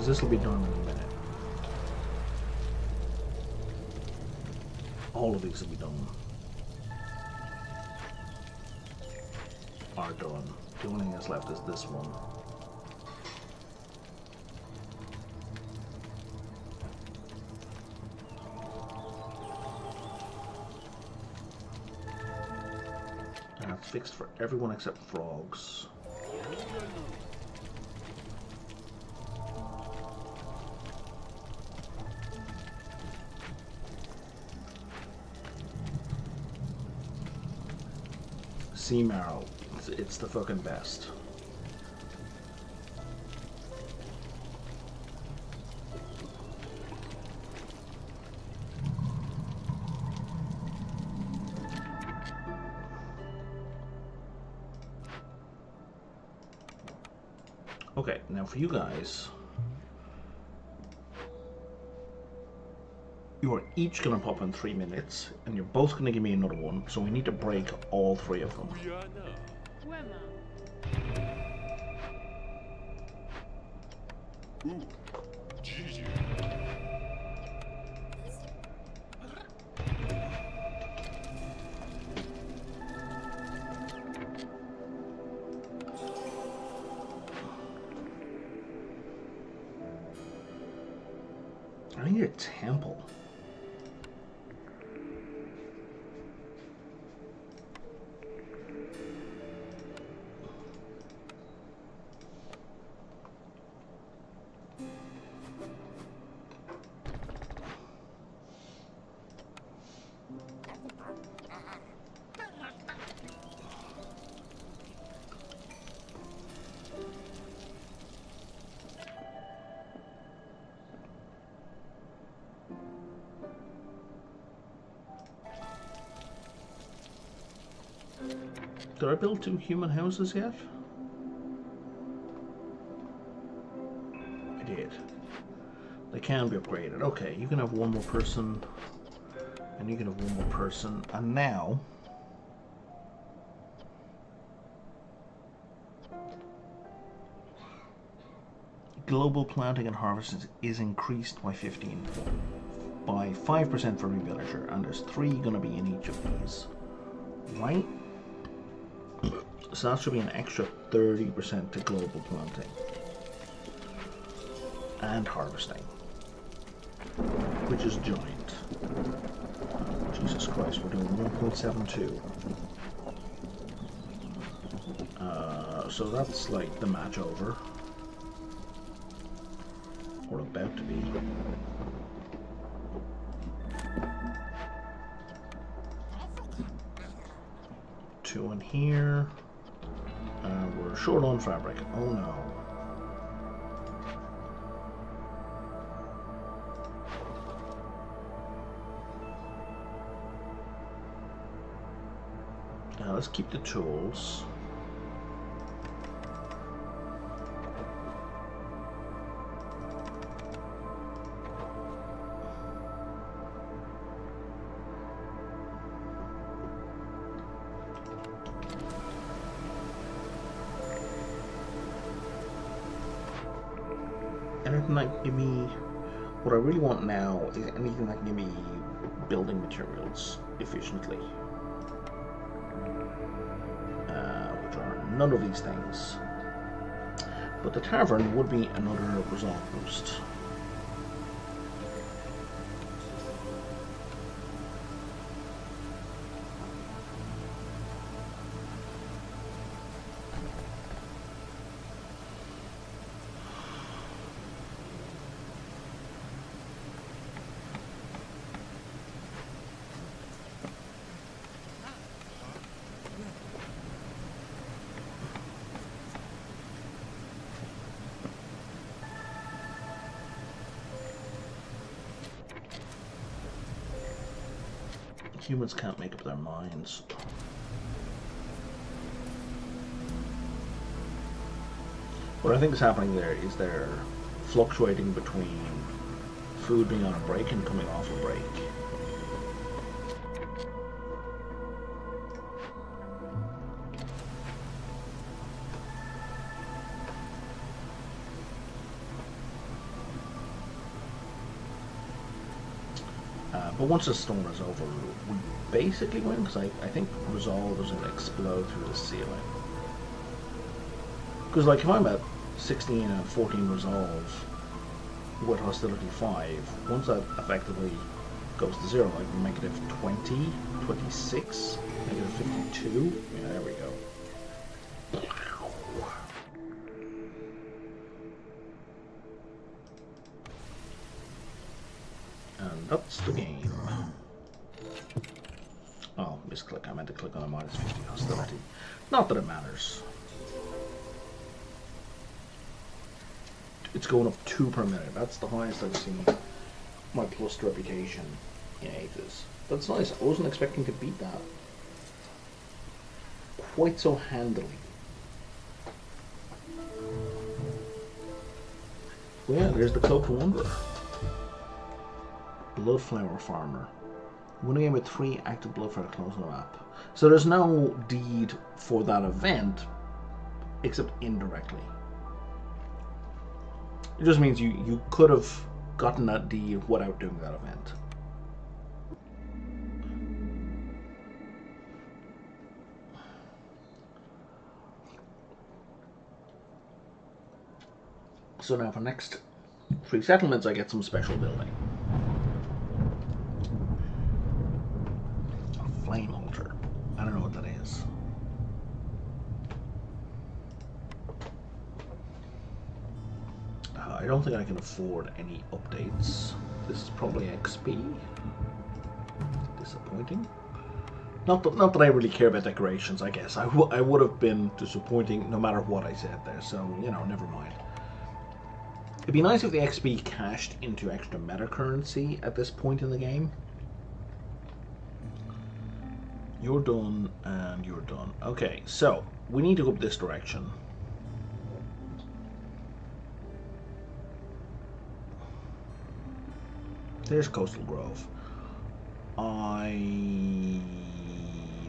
This will be done in a minute. All of these will be done. Are done. The only thing that's left is this one. And it's fixed for everyone except frogs. Sea marrow, it's the fucking best. Okay, now for you guys, you are each going to pop in 3 minutes, and you're both going to give me another one, so we need to break all 3 of them. I need a temple. Did I build 2 human houses yet? I did. They can be upgraded. Okay, you can have 1 more person, and you can have 1 more person, and now global planting and harvesting is increased by 15 by 5% for every villager, and there's 3 going to be in each of these. Right? So that should be an extra 30% to global planting and harvesting, which is giant. Jesus Christ, we're doing 1.72. So that's like the match over, or about to be. Two in here. We're short on fabric. Oh no. Let's keep the tools. Anything that give me, what I really want now is anything that can give me building materials efficiently. Which are none of these things. But the tavern would be another resolve boost. Humans can't make up their minds. What I think is happening there is they're fluctuating between food being on a break and coming off a break. But once the storm is over, we basically win, because I think resolve is going to explode through the ceiling. Because like if I'm at 16 and 14 resolve with hostility 5, once that effectively goes to 0, like negative 20, 26, negative 52, yeah, there we go. And that's the game. Oh, misclick. I meant to click on a minus 50 hostility. Not that it matters. It's going up 2 per minute. That's the highest I've seen my plus reputation in ages. That's nice. I wasn't expecting to beat that quite so handily. Well, yeah, there's the Cloaked Wanderer. Bloodflower Farmer. Win a game with 3 active Bloodflower clones on the map. So there's no deed for that event, except indirectly. It just means you could have gotten that deed without doing that event. So now for next 3 settlements I get some special building. Flame altar. I don't know what that is. I don't think I can afford any updates. This is probably XP. Disappointing. Not that I really care about decorations, I guess. I would have been disappointing no matter what I said there, so, you know, never mind. It'd be nice if the XP cashed into extra meta currency at this point in the game. You're done, and you're done. Okay, so, we need to go up this direction. There's Coastal Grove.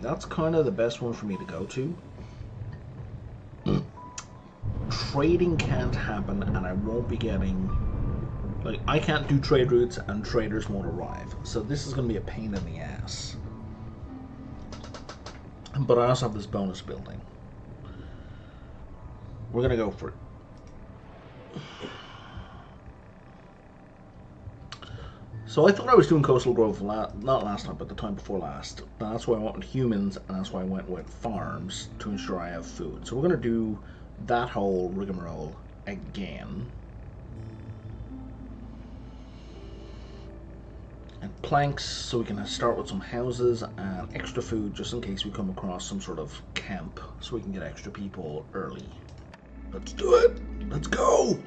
That's kind of the best one for me to go to. Trading can't happen, and I won't be getting Like, I can't do trade routes and traders won't arrive. So this is going to be a pain in the ass. But I also have this bonus building. We're going to go for it. So I thought I was doing Coastal Grove not last time, but the time before last. That's why I went with humans, and that's why I went with farms to ensure I have food. So we're going to do that whole rigmarole again. And planks, so we can start with some houses, and extra food just in case we come across some sort of camp, so we can get extra people early. Let's do it! Let's go!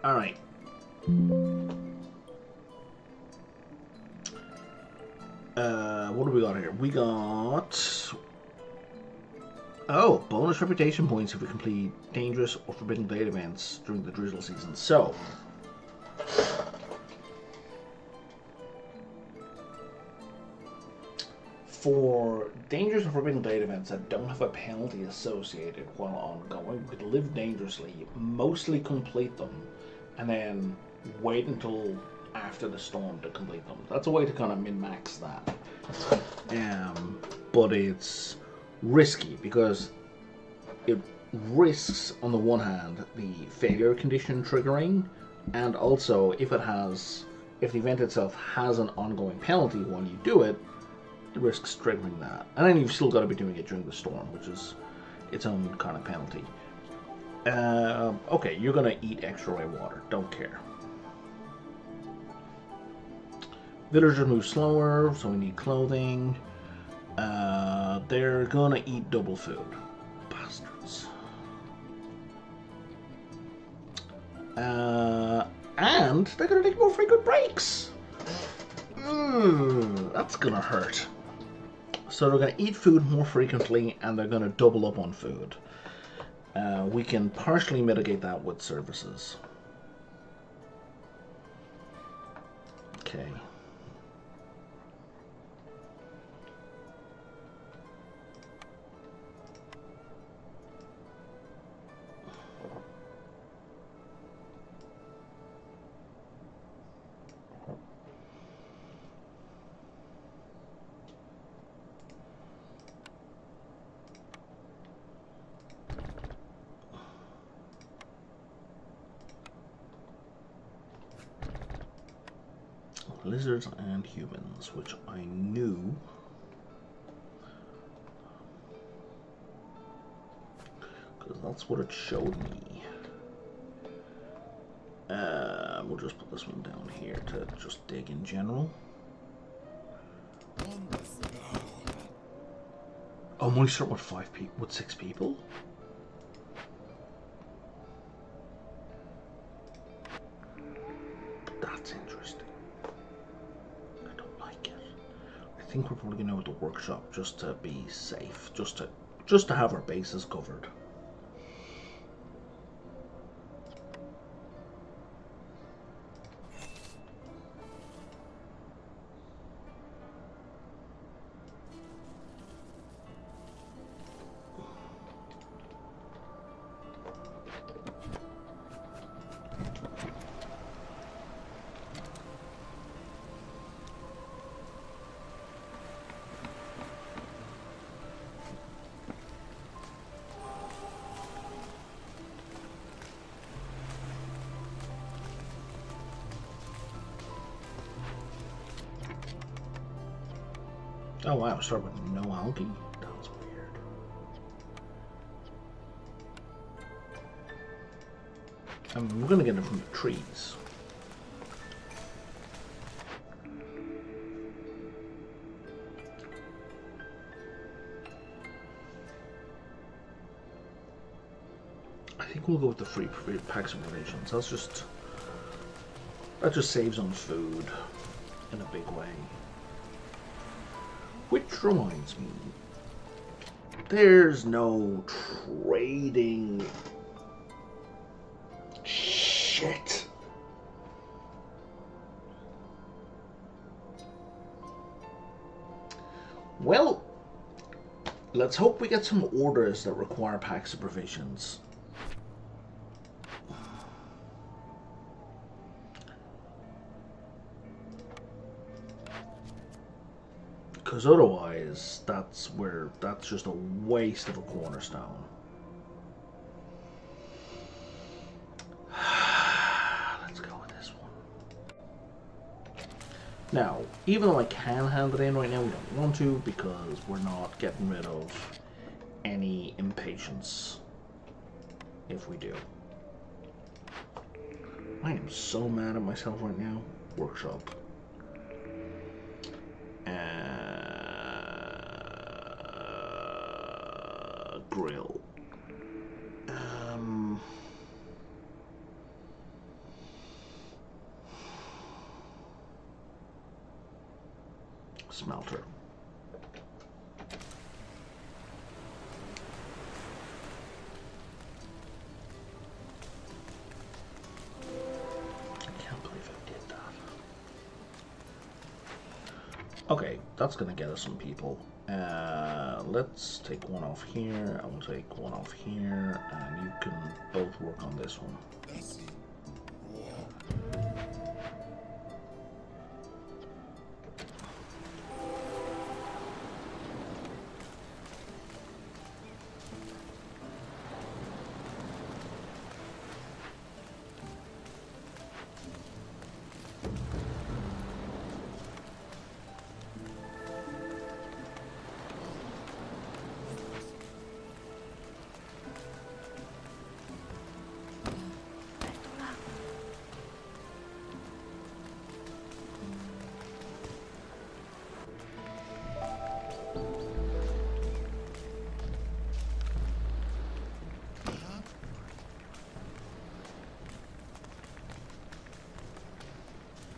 All right. What do we got here? We got... Oh, bonus reputation points if we complete dangerous or forbidden blade events during the drizzle season. So... For dangerous or forbidden blade events that don't have a penalty associated while ongoing, we could live dangerously, mostly complete them, and then wait until after the storm to complete them. That's a way to kind of min-max that. But it's risky because it risks, on the one hand, the failure condition triggering, and also if the event itself has an ongoing penalty while you do it, it risks triggering that. And then you've still got to be doing it during the storm, which is its own kind of penalty. Okay, you're gonna eat extra ray water. Don't care. Villagers move slower, so we need clothing. They're gonna eat double food. Bastards. And they're gonna take more frequent breaks. That's gonna hurt. So they're gonna eat food more frequently, and they're gonna double up on food. We can partially mitigate that with services. Okay. Lizards and humans, which I knew. Because that's what it showed me. We'll just put this one down here to just dig in general. Oh, I'm only starting with 6 people? That's interesting. I don't like it. I think we're probably going to go with the workshop just to be safe, just to have our bases covered. Oh wow, start with no algae? That's weird. We're gonna get it from the trees. I think we'll go with the free packs of provisions. That just saves on food in a big way. Which reminds me, there's no trading. Shit. Well, let's hope we get some orders that require packs of provisions. Because otherwise, that's just a waste of a cornerstone. Let's go with this one. Now, even though I can hand it in right now, we don't want to because we're not getting rid of any impatience if we do. I am so mad at myself right now. Workshop. Grill. Smelter. I can't believe I did that. Okay, that's gonna get us some people. Let's take one off here, I will take one off here, and you can both work on this one.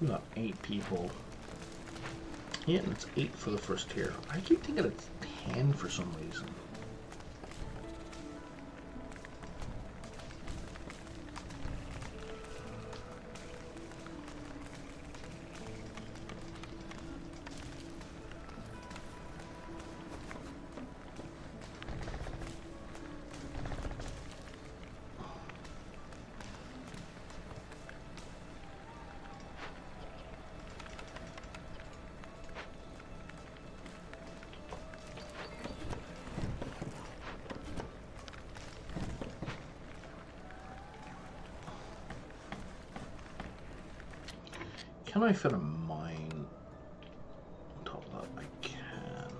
We got 8 people. Yeah, and it's 8 for the first tier. I keep thinking it's 10 for some reason. Can I fit a mine on top of that? I can.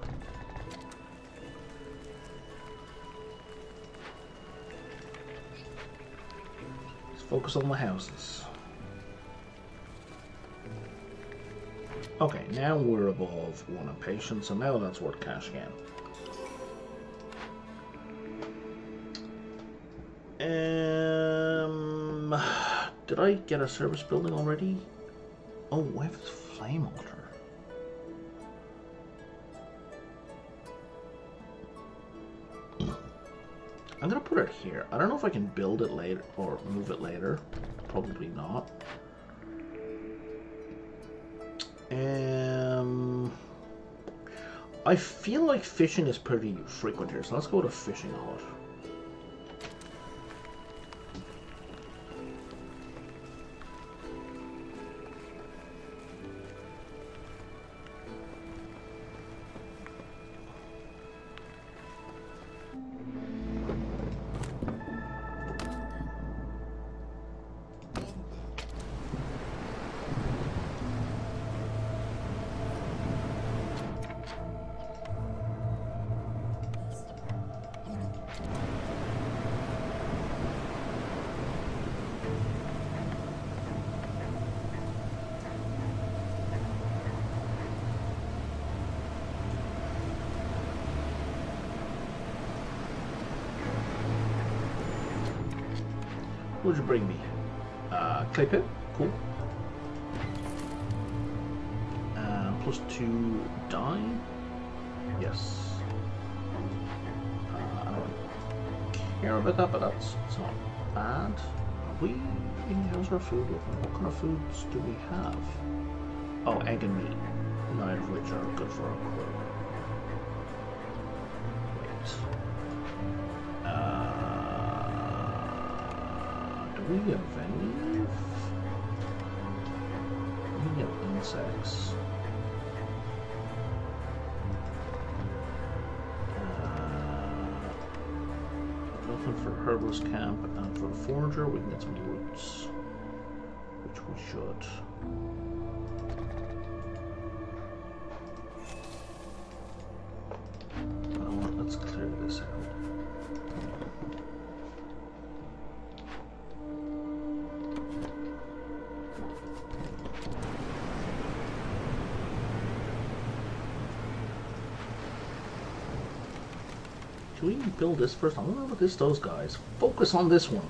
Let's focus on the houses. Okay, now we're above 1 impatience, so now that's worth cash again. Did I get a service building already? Oh, I have this flame altar. I'm gonna put it here. I don't know if I can build it later or move it later. Probably not. I feel like fishing is pretty frequent here, so let's go to fishing hut. What would you bring me? Clay pit. Cool. +2 die. Yes. I don't care about that, but it's not bad. How's our food looking? What kind of foods do we have? Oh, egg and meat. Neither of which are good for our crew. Wait. Do we have any? We have insects. Nothing for herbalist camp, and for the forager we can get some roots, which we should. Let's clear this out. Should we build this first? I wonder what this does, guys. Focus on this one.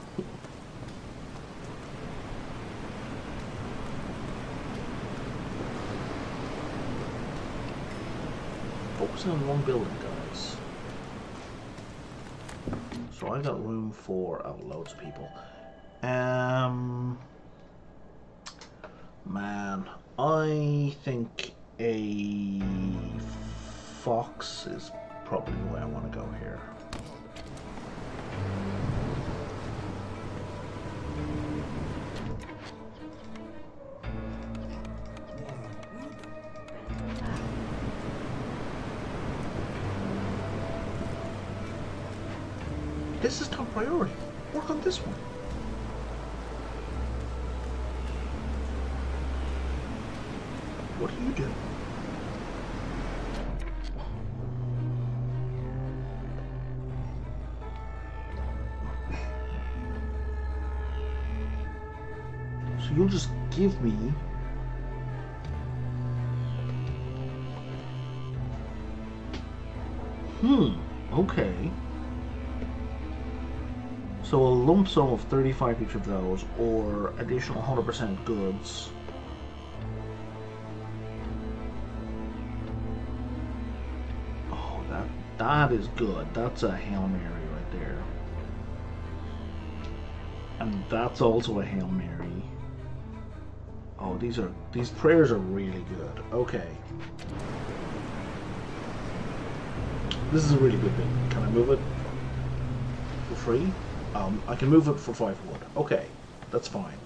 Focusing on one building, guys. So I got room for loads of people. Man, I think a fox is probably the way I want to go here. This is top priority. Work on this one. What do you do? So you'll just give me okay. So a lump sum of 35 each of those, or additional 100% goods. Oh, that is good. That's a Hail Mary right there. And that's also a Hail Mary. Oh, these prayers are really good. Okay. This is a really good thing. Can I move it for free? I can move it for 5 wood. Okay, that's fine.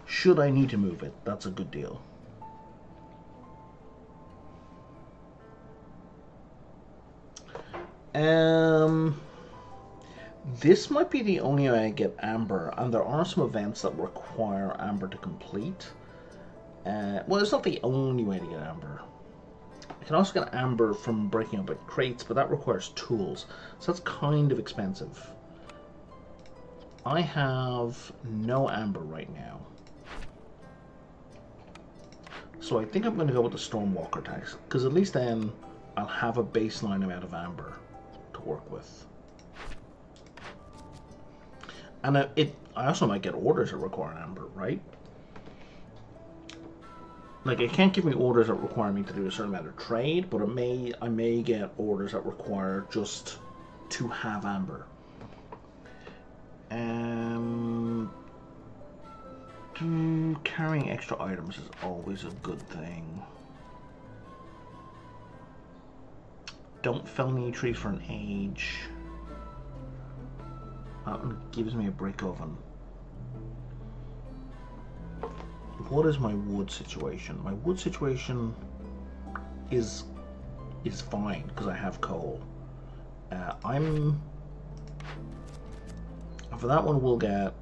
Should I need to move it, that's a good deal. This might be the only way I get amber, and there are some events that require amber to complete. Well, it's not the only way to get amber. I can also get amber from breaking up at crates, but that requires tools, so that's kind of expensive. I have no amber right now, so I think I'm going to go with the Stormwalker tax, because at least then I'll have a baseline amount of amber to work with. And I also might get orders that require amber, right? Like, it can't give me orders that require me to do a certain amount of trade, but I may get orders that require just to have amber. Carrying extra items is always a good thing. Don't fell any trees for an age. That one gives me a brick oven. What is my wood situation? My wood situation is fine because I have coal. For that one we'll get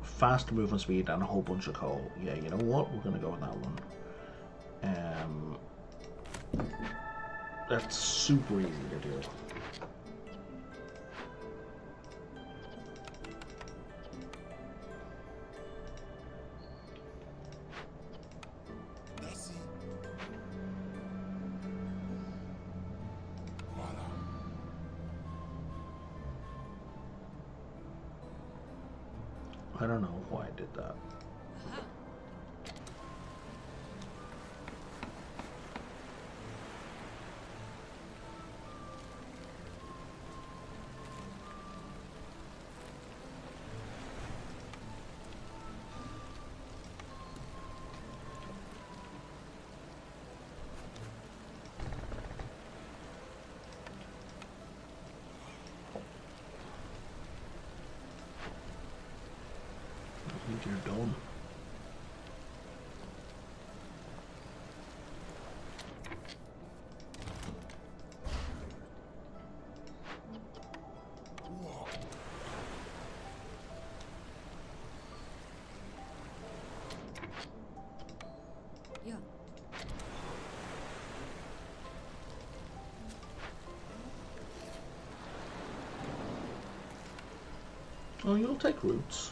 faster movement speed and a whole bunch of coal. Yeah, you know what? We're gonna go with that one. That's super easy to do. I don't know why I did that. You're done. Yeah. Oh, you'll take roots.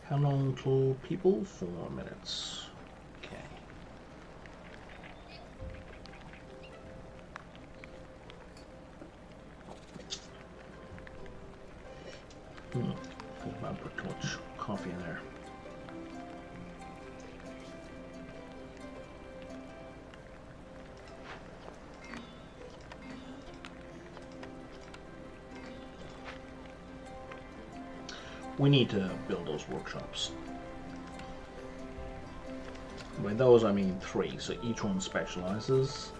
How long till people? 4 minutes. Okay. I think I put too much coffee in there. We need to build those workshops. By those I mean 3, so each one specializes.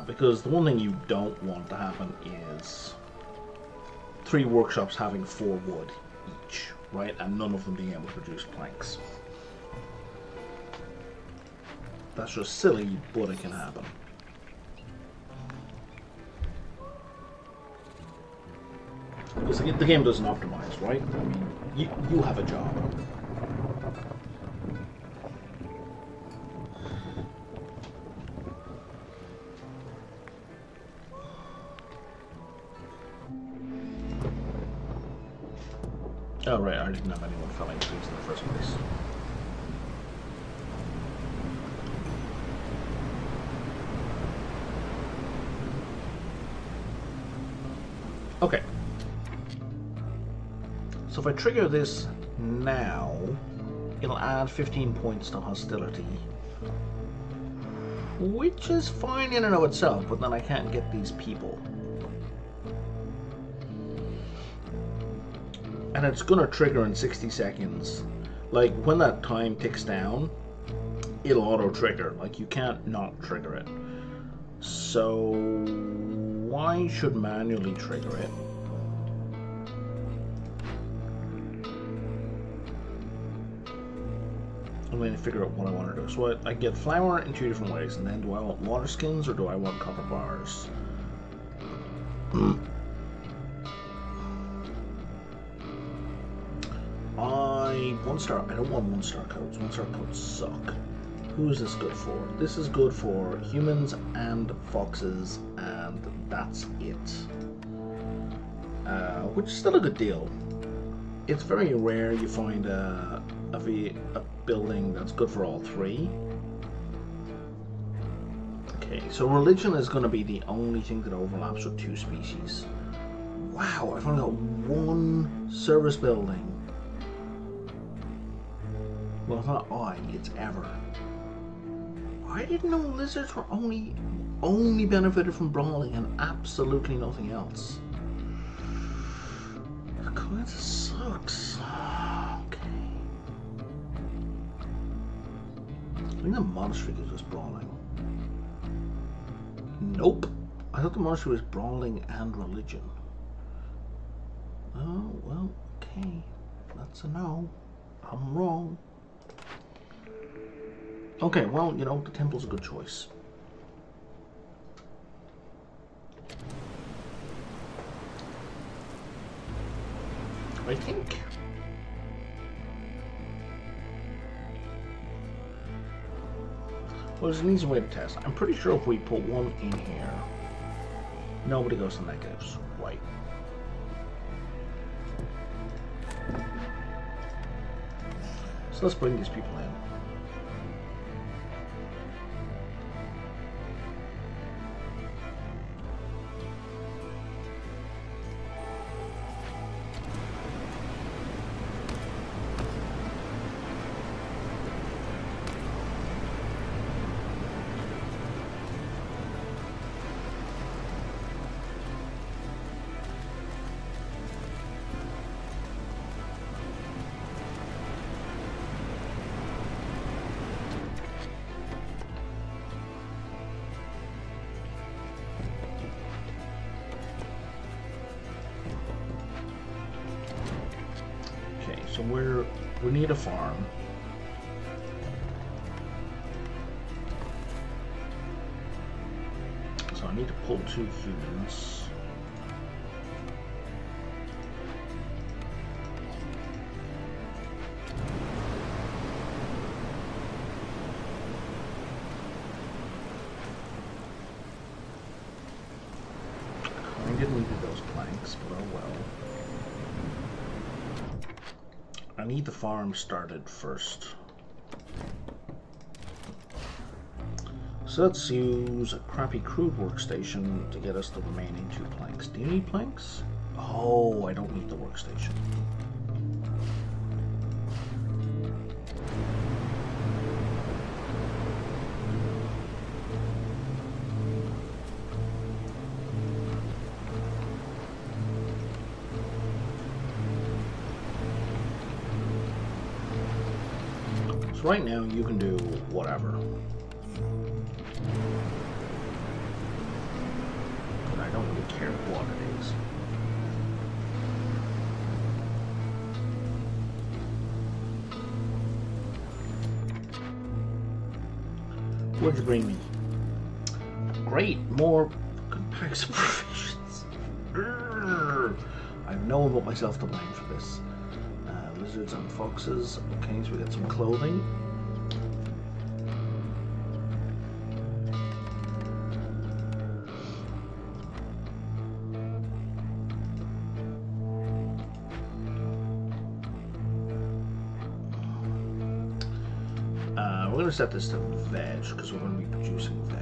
Because the one thing you don't want to happen is 3 workshops having 4 wood each, right? And none of them being able to produce planks. That's just silly, but it can happen. Because the game doesn't optimize, right? I mean, you have a job. Oh right, I didn't have anyone felling trees in the first place. Okay. So if I trigger this now, it'll add 15 points to hostility. Which is fine in and of itself, but then I can't get these people. And it's gonna trigger in 60 seconds. Like, when that time ticks down, it'll auto-trigger. Like, you can't not trigger it. So, why should manually trigger it? I'm going to figure out what I want to do. So I get flour in 2 different ways, and then do I want water skins or do I want copper bars? I don't want 1-star codes. 1-star codes suck. Who is this good for? This is good for humans and foxes, and that's it. Which is still a good deal. It's very rare you find a building that's good for all 3. Okay, so religion is going to be the only thing that overlaps with 2 species. Wow, I've only got 1 service building. Well, it's not it's ever. I didn't know lizards were only benefited from brawling and absolutely nothing else. That kind of sucks. Okay. I think the monastery is just brawling. Nope. I thought the monastery was brawling and religion. Oh, well, okay. That's a no. I'm wrong. Okay, well, you know, the temple's a good choice. I think. Well, there's an easy way to test. I'm pretty sure if we put one in here, nobody goes to negatives. Right. So let's bring these people in. So we need a farm. So I need to pull 2 humans. I didn't need those planks, but oh well. I need the farm started first. So let's use a crappy crude workstation to get us the remaining 2 planks. Do you need planks? Oh, I don't need the workstation. So right now you can do whatever. But I don't really care what it is. What'd you bring me? Great, more good packs of provisions. I have no one but myself to blame for this. Lizards and foxes. Okay, so we got some clothing. We're going to set this to veg because we're going to be producing veg.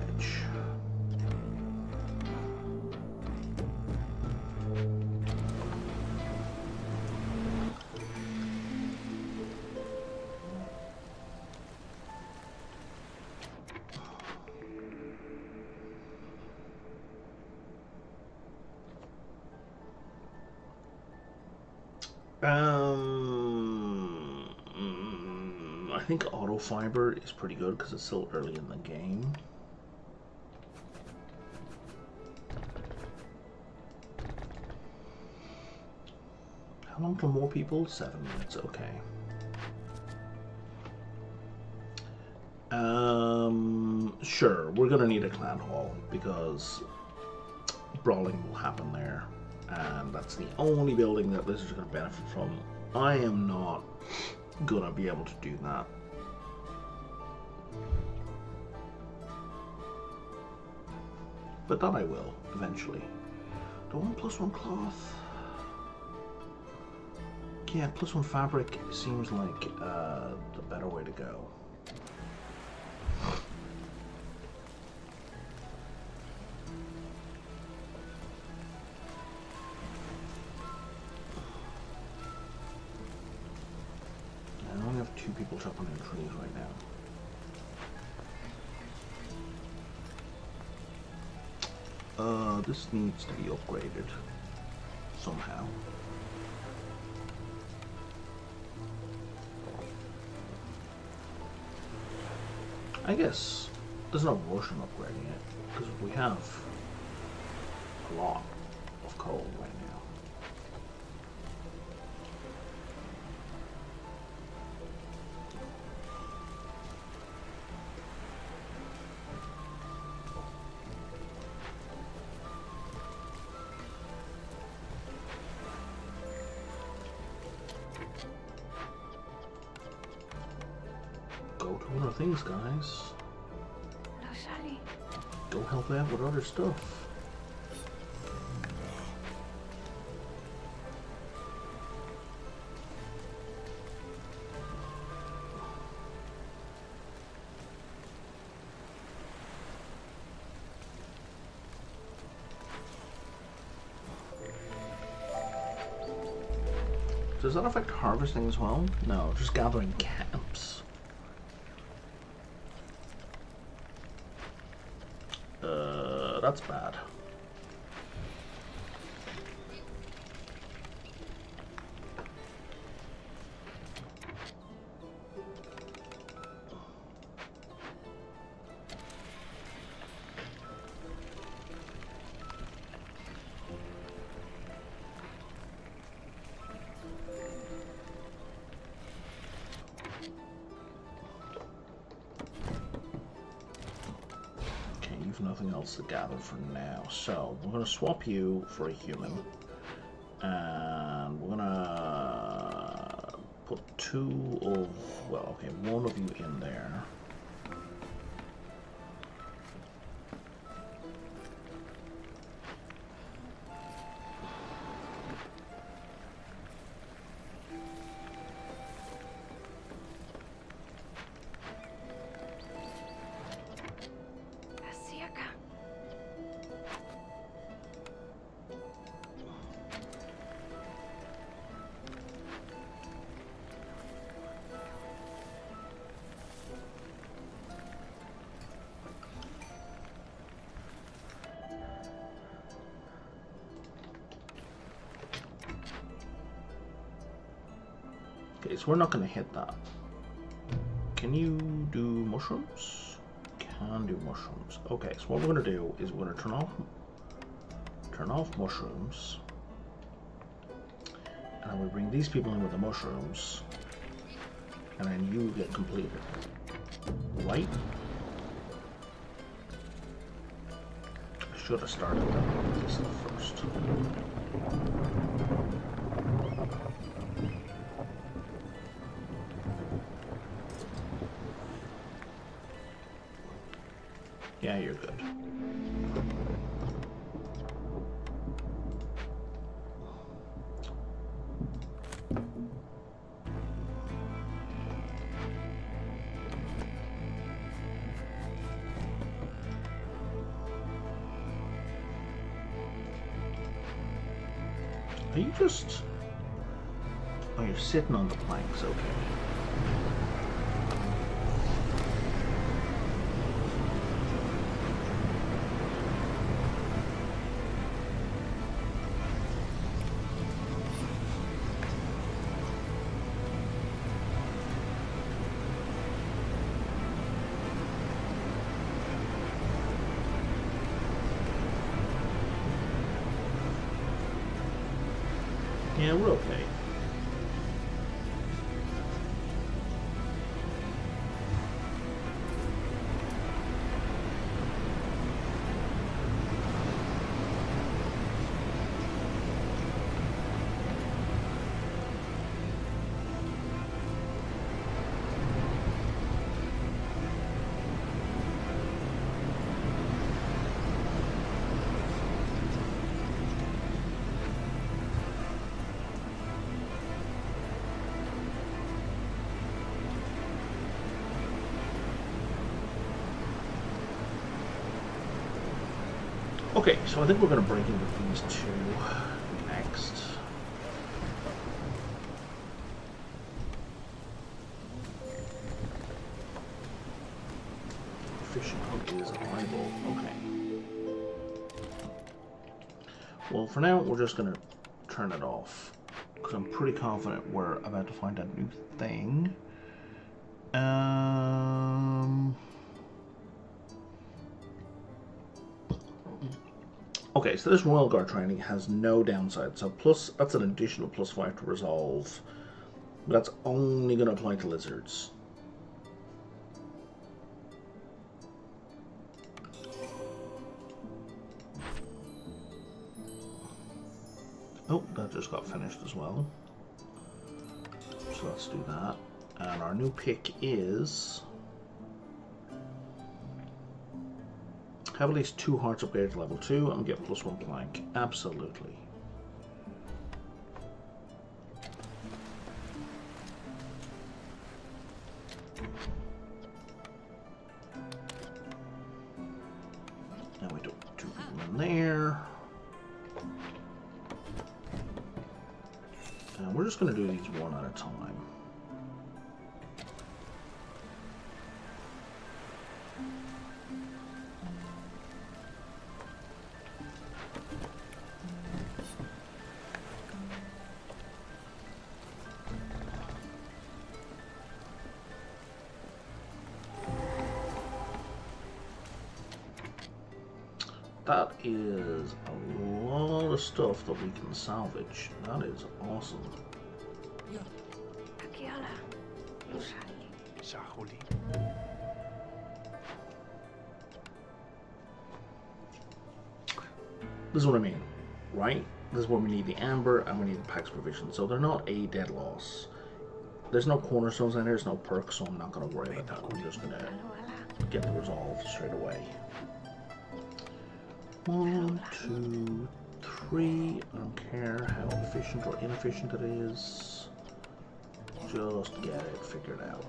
I think auto fiber is pretty good because it's still early in the game. How long for more people? 7 minutes, okay. Sure, we're gonna need a clan hall because brawling will happen there, and that's the only building that this is gonna benefit from. I am not gonna be able to do that. But that I will, eventually. Do I want +1 cloth? Yeah, +1 fabric seems like the better way to go. I only have 2 people chopping in trees right now. This needs to be upgraded somehow. I guess there's no rush on upgrading it because we have a lot of coal right now. other things, guys. Go help out with other stuff. Does that affect harvesting as well? No, just gathering camps. That's bad. Nothing else to gather for now, so we're going to swap you for a human, and we're going to put one of you in there. Okay, so we're not going to hit that. Can you do mushrooms? Can do mushrooms. Okay, so what we're going to do is we're going to turn off mushrooms, and then we bring these people in with the mushrooms, and then you get completed. Right? I should have started that stuff first. Yeah, you're good. Are you just... Oh, you're sitting on the planks, okay. Yeah, we're okay. Okay, so I think we're going to break into these two next. Fishing hook is a eyeball. Okay. Well, for now, we're just going to turn it off, because I'm pretty confident we're about to find a new thing. Okay, so this Royal Guard training has no downside. So that's an additional +5 to resolve. But that's only going to apply to lizards. Oh, that just got finished as well. So let's do that. And our new pick is Have at least 2 hearts upgraded to level 2 and get +1 plank. Absolutely. Now we do 2 people in there. And we're just going to do these one at a time. That is a lot of stuff that we can salvage. That is awesome. This is what I mean, right? This is where we need the amber and we need the pack's provision. So they're not a dead loss. There's no cornerstones in there, there's no perks, so I'm not going to worry about that. I'm just going to get the resolve straight away. 1, 2, 3. I don't care how efficient or inefficient it is. Just get it figured out.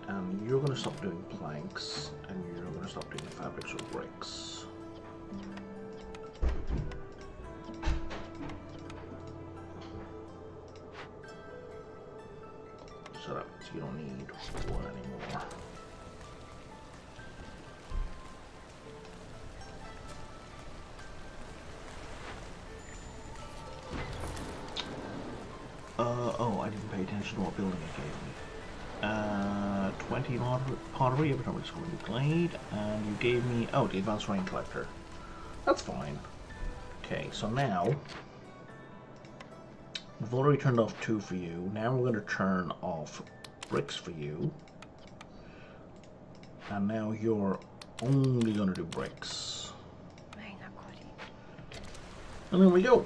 And you're going to stop doing planks, and you're going to stop doing fabrics or bricks. So that means you don't need one anymore. Oh, I didn't pay attention to what building it gave me. 20 pottery, every time we discover a new glade, and you gave me, oh, the advanced rain collector. That's fine. Okay, so now, we've already turned off 2 for you. Now we're going to turn off bricks for you. And now you're only going to do bricks. And there we go.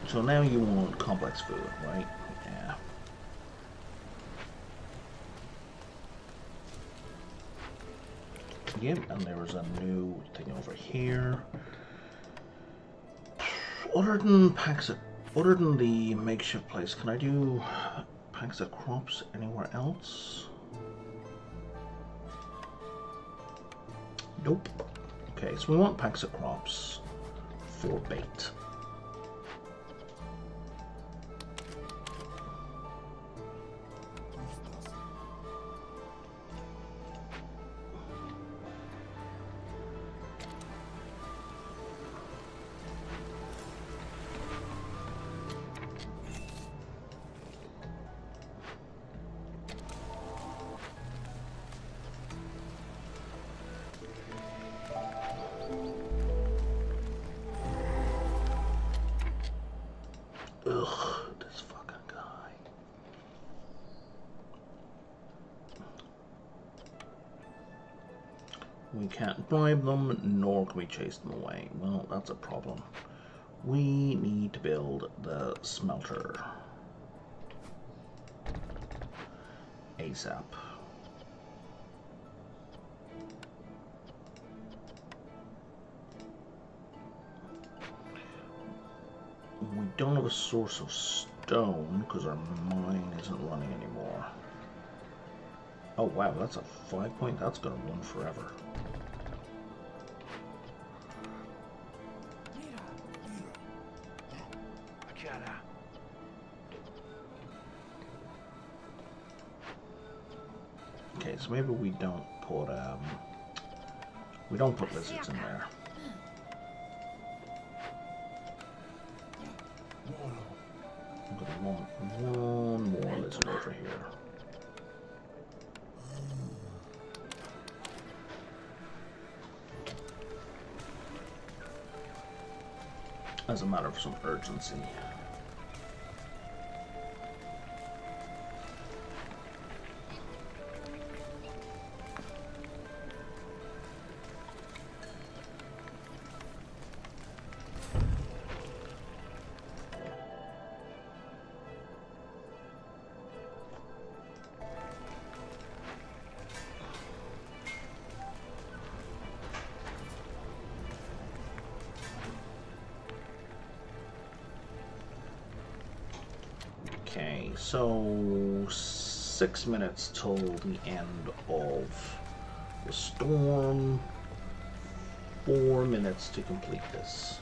So now you want complex food, right? Yeah. Yep, and there was a new thing over here. Other than the makeshift place, can I do packs of crops anywhere else? Nope. Okay, so we want packs of crops for bait. Ugh, this fucking guy. We can't bribe them, nor can we chase them away. Well, that's a problem. We need to build the smelter ASAP. We don't have a source of stone because our mine isn't running anymore. Oh wow, that's a 5 point. That's gonna run forever. Okay, so maybe we don't put lizards in there. I'm gonna want one more lizard over here. As a matter of some urgency. so 6 minutes till the end of the storm. 4 minutes to complete this.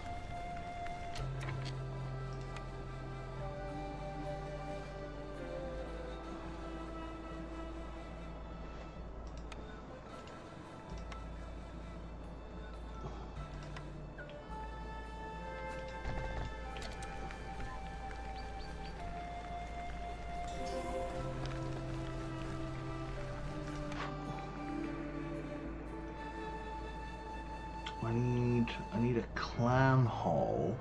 I need a clan hall.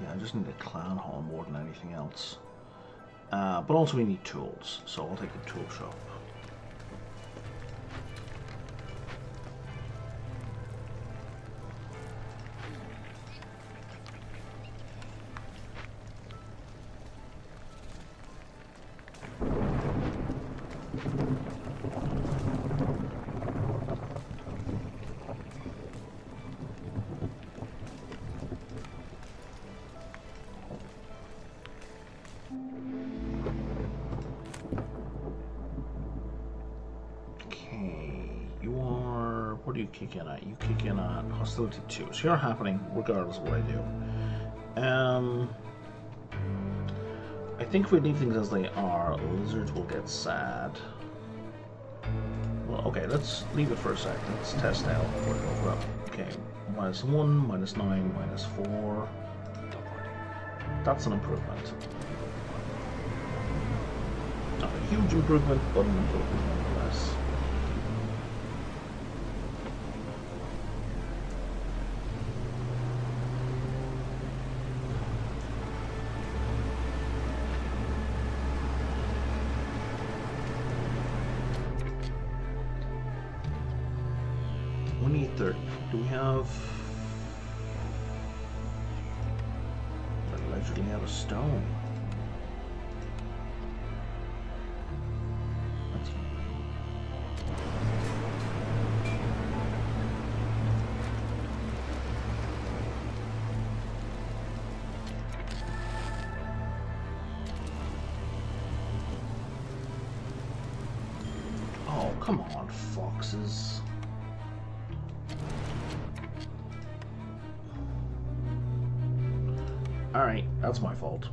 Yeah, I just need a clan hall more than anything else. But also we need tools, so I'll take a tool shop. What do you kick in at? You kick in at hostility 2. So you're happening regardless of what I do. I think if we leave things as they are, lizards will get sad. Well, okay, let's leave it for a second. Let's test out where it'll go. Okay, -1, -9, -4. That's an improvement. Not a huge improvement, but an improvement nonetheless. We need 30. Do we have... allegedly have a stone. That's... Oh, come on, foxes. Alright, that's my fault.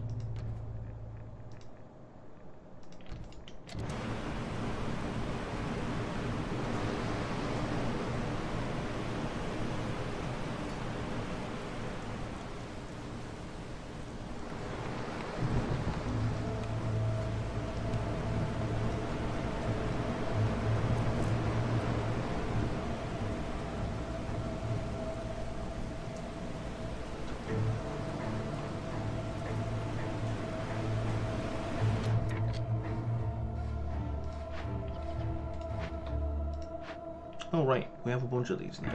Oh right, we have a bunch of these now.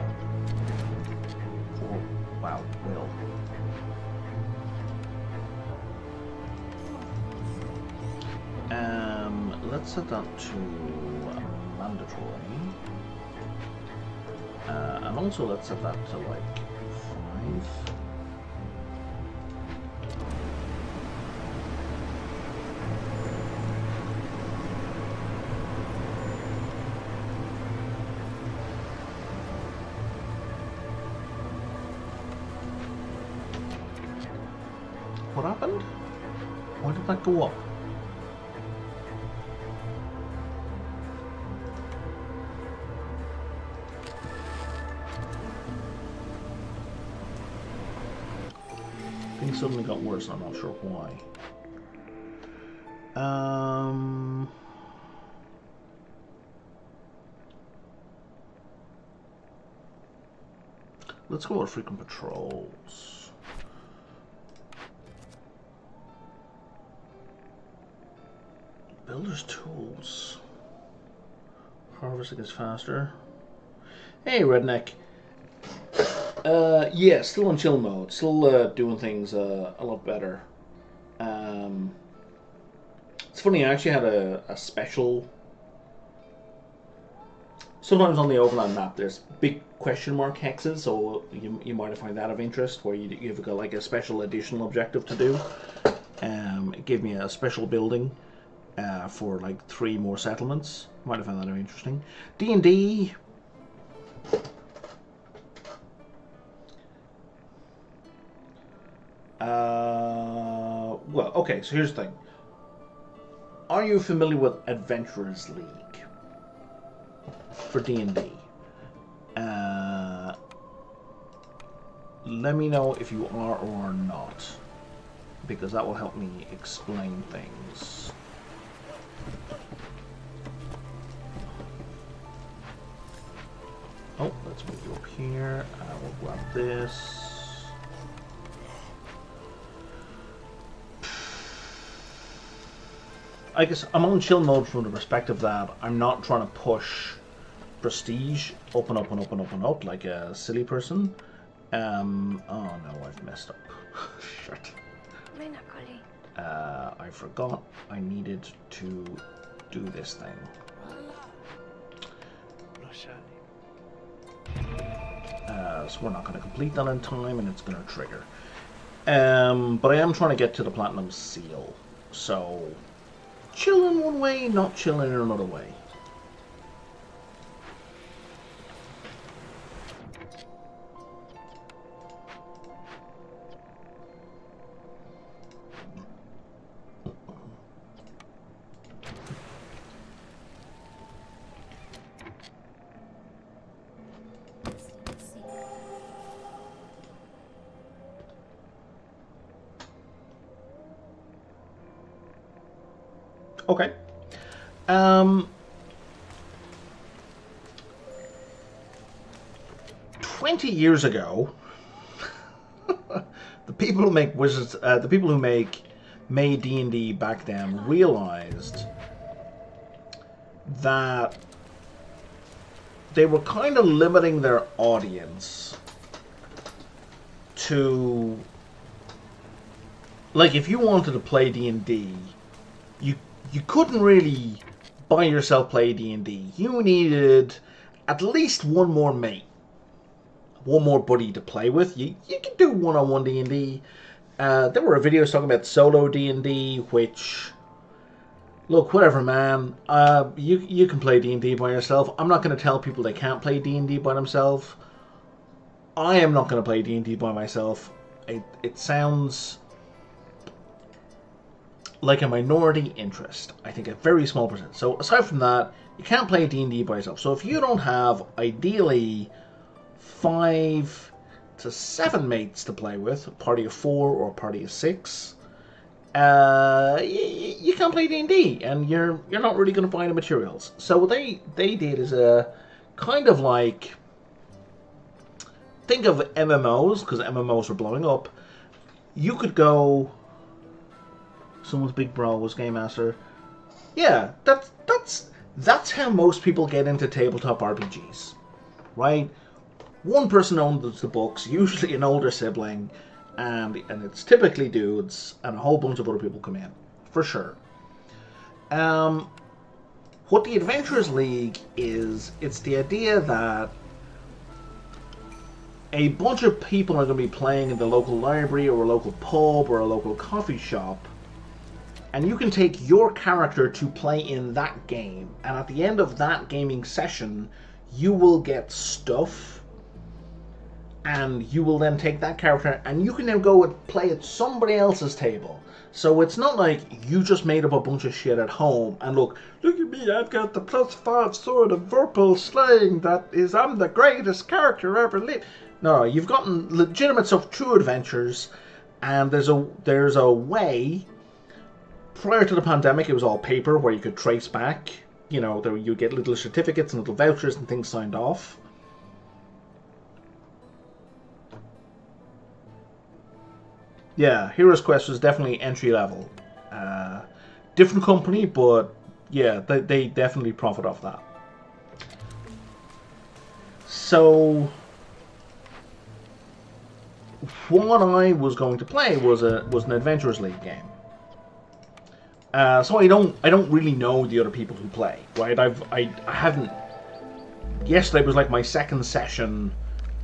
Oh, wow, will. Let's set that to mandatory. And also let's set that to like 5. What happened? Why did that go up? Things suddenly got worse, I'm not sure why. Let's go with frequent patrols. Builder's tools. Harvesting is faster. Hey, redneck. Yeah, still in chill mode. Still doing things a lot better. It's funny, I actually had a special. Sometimes on the overland map, there's big question mark hexes, so you might find that of interest, where you've got like a special additional objective to do. It gave me a special building for like 3 more settlements. Might have found that very interesting. D&D. Well, okay, so here's the thing. Are you familiar with Adventurers League for D&D? Let me know if you are or are not, because that will help me explain things. Oh, let's move you up here. We'll grab this. I guess I'm on chill mode from the perspective that I'm not trying to push prestige up and up and up and up and up like a silly person. Oh no, I've messed up. Shit. I forgot I needed to do this thing. So we're not going to complete that in time, and it's going to trigger. But I am trying to get to the Platinum Seal. So, chill in one way, not chill in another way. Okay. 20 years ago, the people who make Wizards, the people who made D&D back then realized that they were kind of limiting their audience to, like, if you wanted to play D&D, you couldn't really by yourself play D&D. You needed at least one more mate, one more buddy to play with. You could do one-on-one D&D. There were videos talking about solo D&D, which, look, whatever, man. You can play D&D by yourself. I'm not going to tell people they can't play D&D by themselves. I am not going to play D&D by myself. It sounds like a minority interest. I think a very small percent. So aside from that, you can't play D&D by yourself. So if you don't have, ideally, 5 to 7 mates to play with, a party of 4 or a party of 6, you can't play D&D, and you're not really going to buy the materials. So what they did is a kind of like, think of MMOs, because MMOs were blowing up. You could go, someone's big bro was Game Master. Yeah, that's how most people get into tabletop RPGs, right? One person owns the books, usually an older sibling, and it's typically dudes, and a whole bunch of other people come in, for sure. What the Adventurers League is, it's the idea that a bunch of people are going to be playing in the local library or a local pub or a local coffee shop, and you can take your character to play in that game, and at the end of that gaming session, you will get stuff, and you will then take that character, and you can then go and play at somebody else's table. So it's not like you just made up a bunch of shit at home, and look at me, I've got the +5 sword of Vorpal slaying, I'm the greatest character ever lived. No, you've gotten legitimate stuff, true adventures, and there's a way. Prior to the pandemic, it was all paper where you could trace back. You know, you get little certificates and little vouchers and things signed off. Yeah, Heroes Quest was definitely entry level. Different company, but yeah, they definitely profit off that. So what I was going to play was an Adventurers League game. So I don't really know the other people who play, right? I haven't. Yesterday was like my second session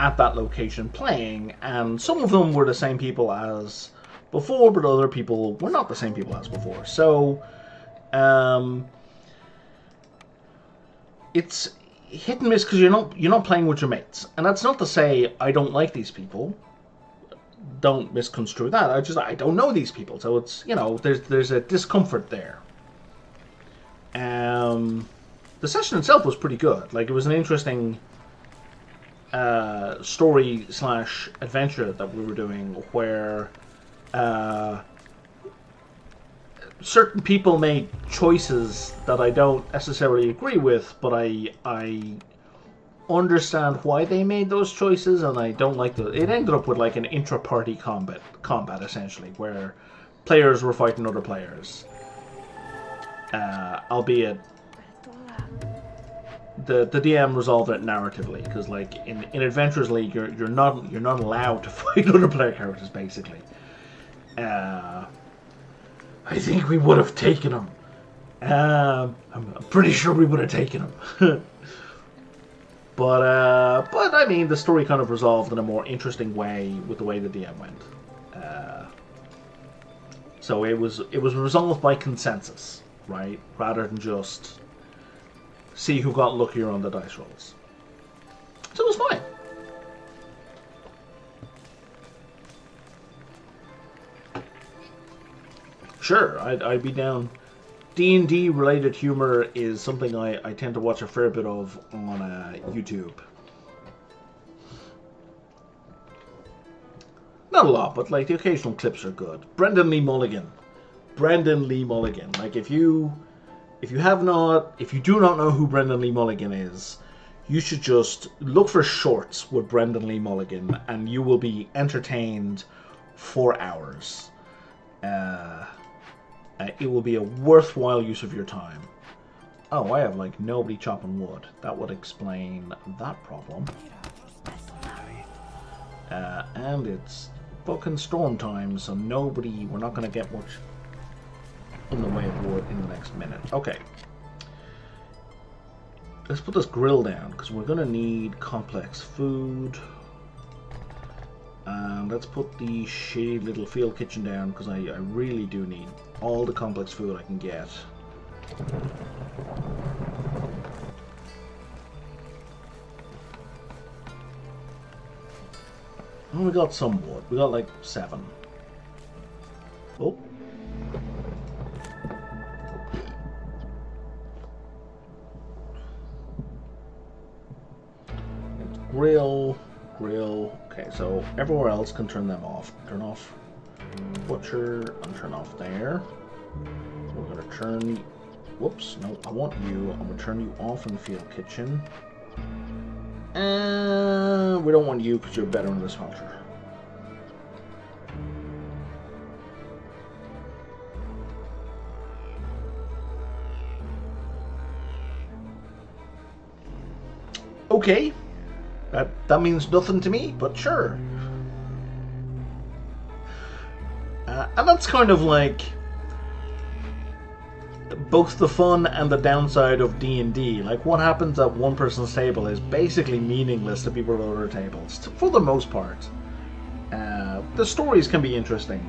at that location playing, and some of them were the same people as before, but other people were not the same people as before. So, it's hit and miss because you're not playing with your mates, and that's not to say I don't like these people. Don't misconstrue that. I don't know these people, so it's there's a discomfort there. The session itself was pretty good. Like, it was an interesting story / adventure that we were doing, where certain people made choices that I don't necessarily agree with, but I understand why they made those choices, and I don't like the. It ended up with like an intra-party combat essentially, where players were fighting other players, albeit the DM resolved it narratively, because like in Adventurers League, you're not allowed to fight other player characters basically. I think we would have taken him. I'm pretty sure we would have taken him. But I mean, the story kind of resolved in a more interesting way with the way the DM went. So it was resolved by consensus, right? Rather than just see who got luckier on the dice rolls. So it was fine. Sure, I'd be down. D&D related humor is something I tend to watch a fair bit of on YouTube. Not a lot, but like the occasional clips are good. Brendan Lee Mulligan. Like if you do not know who Brendan Lee Mulligan is, you should just look for shorts with Brendan Lee Mulligan, and you will be entertained for hours. It will be a worthwhile use of your time. Oh, I have like nobody chopping wood. That would explain that problem. And it's fucking storm time, so we're not going to get much in the way of wood in the next minute. Okay. Let's put this grill down, because we're going to need complex food. And let's put the shitty little field kitchen down, because I really do need all the complex food I can get. Oh, we got some wood. We got like 7. Oh. Grill. Okay, so everywhere else can turn them off. Turn off butcher and turn off there. We're gonna turn. Whoops, no, I want you. I'm gonna turn you off in the field kitchen. And we don't want you because you're better in this smelter. Okay. That means nothing to me, but sure. And that's kind of like both the fun and the downside of D&D. Like, what happens at one person's table is basically meaningless to people at other tables, for the most part. The stories can be interesting,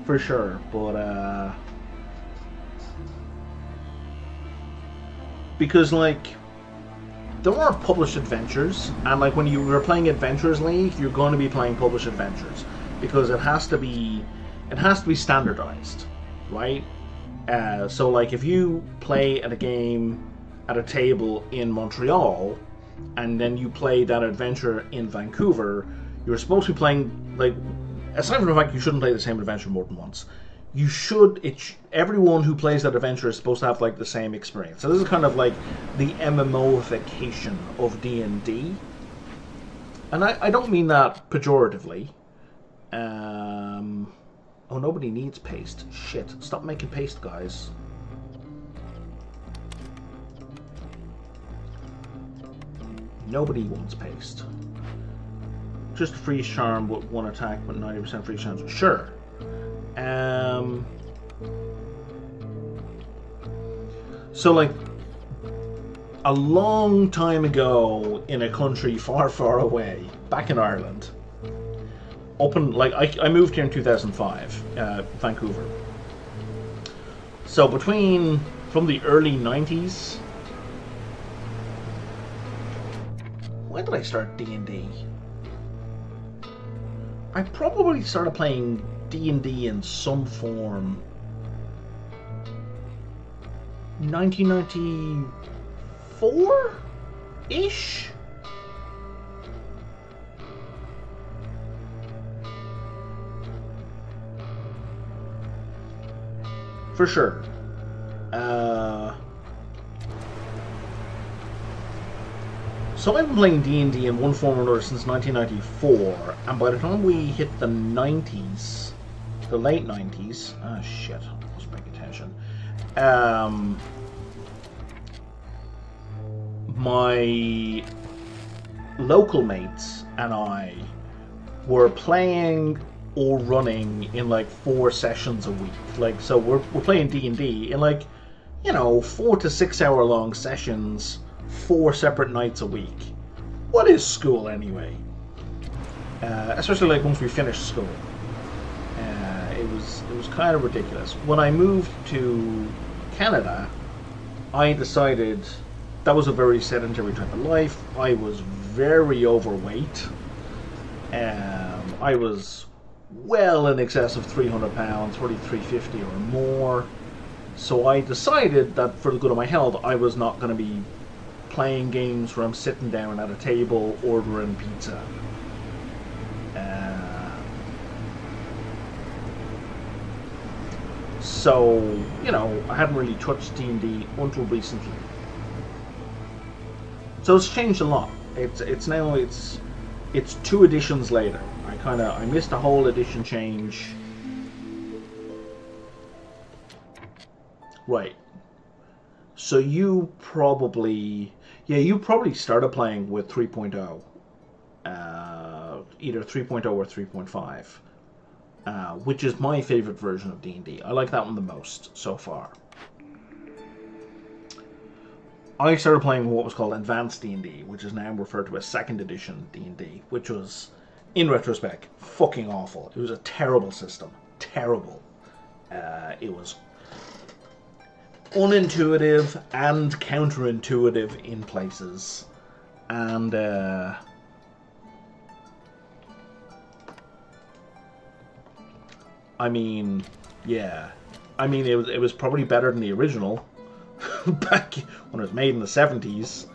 for sure, but because like there are published adventures, and like when you were playing Adventurers League, you're going to be playing published adventures because it has to be standardized, right? So like if you play at a game at a table in Montreal, and then you play that adventure in Vancouver, you're supposed to be playing, like, aside from the fact you shouldn't play the same adventure more than once, you should. Everyone who plays that adventure is supposed to have like the same experience. So this is kind of like the MMOification of D&D, and I don't mean that pejoratively. Oh, nobody needs paste. Shit! Stop making paste, guys. Nobody wants paste. Just freeze charm with 1 attack, but 90% freeze chance. Sure. So like a long time ago in a country far, far away, back in Ireland, up and like I moved here in 2005, Vancouver. So from the early 90s. When did I start D&D? I probably started playing D&D in some form 1994-ish? For sure. So I've been playing D&D in one form or another since 1994, and by the time we hit the 90s, the late 90s, shit, I wasn't paying attention. My local mates and I were playing or running in like 4 sessions a week. Like, so we're playing D&D in like, 4 to 6 hour long sessions, 4 separate nights a week. What is school anyway? Especially like once we finished school. It was kind of ridiculous. When I moved to Canada, I decided that was a very sedentary type of life. I was very overweight. I was well in excess of 300 pounds, probably 350 or more. So I decided that for the good of my health, I was not going to be playing games where I'm sitting down at a table ordering pizza. So, I hadn't really touched D&D until recently. So it's changed a lot. It's 2 editions later. I missed a whole edition change. Right. So you probably started playing with 3.0. Either 3.0 or 3.5. Which is my favorite version of D&D. I like that one the most so far. I started playing what was called Advanced D&D, which is now referred to as 2nd edition D&D, which was, in retrospect, fucking awful. It was a terrible system. Terrible. It was unintuitive and counterintuitive in places. And, it was probably better than the original. Back when it was made in the 70s.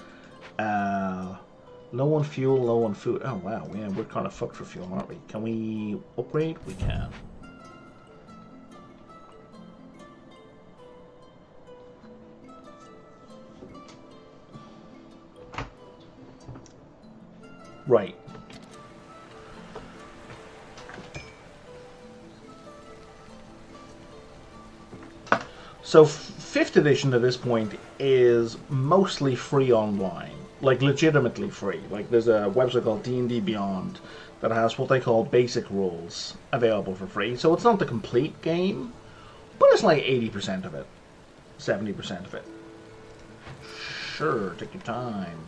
Low on fuel, low on food. Oh wow, yeah, we're kind of fucked for fuel, aren't we? Can we upgrade? We can. Right. So 5th edition at this point is mostly free online, like legitimately free. Like there's a website called D&D Beyond that has what they call basic rules available for free. So it's not the complete game, but it's like 80% of it, 70% of it. Sure, take your time.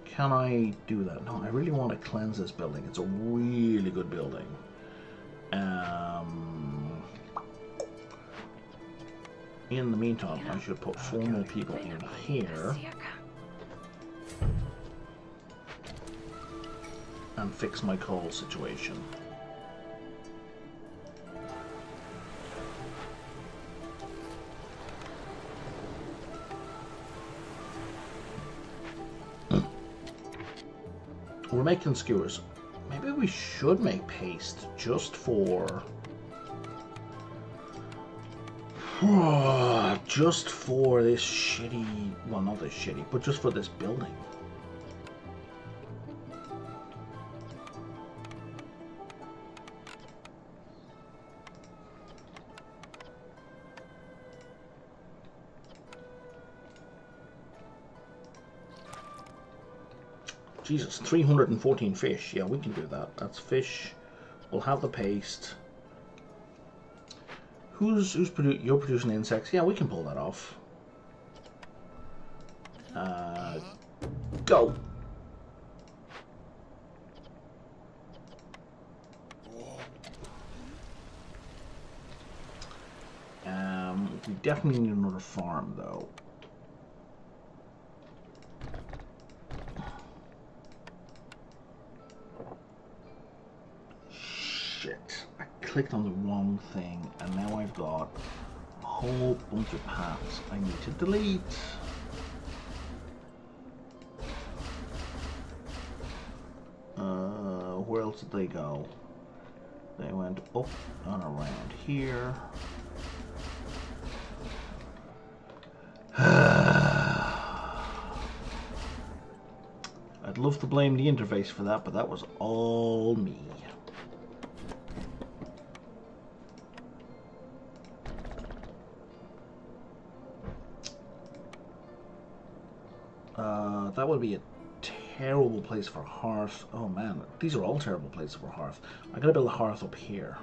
Can I do that? No, I really want to cleanse this building. It's a really good building. In the meantime, I should put 4 more people in here and fix my coal situation. We're making skewers. Maybe we should make paste just for... just for this shitty... Well, not this shitty, but just for this building. Jesus, 314 fish. Yeah, we can do that. That's fish. We'll have the paste. You're producing insects. Yeah, we can pull that off. Go. We definitely need another farm, though. Shit. I clicked on the wrong thing, and now I've got a whole bunch of paths I need to delete. Where else did they go? They went up and around here. I'd love to blame the interface for that, but that was all me. That would be a terrible place for a hearth. Oh man, these are all terrible places for a hearth. I gotta build a hearth up here.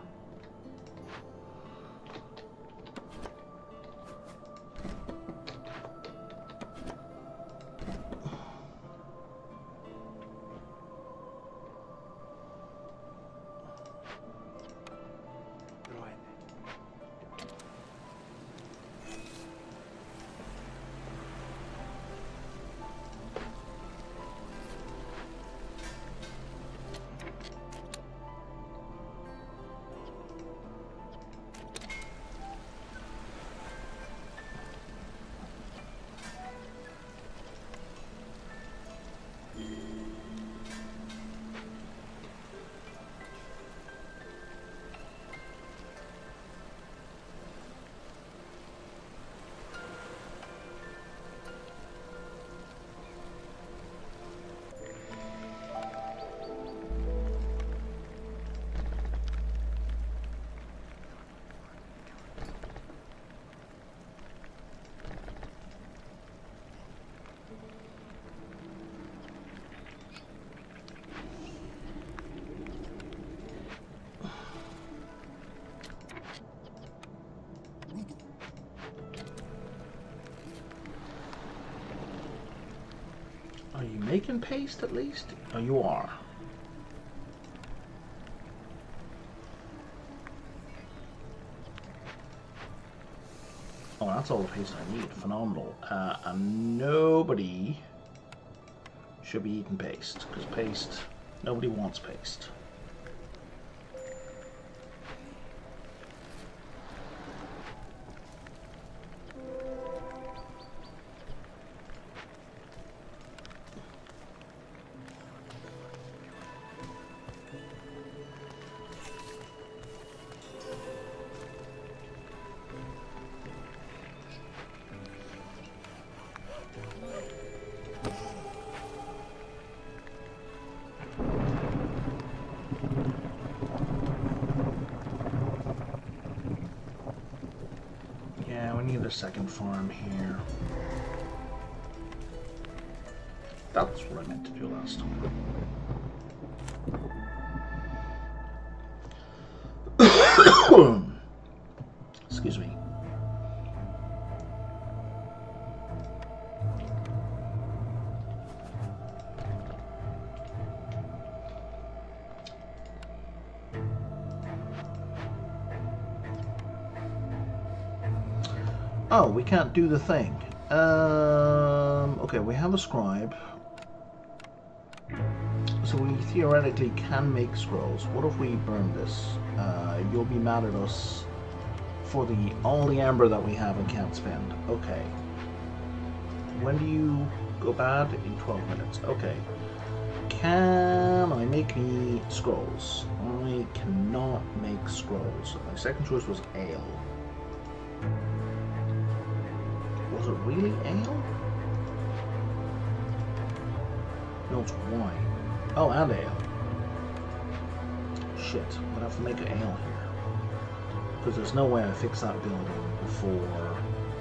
Are you making paste at least? Oh, you are. Oh, that's all the paste I need. Phenomenal. And nobody should be eating paste, because paste, nobody wants paste. Second farm here. That's what I meant to do last time. Excuse me. Oh, we can't do the thing. Okay, we have a scribe. So we theoretically can make scrolls. What if we burn this? You'll be mad at us for all the amber that we have and can't spend. Okay. When do you go bad? In 12 minutes. Okay. Can I make any scrolls? I cannot make scrolls. My second choice was ale. Was it really ale? No, it's wine. Oh, and ale. Shit, I'm gonna have to make an ale here. Because there's no way I fix that building before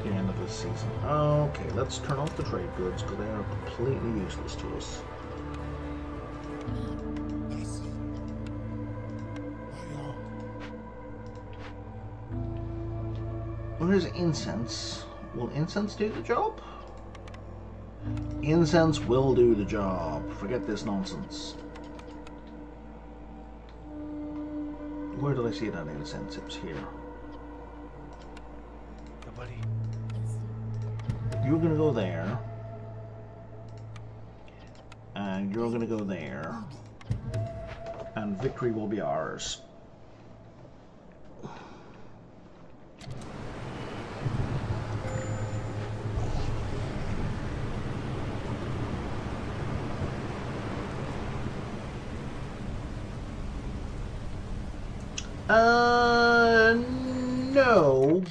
the end of this season. Okay, let's turn off the trade goods because they are completely useless to us. Where's incense? Will incense do the job? Incense will do the job. Forget this nonsense. Where did I see that incense? It was here. buddy. You're gonna go there. And you're gonna go there. And victory will be ours. No,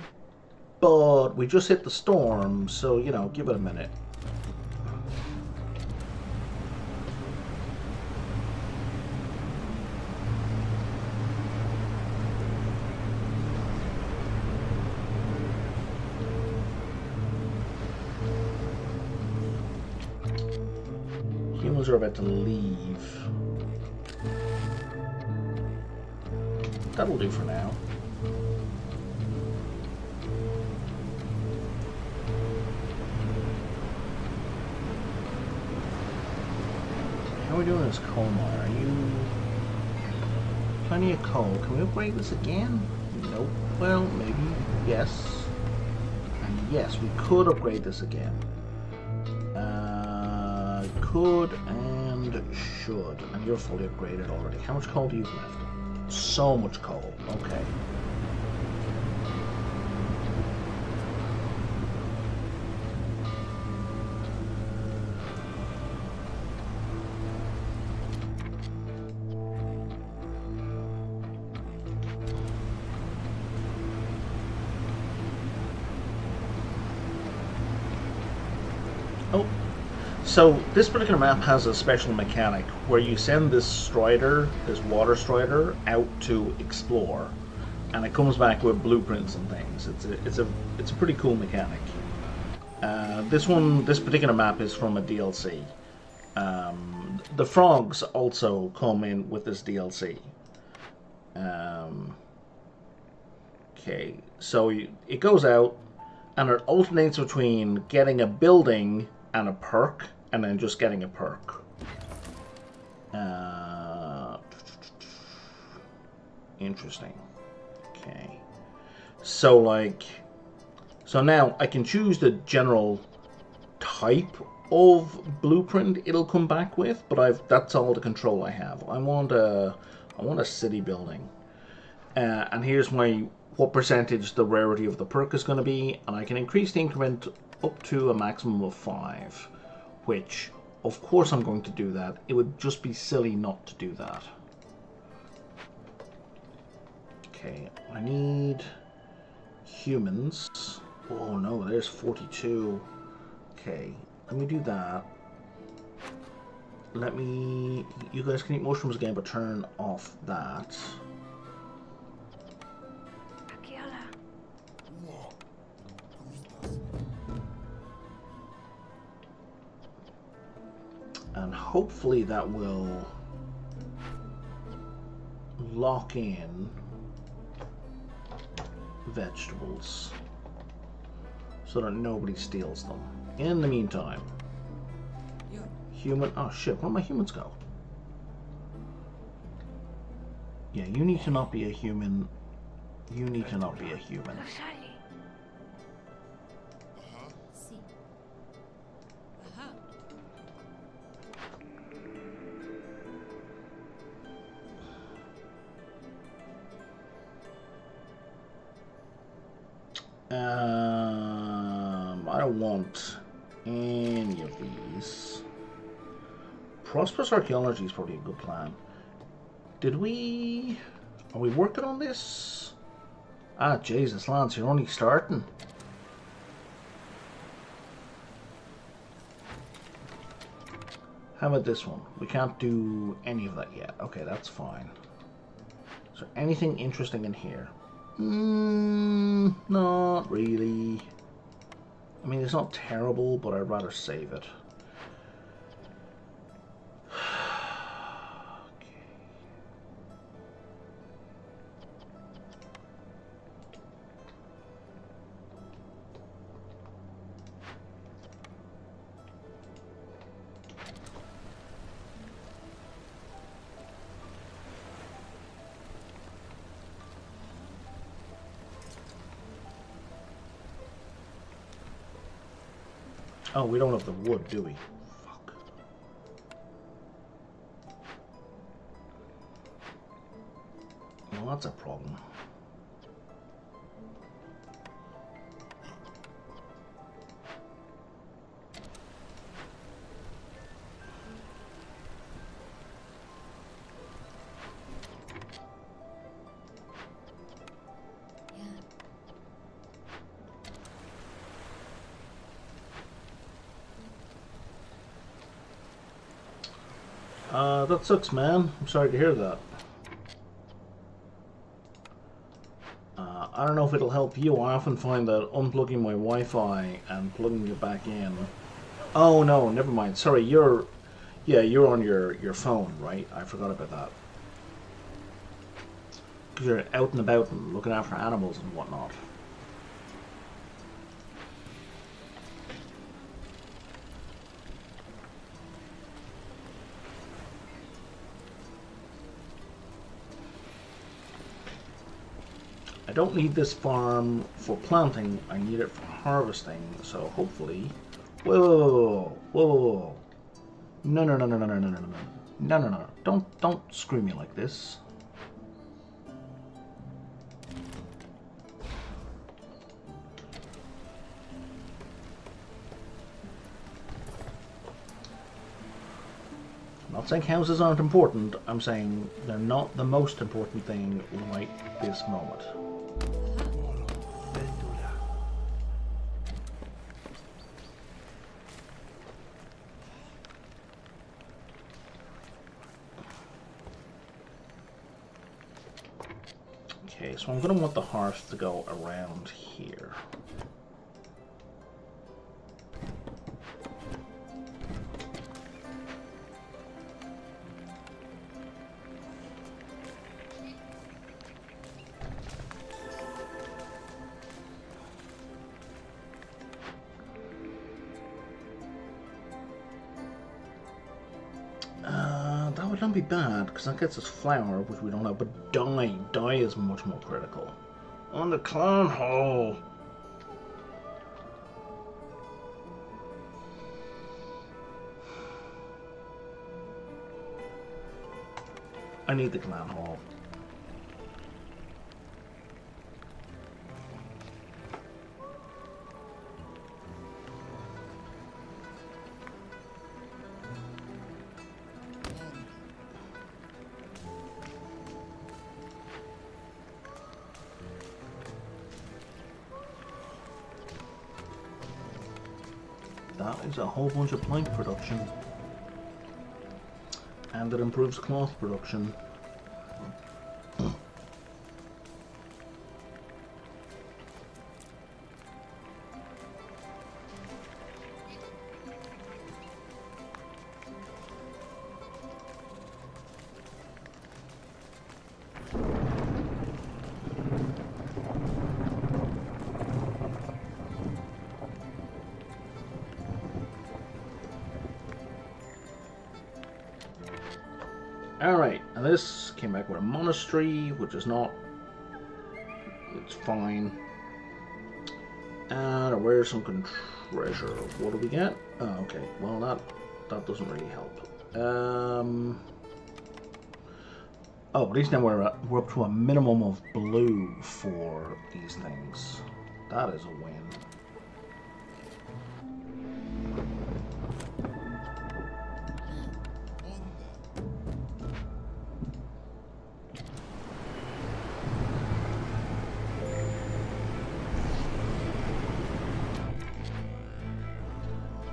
but we just hit the storm, so, you know, give it a minute. Humans are about to leave. That'll do for now. How are we doing this coal mine? Are you... Plenty of coal. Can we upgrade this again? Nope. Well, maybe. Yes. And yes, we could upgrade this again. Could and should. And you're fully upgraded already. How much coal do you have left? So much coal. Okay. Oh. So this particular map has a special mechanic where you send this strider, this water strider, out to explore, and it comes back with blueprints and things. It's a pretty cool mechanic. This particular map is from a DLC. The frogs also come in with this DLC. Okay, so it goes out, and it alternates between getting a building and a perk, and then just getting a perk. Interesting. Okay. So now I can choose the general type of blueprint it'll come back with, but that's all the control I have. I want a city building. And here's what percentage the rarity of the perk is going to be, and I can increase the increment up to a maximum of 5, which, of course I'm going to do that. It would just be silly not to do that. Okay, I need humans. Oh no, there's 42. Okay, let me do that. You guys can eat mushrooms again, but turn off that. And hopefully that will lock in vegetables so that nobody steals them. In the meantime, human... Oh shit, where'd my humans go? Yeah, you need to not be a human. You need to not be a human. I don't want any of these. Prosperous archaeology is probably a good plan. Are we working on this? Ah, Jesus, Lance, you're only starting. How about this one? We can't do any of that yet. Okay, that's fine. Is there anything interesting in here? Not really. I mean, it's not terrible, but I'd rather save it. Oh, we don't have the wood, do we? Fuck. Well, that's a problem. That sucks, man. I'm sorry to hear that. I don't know if it'll help you. I often find that unplugging my Wi-Fi and plugging it back in. Oh no, never mind. Sorry, you're on your phone, right? I forgot about that. Because you're out and about and looking after animals and whatnot. I don't need this farm for planting, I need it for harvesting, so hopefully... Whoa, whoa, whoa, whoa. No, no, no, no, no, no, no, no, no, no, no, no, don't screw me like this. I'm not saying houses aren't important, I'm saying they're not the most important thing right this moment. Okay, so I'm going to want the hearth to go around here. That would not be bad, because that gets us flour, which we don't have, but dye. Dye is much more critical. On the clan hall! I need the clan hall. That is a whole bunch of plank production. And it improves cloth production. Alright, and this came back with a monastery, which is not... It's fine. And where's some treasure? What do we get? Oh, okay. Well, that doesn't really help. Oh, at least now we're up to a minimum of blue for these things. That is a win.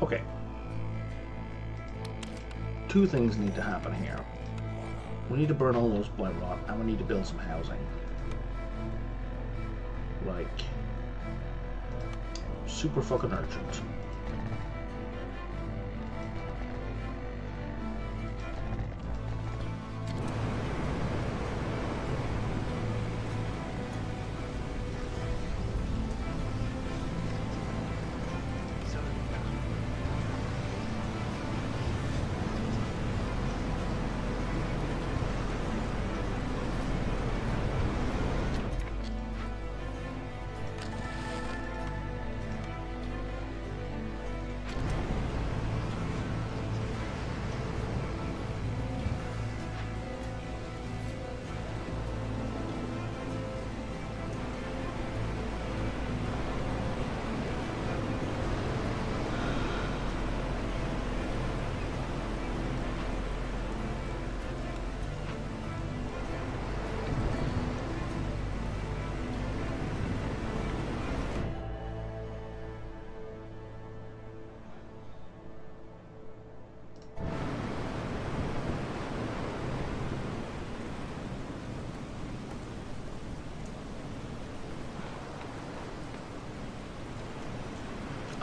Okay. Two things need to happen here. We need to burn all those blight rot, and we need to build some housing. Like, super fucking urgent.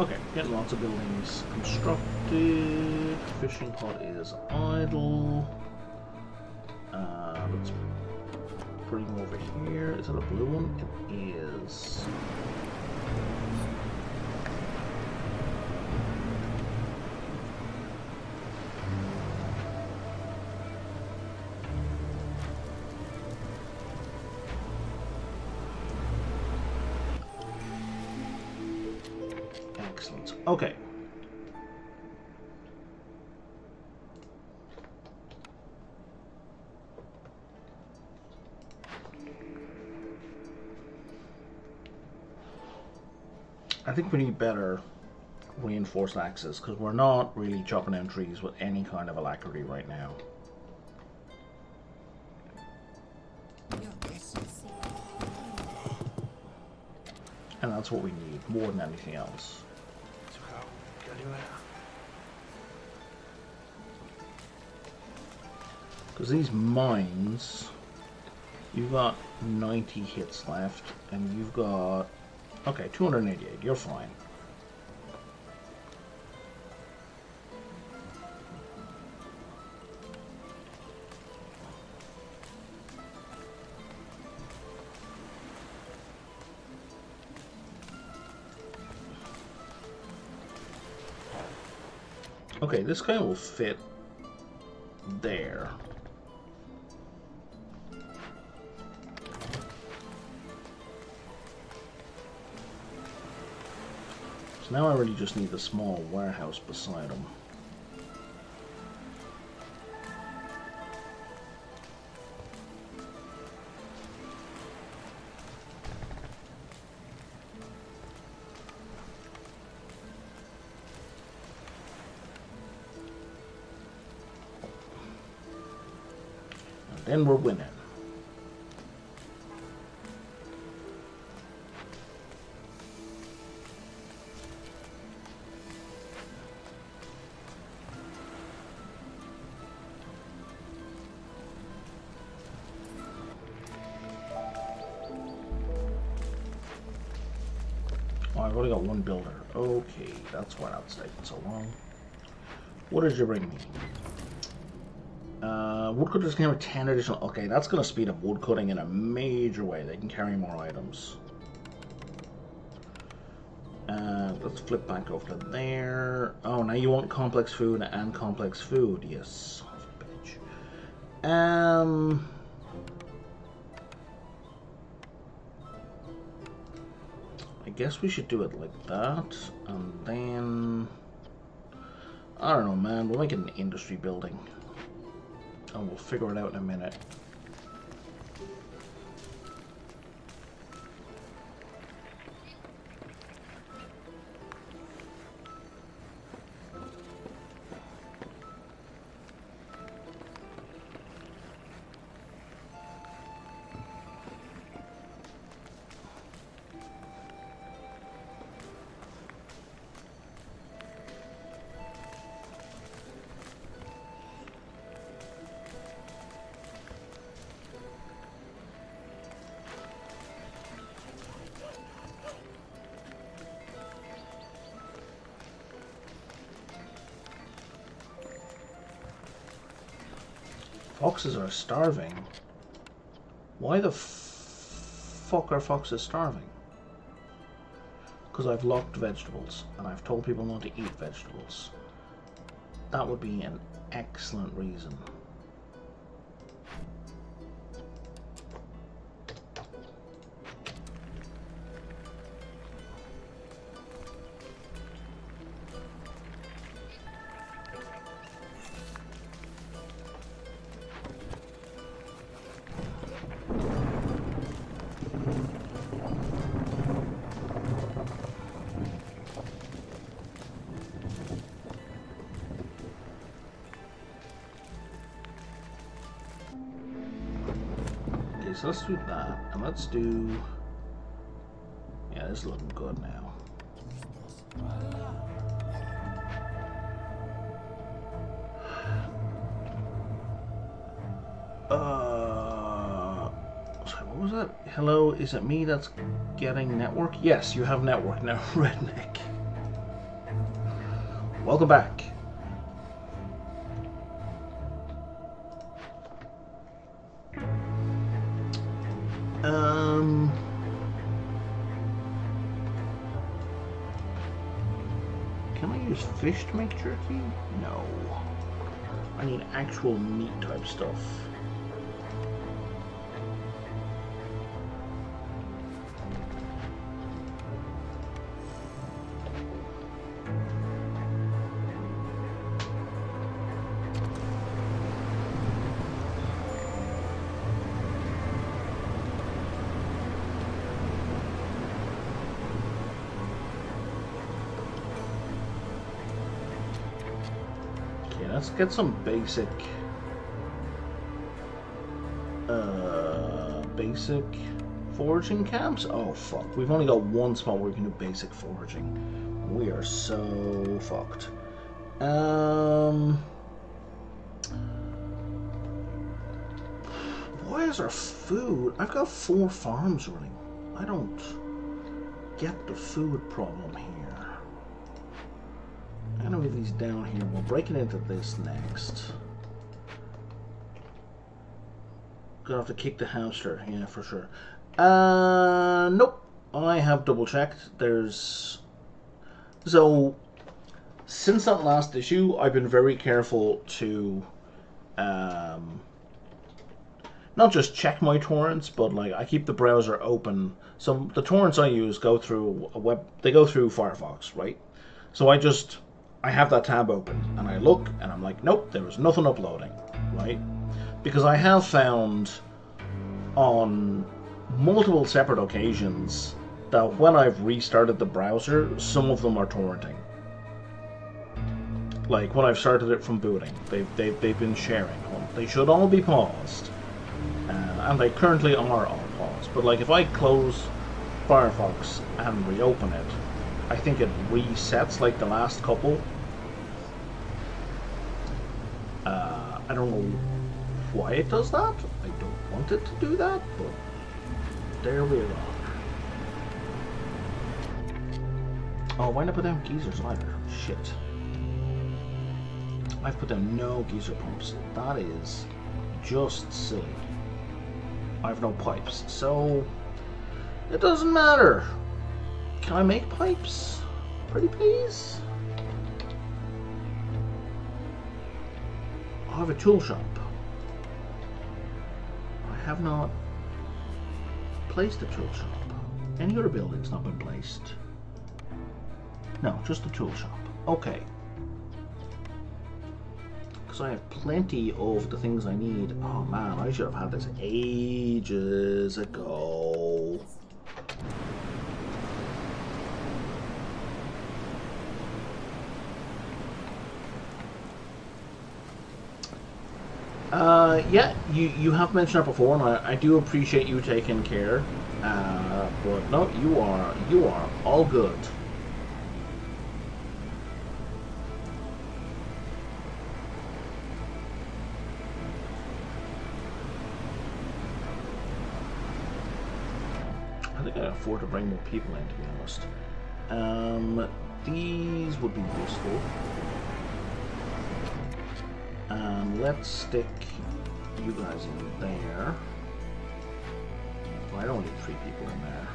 Okay, getting lots of buildings constructed. Fishing pod is idle. Let's bring over here. Is it a blue one? It is. Excellent. Okay. I think we need better reinforced axes because we're not really chopping down trees with any kind of alacrity right now. And that's what we need more than anything else. Because these mines, you've got 90 hits left, and you've got, okay, 288, you're fine. Okay, this guy will fit there. So now I really just need a small warehouse beside him. Then we're winning. Oh, I've only got one builder. Okay, that's why that's taking so long. What did you bring me? Woodcutters can have 10 additional. Okay, that's going to speed up woodcutting in a major way. They can carry more items. Let's flip back over to there. Oh, now you want complex food and complex food. Yes, son of a bitch. I guess we should do it like that, and then I don't know, man. We'll make it an industry building. And we'll figure it out in a minute. Foxes are starving. Why the fuck are foxes starving? Because I've locked vegetables and I've told people not to eat vegetables. That would be an excellent reason. So let's do that, and let's do, yeah, this is looking good now. Sorry, what was that? Hello, is it me that's getting network? Yes, you have network now, redneck. welcome back. Can I use fish to make jerky? No. I need actual meat type stuff. Let's get some basic foraging camps. Oh fuck, we've only got one spot where we can do basic foraging. We are so fucked. Why is our food? I've got 4 farms running. I don't get the food problem here. I'm gonna move these down here. We'll break it into this next. Gonna have to kick the hamster, yeah, for sure. Nope. I have double checked. So since that last issue, I've been very careful to not just check my torrents, but like I keep the browser open. So the torrents I use go through they go through Firefox, right? So I have that tab open and I look and I'm like, nope, there was nothing uploading, right? Because I have found on multiple separate occasions that when I've restarted the browser, some of them are torrenting. Like when I've started it from booting, they've been sharing. They should all be paused, and they currently are all paused. But like if I close Firefox and reopen it, I think it resets like the last couple. I don't know why it does that. I don't want it to do that, but there we are. Oh, why not put down geysers either? Shit. I've put down no geyser pumps. That is just silly. I have no pipes, so it doesn't matter. Can I make pipes? Pretty please? I have a tool shop. I have not placed a tool shop. Any other building's not been placed. No, just the tool shop. Okay. Because I have plenty of the things I need. Oh man, I should have had this ages ago. Yeah, you have mentioned that before, and I do appreciate you taking care. But no, you are all good. I think I can afford to bring more people in, to be honest. These would be useful. Let's stick you guys in there. Well, I don't need 3 people in there.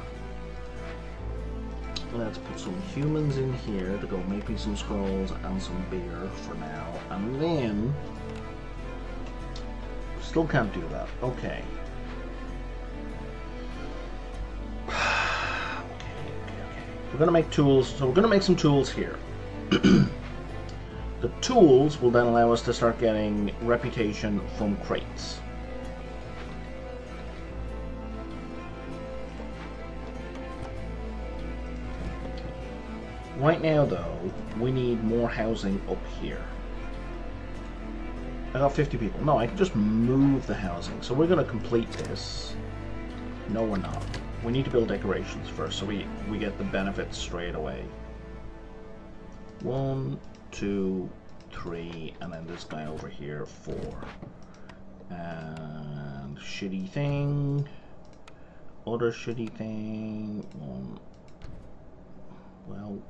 Let's put some humans in here to go make me some scrolls and some beer for now. And then... still can't do that. Okay. Okay. We're gonna make tools, so we're gonna make some tools here. The tools will then allow us to start getting reputation from crates. Right now, though, we need more housing up here. I got 50 people. No, I can just move the housing. So we're going to complete this. No, we're not. We need to build decorations first, so we get the benefits straight away. 1, 2, 3, and then this guy over here, 4. And shitty thing. Other shitty thing. 1. Well,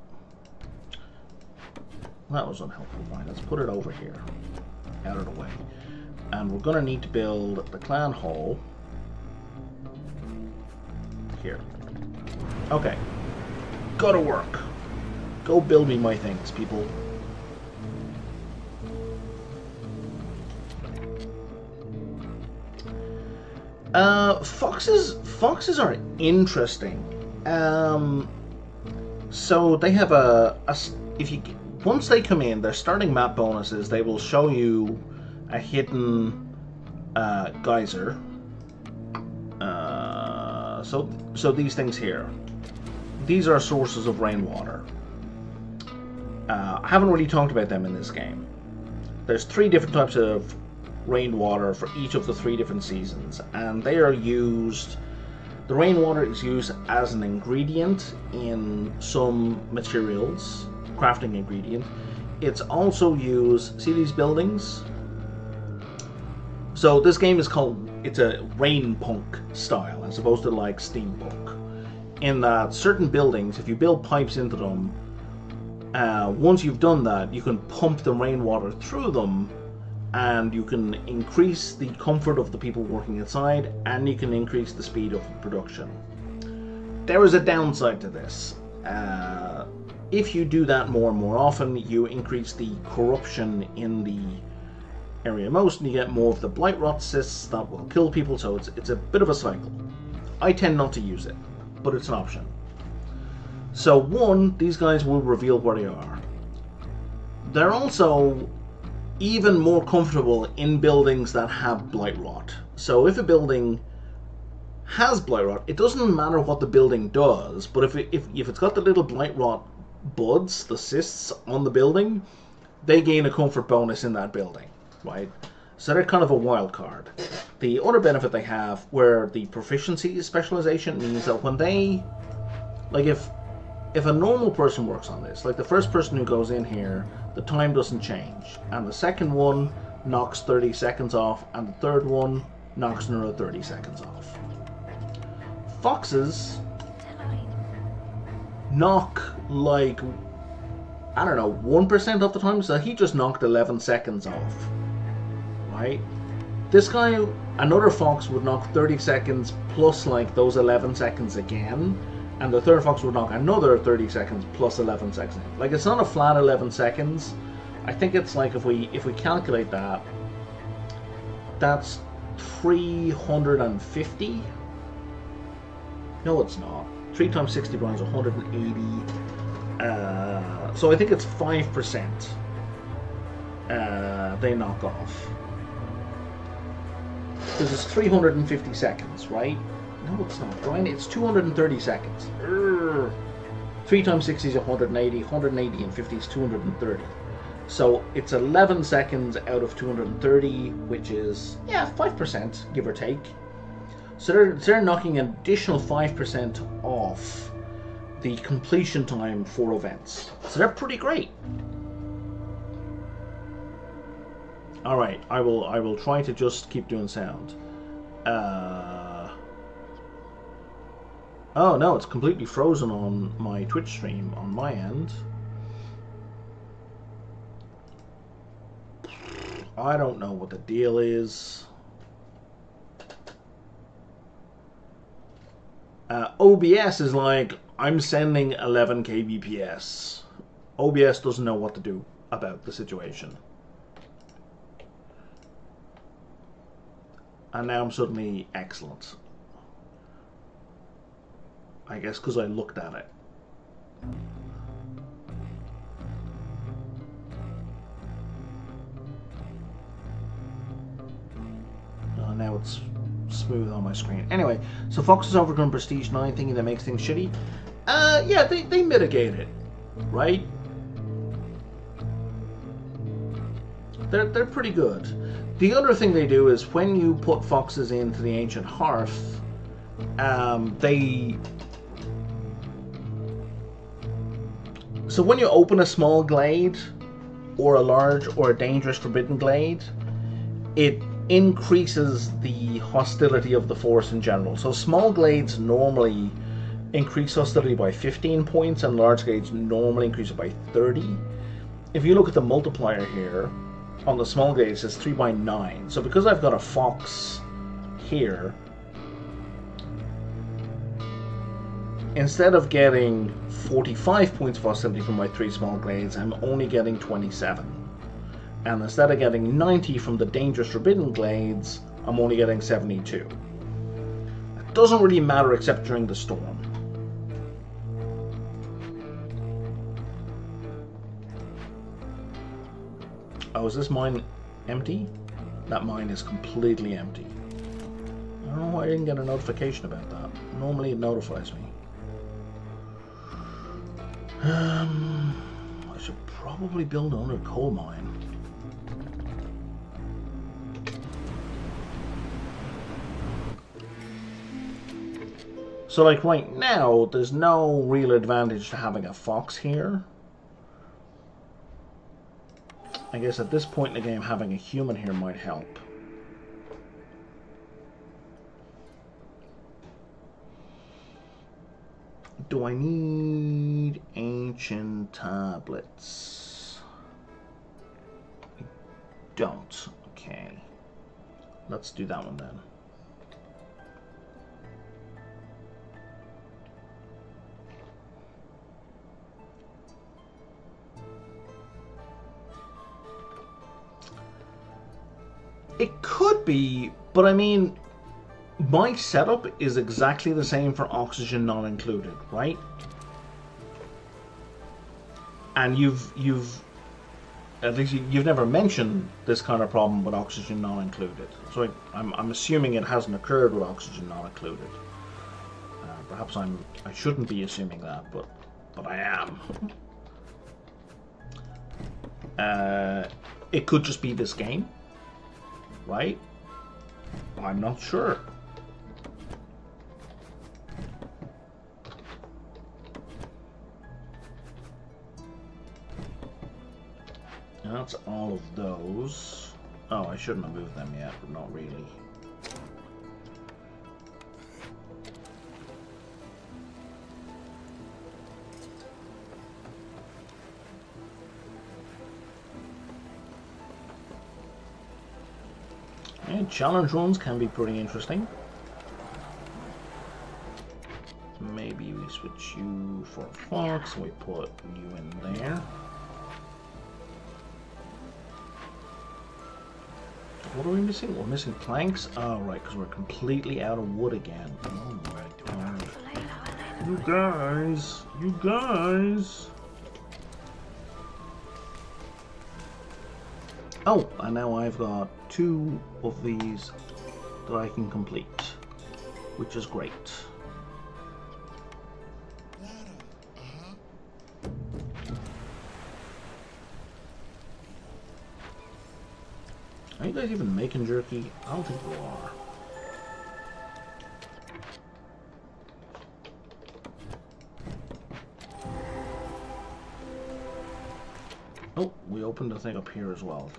That was unhelpful. Right, let's put it over here, out of the way. And we're going to need to build the clan hall here. Okay. Go to work. Go build me my things, people. Foxes are interesting. So they have once they come in, their starting map bonuses, they will show you a hidden geyser. So these things here, these are sources of rainwater. I haven't really talked about them in this game. There's 3 different types of rainwater for each of the 3 different seasons, and they are used. The rainwater is used as an ingredient in some materials, crafting ingredient. It's also used, see these buildings? So this game is it's a rain punk style as opposed to like steampunk, in that certain buildings, if you build pipes into them, once you've done that, you can pump the rainwater through them, and you can increase the comfort of the people working inside, and you can increase the speed of production. There is a downside to this. If you do that more and more often, you increase the corruption in the area most, and you get more of the blight rot cysts that will kill people, so it's a bit of a cycle. I tend not to use it, but it's an option. So 1, these guys will reveal where they are. They're also even more comfortable in buildings that have blight rot. So if a building has blight rot, it doesn't matter what the building does, but if it's got the little blight rot buds, the cysts on the building, they gain a comfort bonus in that building, right? So they're kind of a wild card. The other benefit they have, where the proficiency specialization, means that when they, like if a normal person works on this, like the first person who goes in here, the time doesn't change, and the second one knocks 30 seconds off, and the third one knocks another 30 seconds off. Foxes knock like, I don't know, 1% of the time, so he just knocked 11 seconds off, right? This guy, another fox would knock 30 seconds plus like those 11 seconds again, and the third fox would knock another 30 seconds plus 11 seconds. Like, it's not a flat 11 seconds. I think it's like, if we calculate that, that's 350. No, it's not. 3 times 60 bronze, 180. So I think it's 5%. They knock off. Because it's 350 seconds, right? No, it's not, Brian. It's 230 seconds. 3 times 60 is 180. 180 and 50 is 230. So it's 11 seconds out of 230, which is, yeah, 5%, give or take. So they're knocking an additional 5% off the completion time for events. So they're pretty great. All right, I will try to just keep doing sound. Oh no, it's completely frozen on my Twitch stream on my end. I don't know what the deal is. OBS is like, I'm sending 11 kbps. OBS doesn't know what to do about the situation. And now I'm suddenly excellent. I guess because I looked at it. Now it's smooth on my screen. Anyway, so Fox is overcome Prestige 9, thinking that makes things shitty. Yeah, they mitigate it, right? They're pretty good. The other thing they do is when you put foxes into the Ancient Hearth, so when you open a small glade, or a large or a dangerous forbidden glade, it increases the hostility of the force in general. So small glades normally increase hostility by 15 points, and large glades normally increase it by 30. if you look at the multiplier here, on the small glade it says 3 by 9. So because I've got a fox here, instead of getting 45 points of hostility from my 3 small glades, I'm only getting 27. And instead of getting 90 from the dangerous forbidden glades, I'm only getting 72. It doesn't really matter except during the storm. Oh, is this mine empty? That mine is completely empty. I don't know why I didn't get a notification about that. Normally it notifies me. I should probably build another coal mine. So like right now, there's no real advantage to having a fox here. I guess at this point in the game, having a human here might help. Do I need ancient tablets? I don't. Okay. Let's do that one then. It could be, but I mean, my setup is exactly the same for oxygen not included, right? And you've at least you've never mentioned this kind of problem with oxygen not included. So I'm assuming it hasn't occurred with oxygen not included. Perhaps I shouldn't be assuming that, but I am. It could just be this game. Right? I'm not sure. That's all of those. Oh, I shouldn't have moved them yet, but not really. Yeah, challenge runs can be pretty interesting. Maybe we switch you for a fox, and we put you in there. What are we missing? We're missing planks? Oh, right, because we're completely out of wood again. Oh my god. You guys! Oh, and now I've got 2 of these that I can complete, which is great. Are you guys even making jerky? I don't think you are. Oh, we opened a thing up here as well.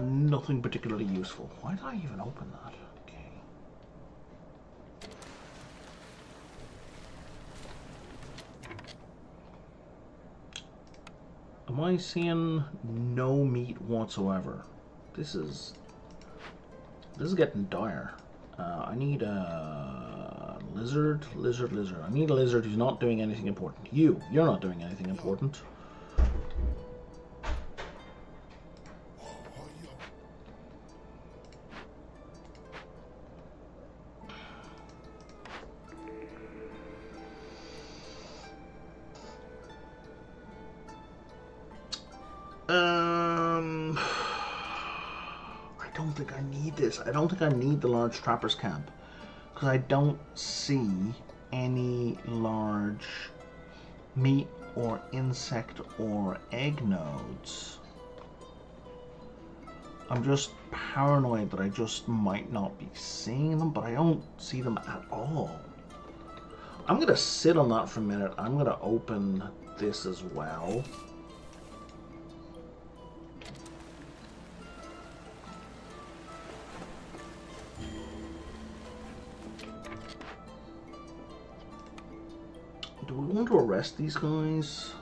Nothing particularly useful. Why did I even open that? Okay. Am I seeing no meat whatsoever? This is getting dire. I need a lizard. I need a lizard who's not doing anything important. You're not doing anything important. I don't think I need this. I don't think I need the large trapper's camp, because I don't see any large meat or insect or egg nodes. I'm just paranoid that I just might not be seeing them, but I don't see them at all. I'm gonna sit on that for a minute. I'm gonna open this as well. Do we want to arrest these guys?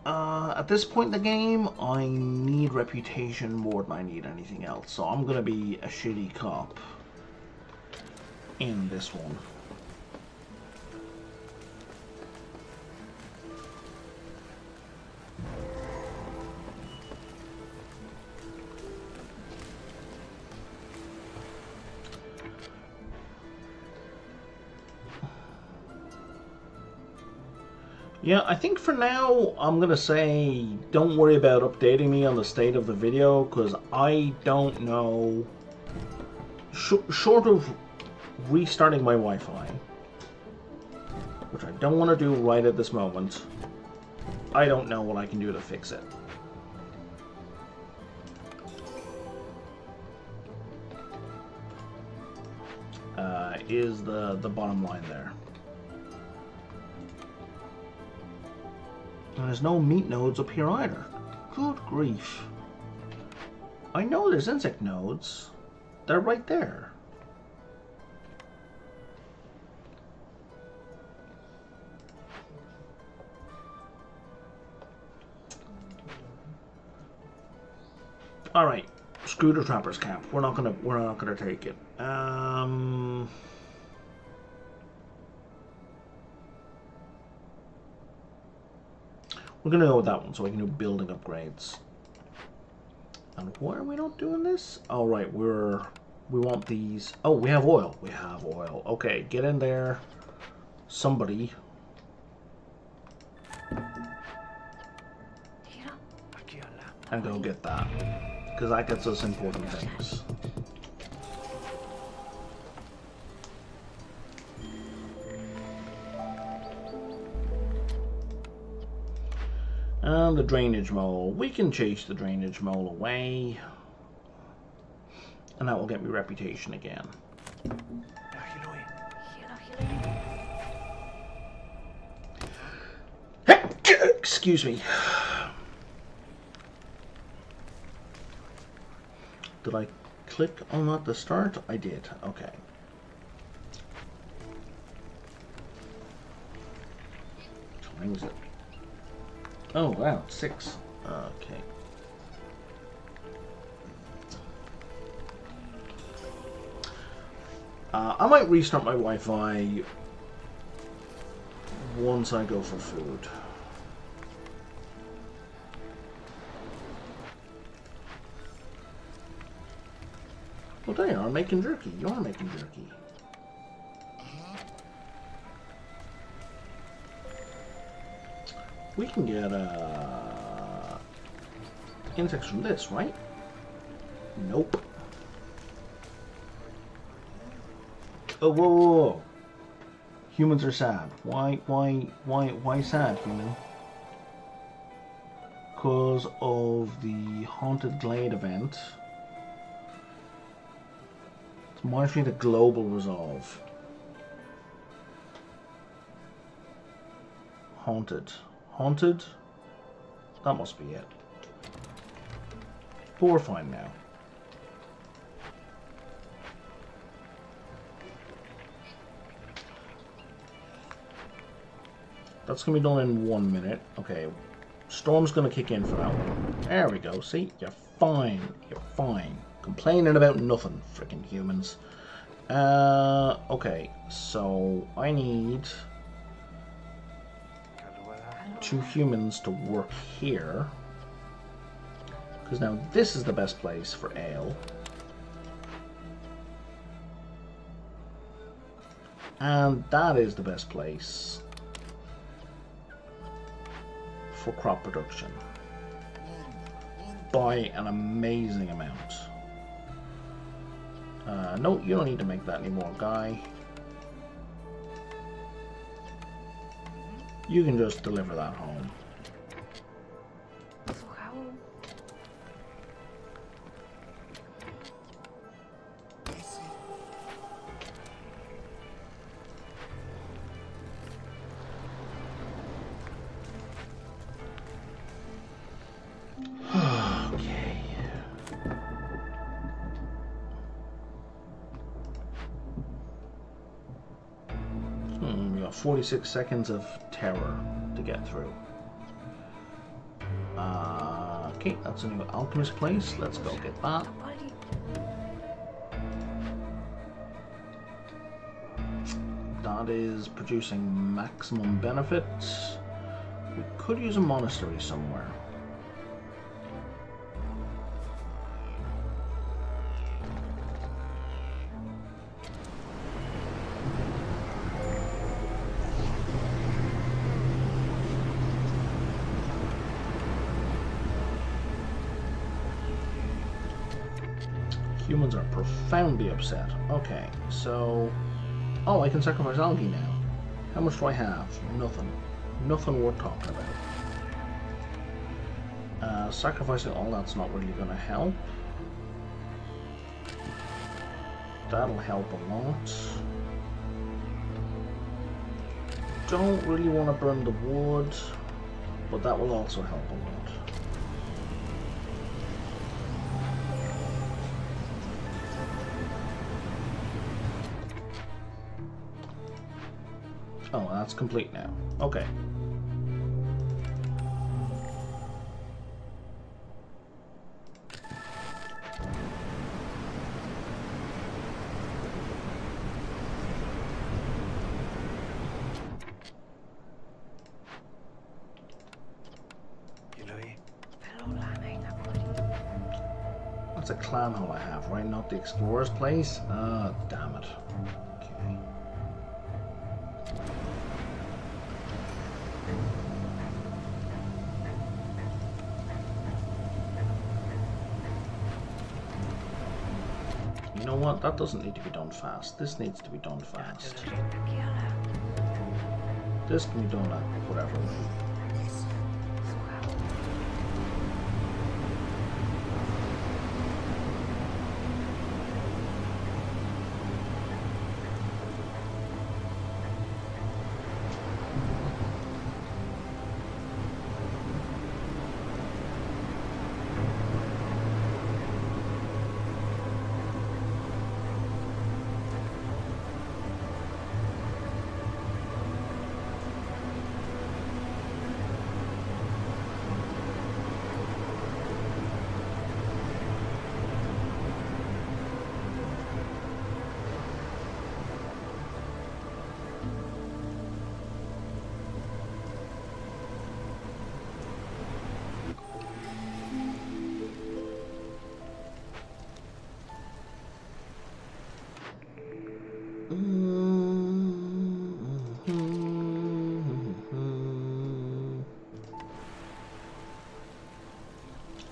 At this point in the game, I need reputation more than I need anything else. So I'm going to be a shitty cop in this one. Yeah, I think for now, I'm going to say don't worry about updating me on the state of the video, because I don't know. Short of restarting my Wi-Fi, which I don't want to do right at this moment, I don't know what I can do to fix it. Is the bottom line there. And there's no meat nodes up here either. Good grief. I know there's insect nodes. They're right there. All right, screw the trappers camp. We're not gonna take it. We're gonna go with that one so we can do building upgrades. And why are we not doing this? All right, we want these. Oh, we have oil. We have oil. Okay, get in there, somebody. And go get that, because that gets us important things. And the drainage mole. We can chase the drainage mole away. And that will get me reputation again. Excuse me. Did I click on that to start? I did. Okay. What time is it? Oh wow, 6. Okay. I might restart my Wi-Fi once I go for food. Well, there you are, making jerky. You are making jerky. We can get insects from this, right? Nope. Oh, whoa, whoa, whoa. Humans are sad. Why sad, human? Because of the Haunted Glade event. It's monitoring the global resolve. Haunted. Haunted? That must be it. But we're fine now. That's going to be done in 1 minute. Okay. Storm's going to kick in for that one. There we go. See? You're fine. You're fine. Complaining about nothing, freaking humans. Okay. So, I need 2 humans to work here. Because now this is the best place for ale. And that is the best place for crop production by an amazing amount. No, you don't need to make that anymore, guy. You can just deliver that home. Okay. We got 46 seconds of terror to get through. Okay, that's a new alchemist place. Let's go get that. That is producing maximum benefits. We could use a monastery somewhere. Humans are profoundly upset. Okay, so... Oh, I can sacrifice algae now. How much do I have? Nothing. Nothing worth talking about. Sacrificing all that's not really going to help. That'll help a lot. Don't really want to burn the wood, but that will also help a lot. Oh, that's complete now. Okay. That's a clan hall I have, right? Not the explorer's place? Ah, damn it. Okay. You know what? That doesn't need to be done fast. This needs to be done fast. This can be done at whatever.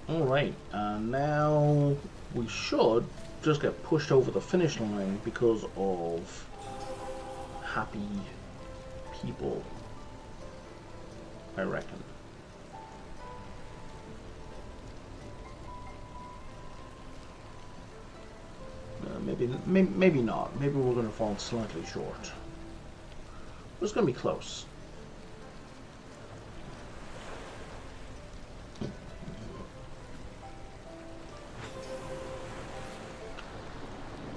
Alright, and now we should just get pushed over the finish line because of happy people, I reckon. Maybe not. Maybe we're going to fall slightly short. But it's going to be close.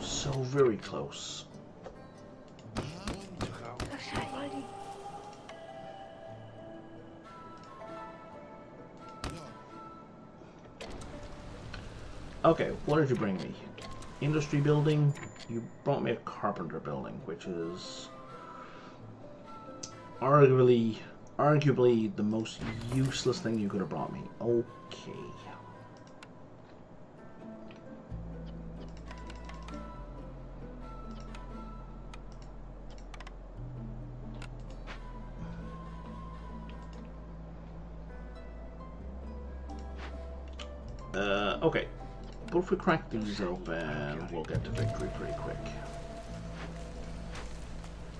So very close. Okay, what did you bring me? Industry building? You brought me a carpenter building, which is arguably the most useless thing you could have brought me. Okay. Okay, but if we crack these open, we'll get to victory pretty quick.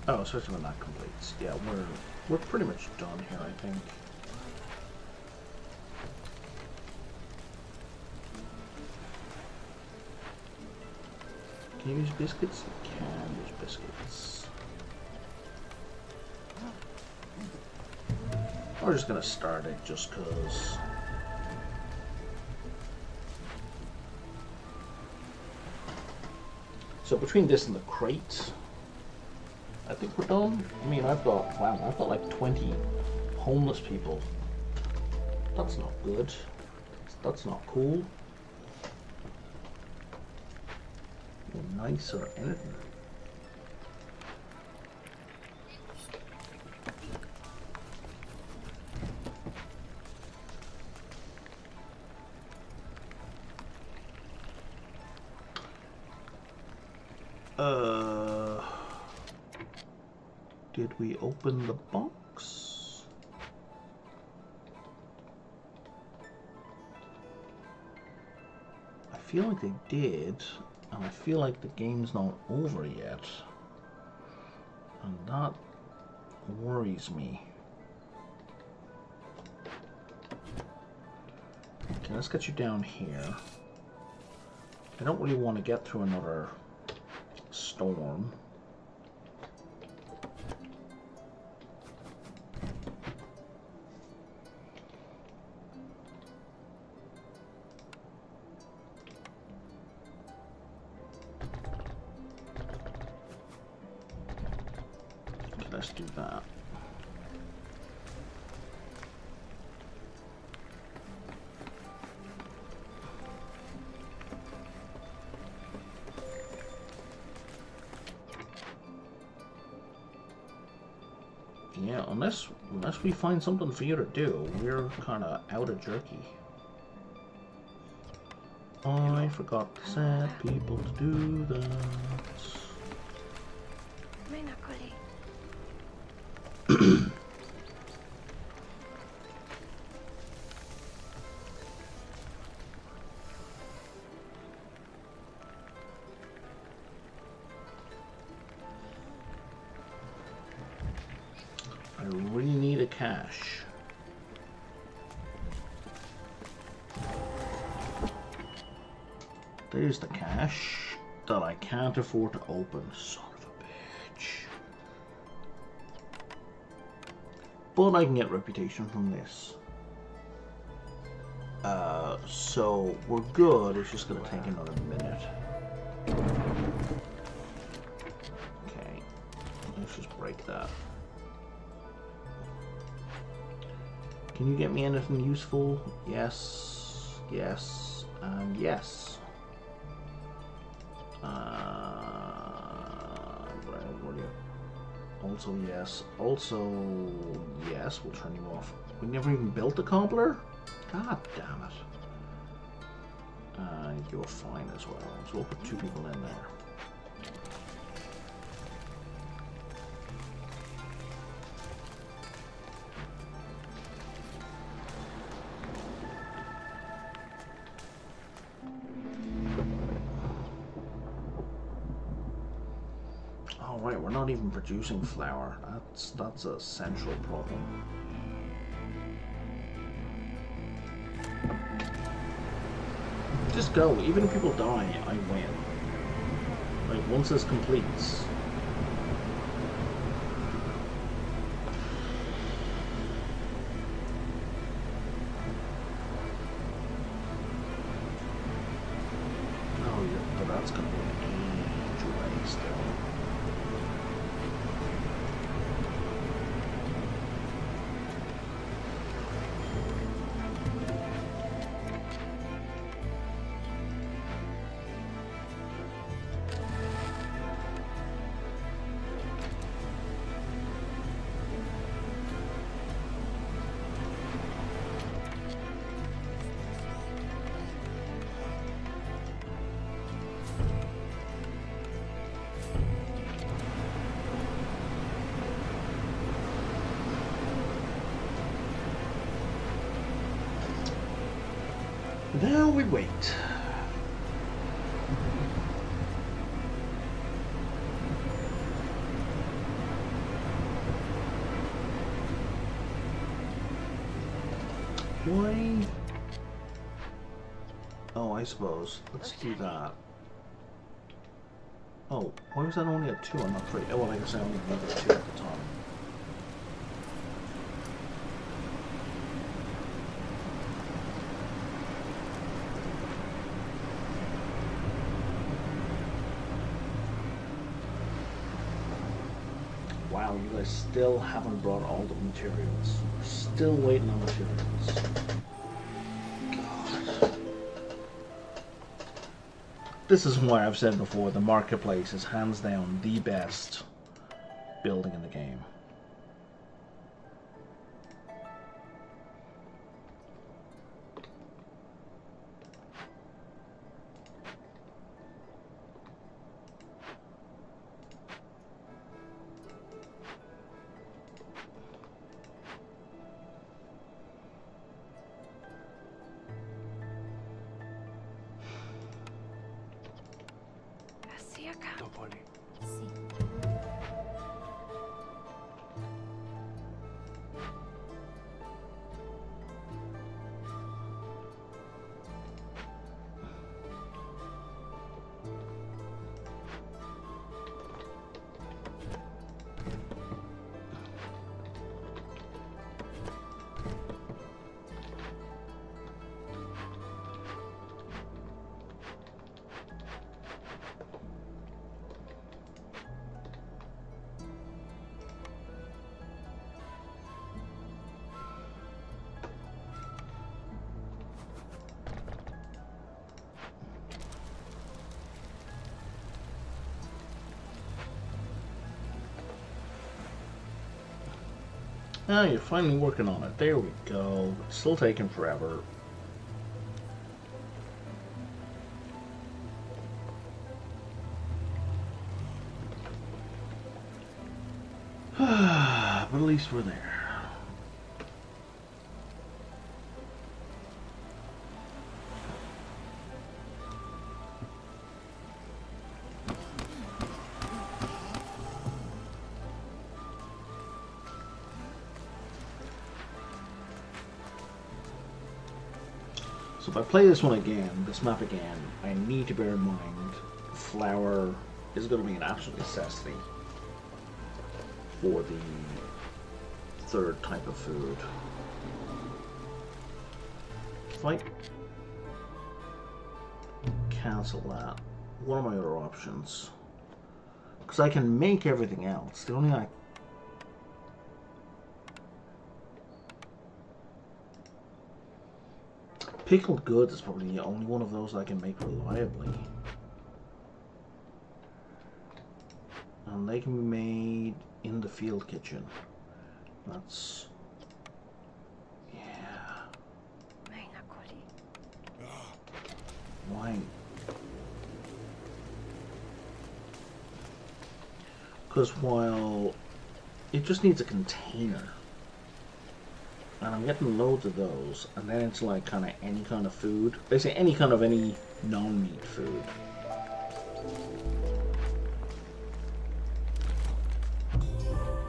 Oh, especially when that completes. Yeah, we're pretty much done here, I think. Can you use biscuits? You can use biscuits. We're just gonna start it just cause. So between this and the crates, I think we're done. I mean, I've got like 20 homeless people That's not good. That's not cool. Or nice or anything. Did we open the box? I feel like they did, and I feel like the game's not over yet. And that worries me. Okay, let's get you down here. I don't really want to get through another storm. Okay, let's do that. Yeah, unless we find something for you to do, we're kind of out of jerky. I forgot to set people to do that. I really need a cache. There's the cache that I can't afford to open. Son of a bitch. But I can get reputation from this. So we're good. It's just gonna take another minute. Okay. Let's just break that. Can you get me anything useful? Yes, yes, and yes. Also yes, also yes, we'll turn you off. We never even built the cobbler? God damn it. You're fine as well, so we'll put 2 people in there. Alright, we're not even producing flour. That's a central problem. Just go. Even if people die, I win. Like, once this completes. Oh, yeah, but that's gonna be an age away still. Now we wait. Why? Oh, I suppose. Let's do that. Oh, why was that only at 2 and not 3? Oh, well, I guess I only needed 2 at the time. Wow, Wow, you guys still haven't brought all the materials. We're still waiting on materials. God. This is why I've said before, the marketplace is hands down the best building in the game. Sí. Ah, you're finally working on it. There we go. It's still taking forever. But at least we're there. So if I play this one again, this map again, I need to bear in mind flour is going to be an absolute necessity for the third type of food. If I cancel that, what are my other options? Because I can make everything else. The only thing I pickled goods is probably the only one of those I can make reliably. And they can be made in the field kitchen. That's... yeah. Why? Because while it just needs a container, and I'm getting loads of those, and then it's like kind of any kind of food. Basically any kind of any non-meat food.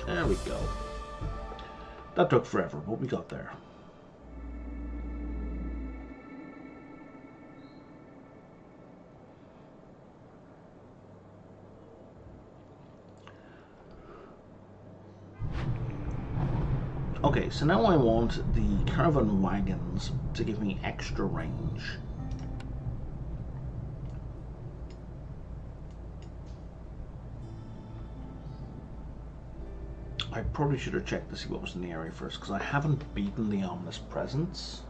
There we go. That took forever, but we got there. Okay, so now I want the caravan wagons to give me extra range. I probably should have checked to see what was in the area first, because I haven't beaten the ominous presence.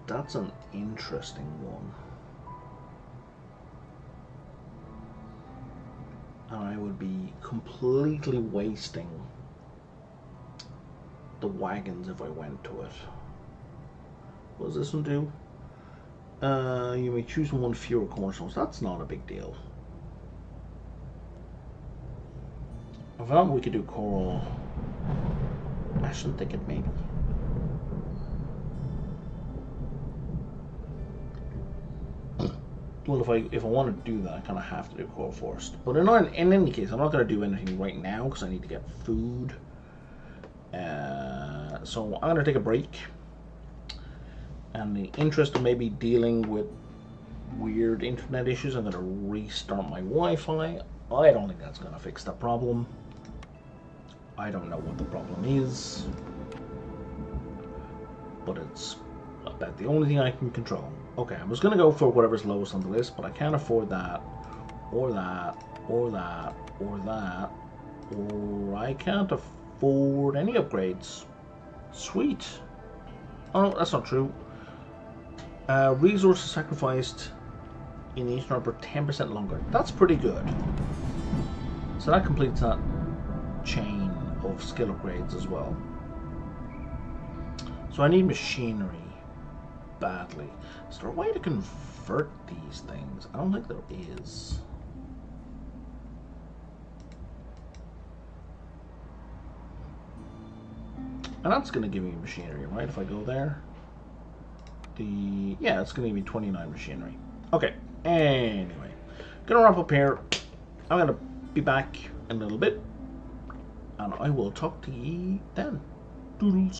That's an interesting one. And I would be completely wasting the wagons if I went to it. What does this one do? You may choose one fewer cornerstones. That's not a big deal. I thought we could do coral. I shouldn't think it maybe. Well, if I want to do that, I kind of have to do coral first. But in any case, I'm not going to do anything right now because I need to get food. So I'm going to take a break. And in the interest of maybe dealing with weird internet issues, I'm going to restart my Wi-Fi. I don't think that's going to fix the problem. I don't know what the problem is. but it's about the only thing I can control. Okay, I was going to go for whatever's lowest on the list, but I can't afford that, or that, or that, or that, or I can't afford any upgrades. Sweet. Oh, no, that's not true. Resources sacrificed in each number 10% longer. That's pretty good. So that completes that chain of skill upgrades as well. So I need machinery badly. Is there a way to convert these things? I don't think there is. And that's going to give me machinery, right? If I go there. Yeah, it's going to give me 29 machinery. Okay, anyway. Gonna wrap up here. I'm going to be back in a little bit. And I will talk to ye then. Doodles.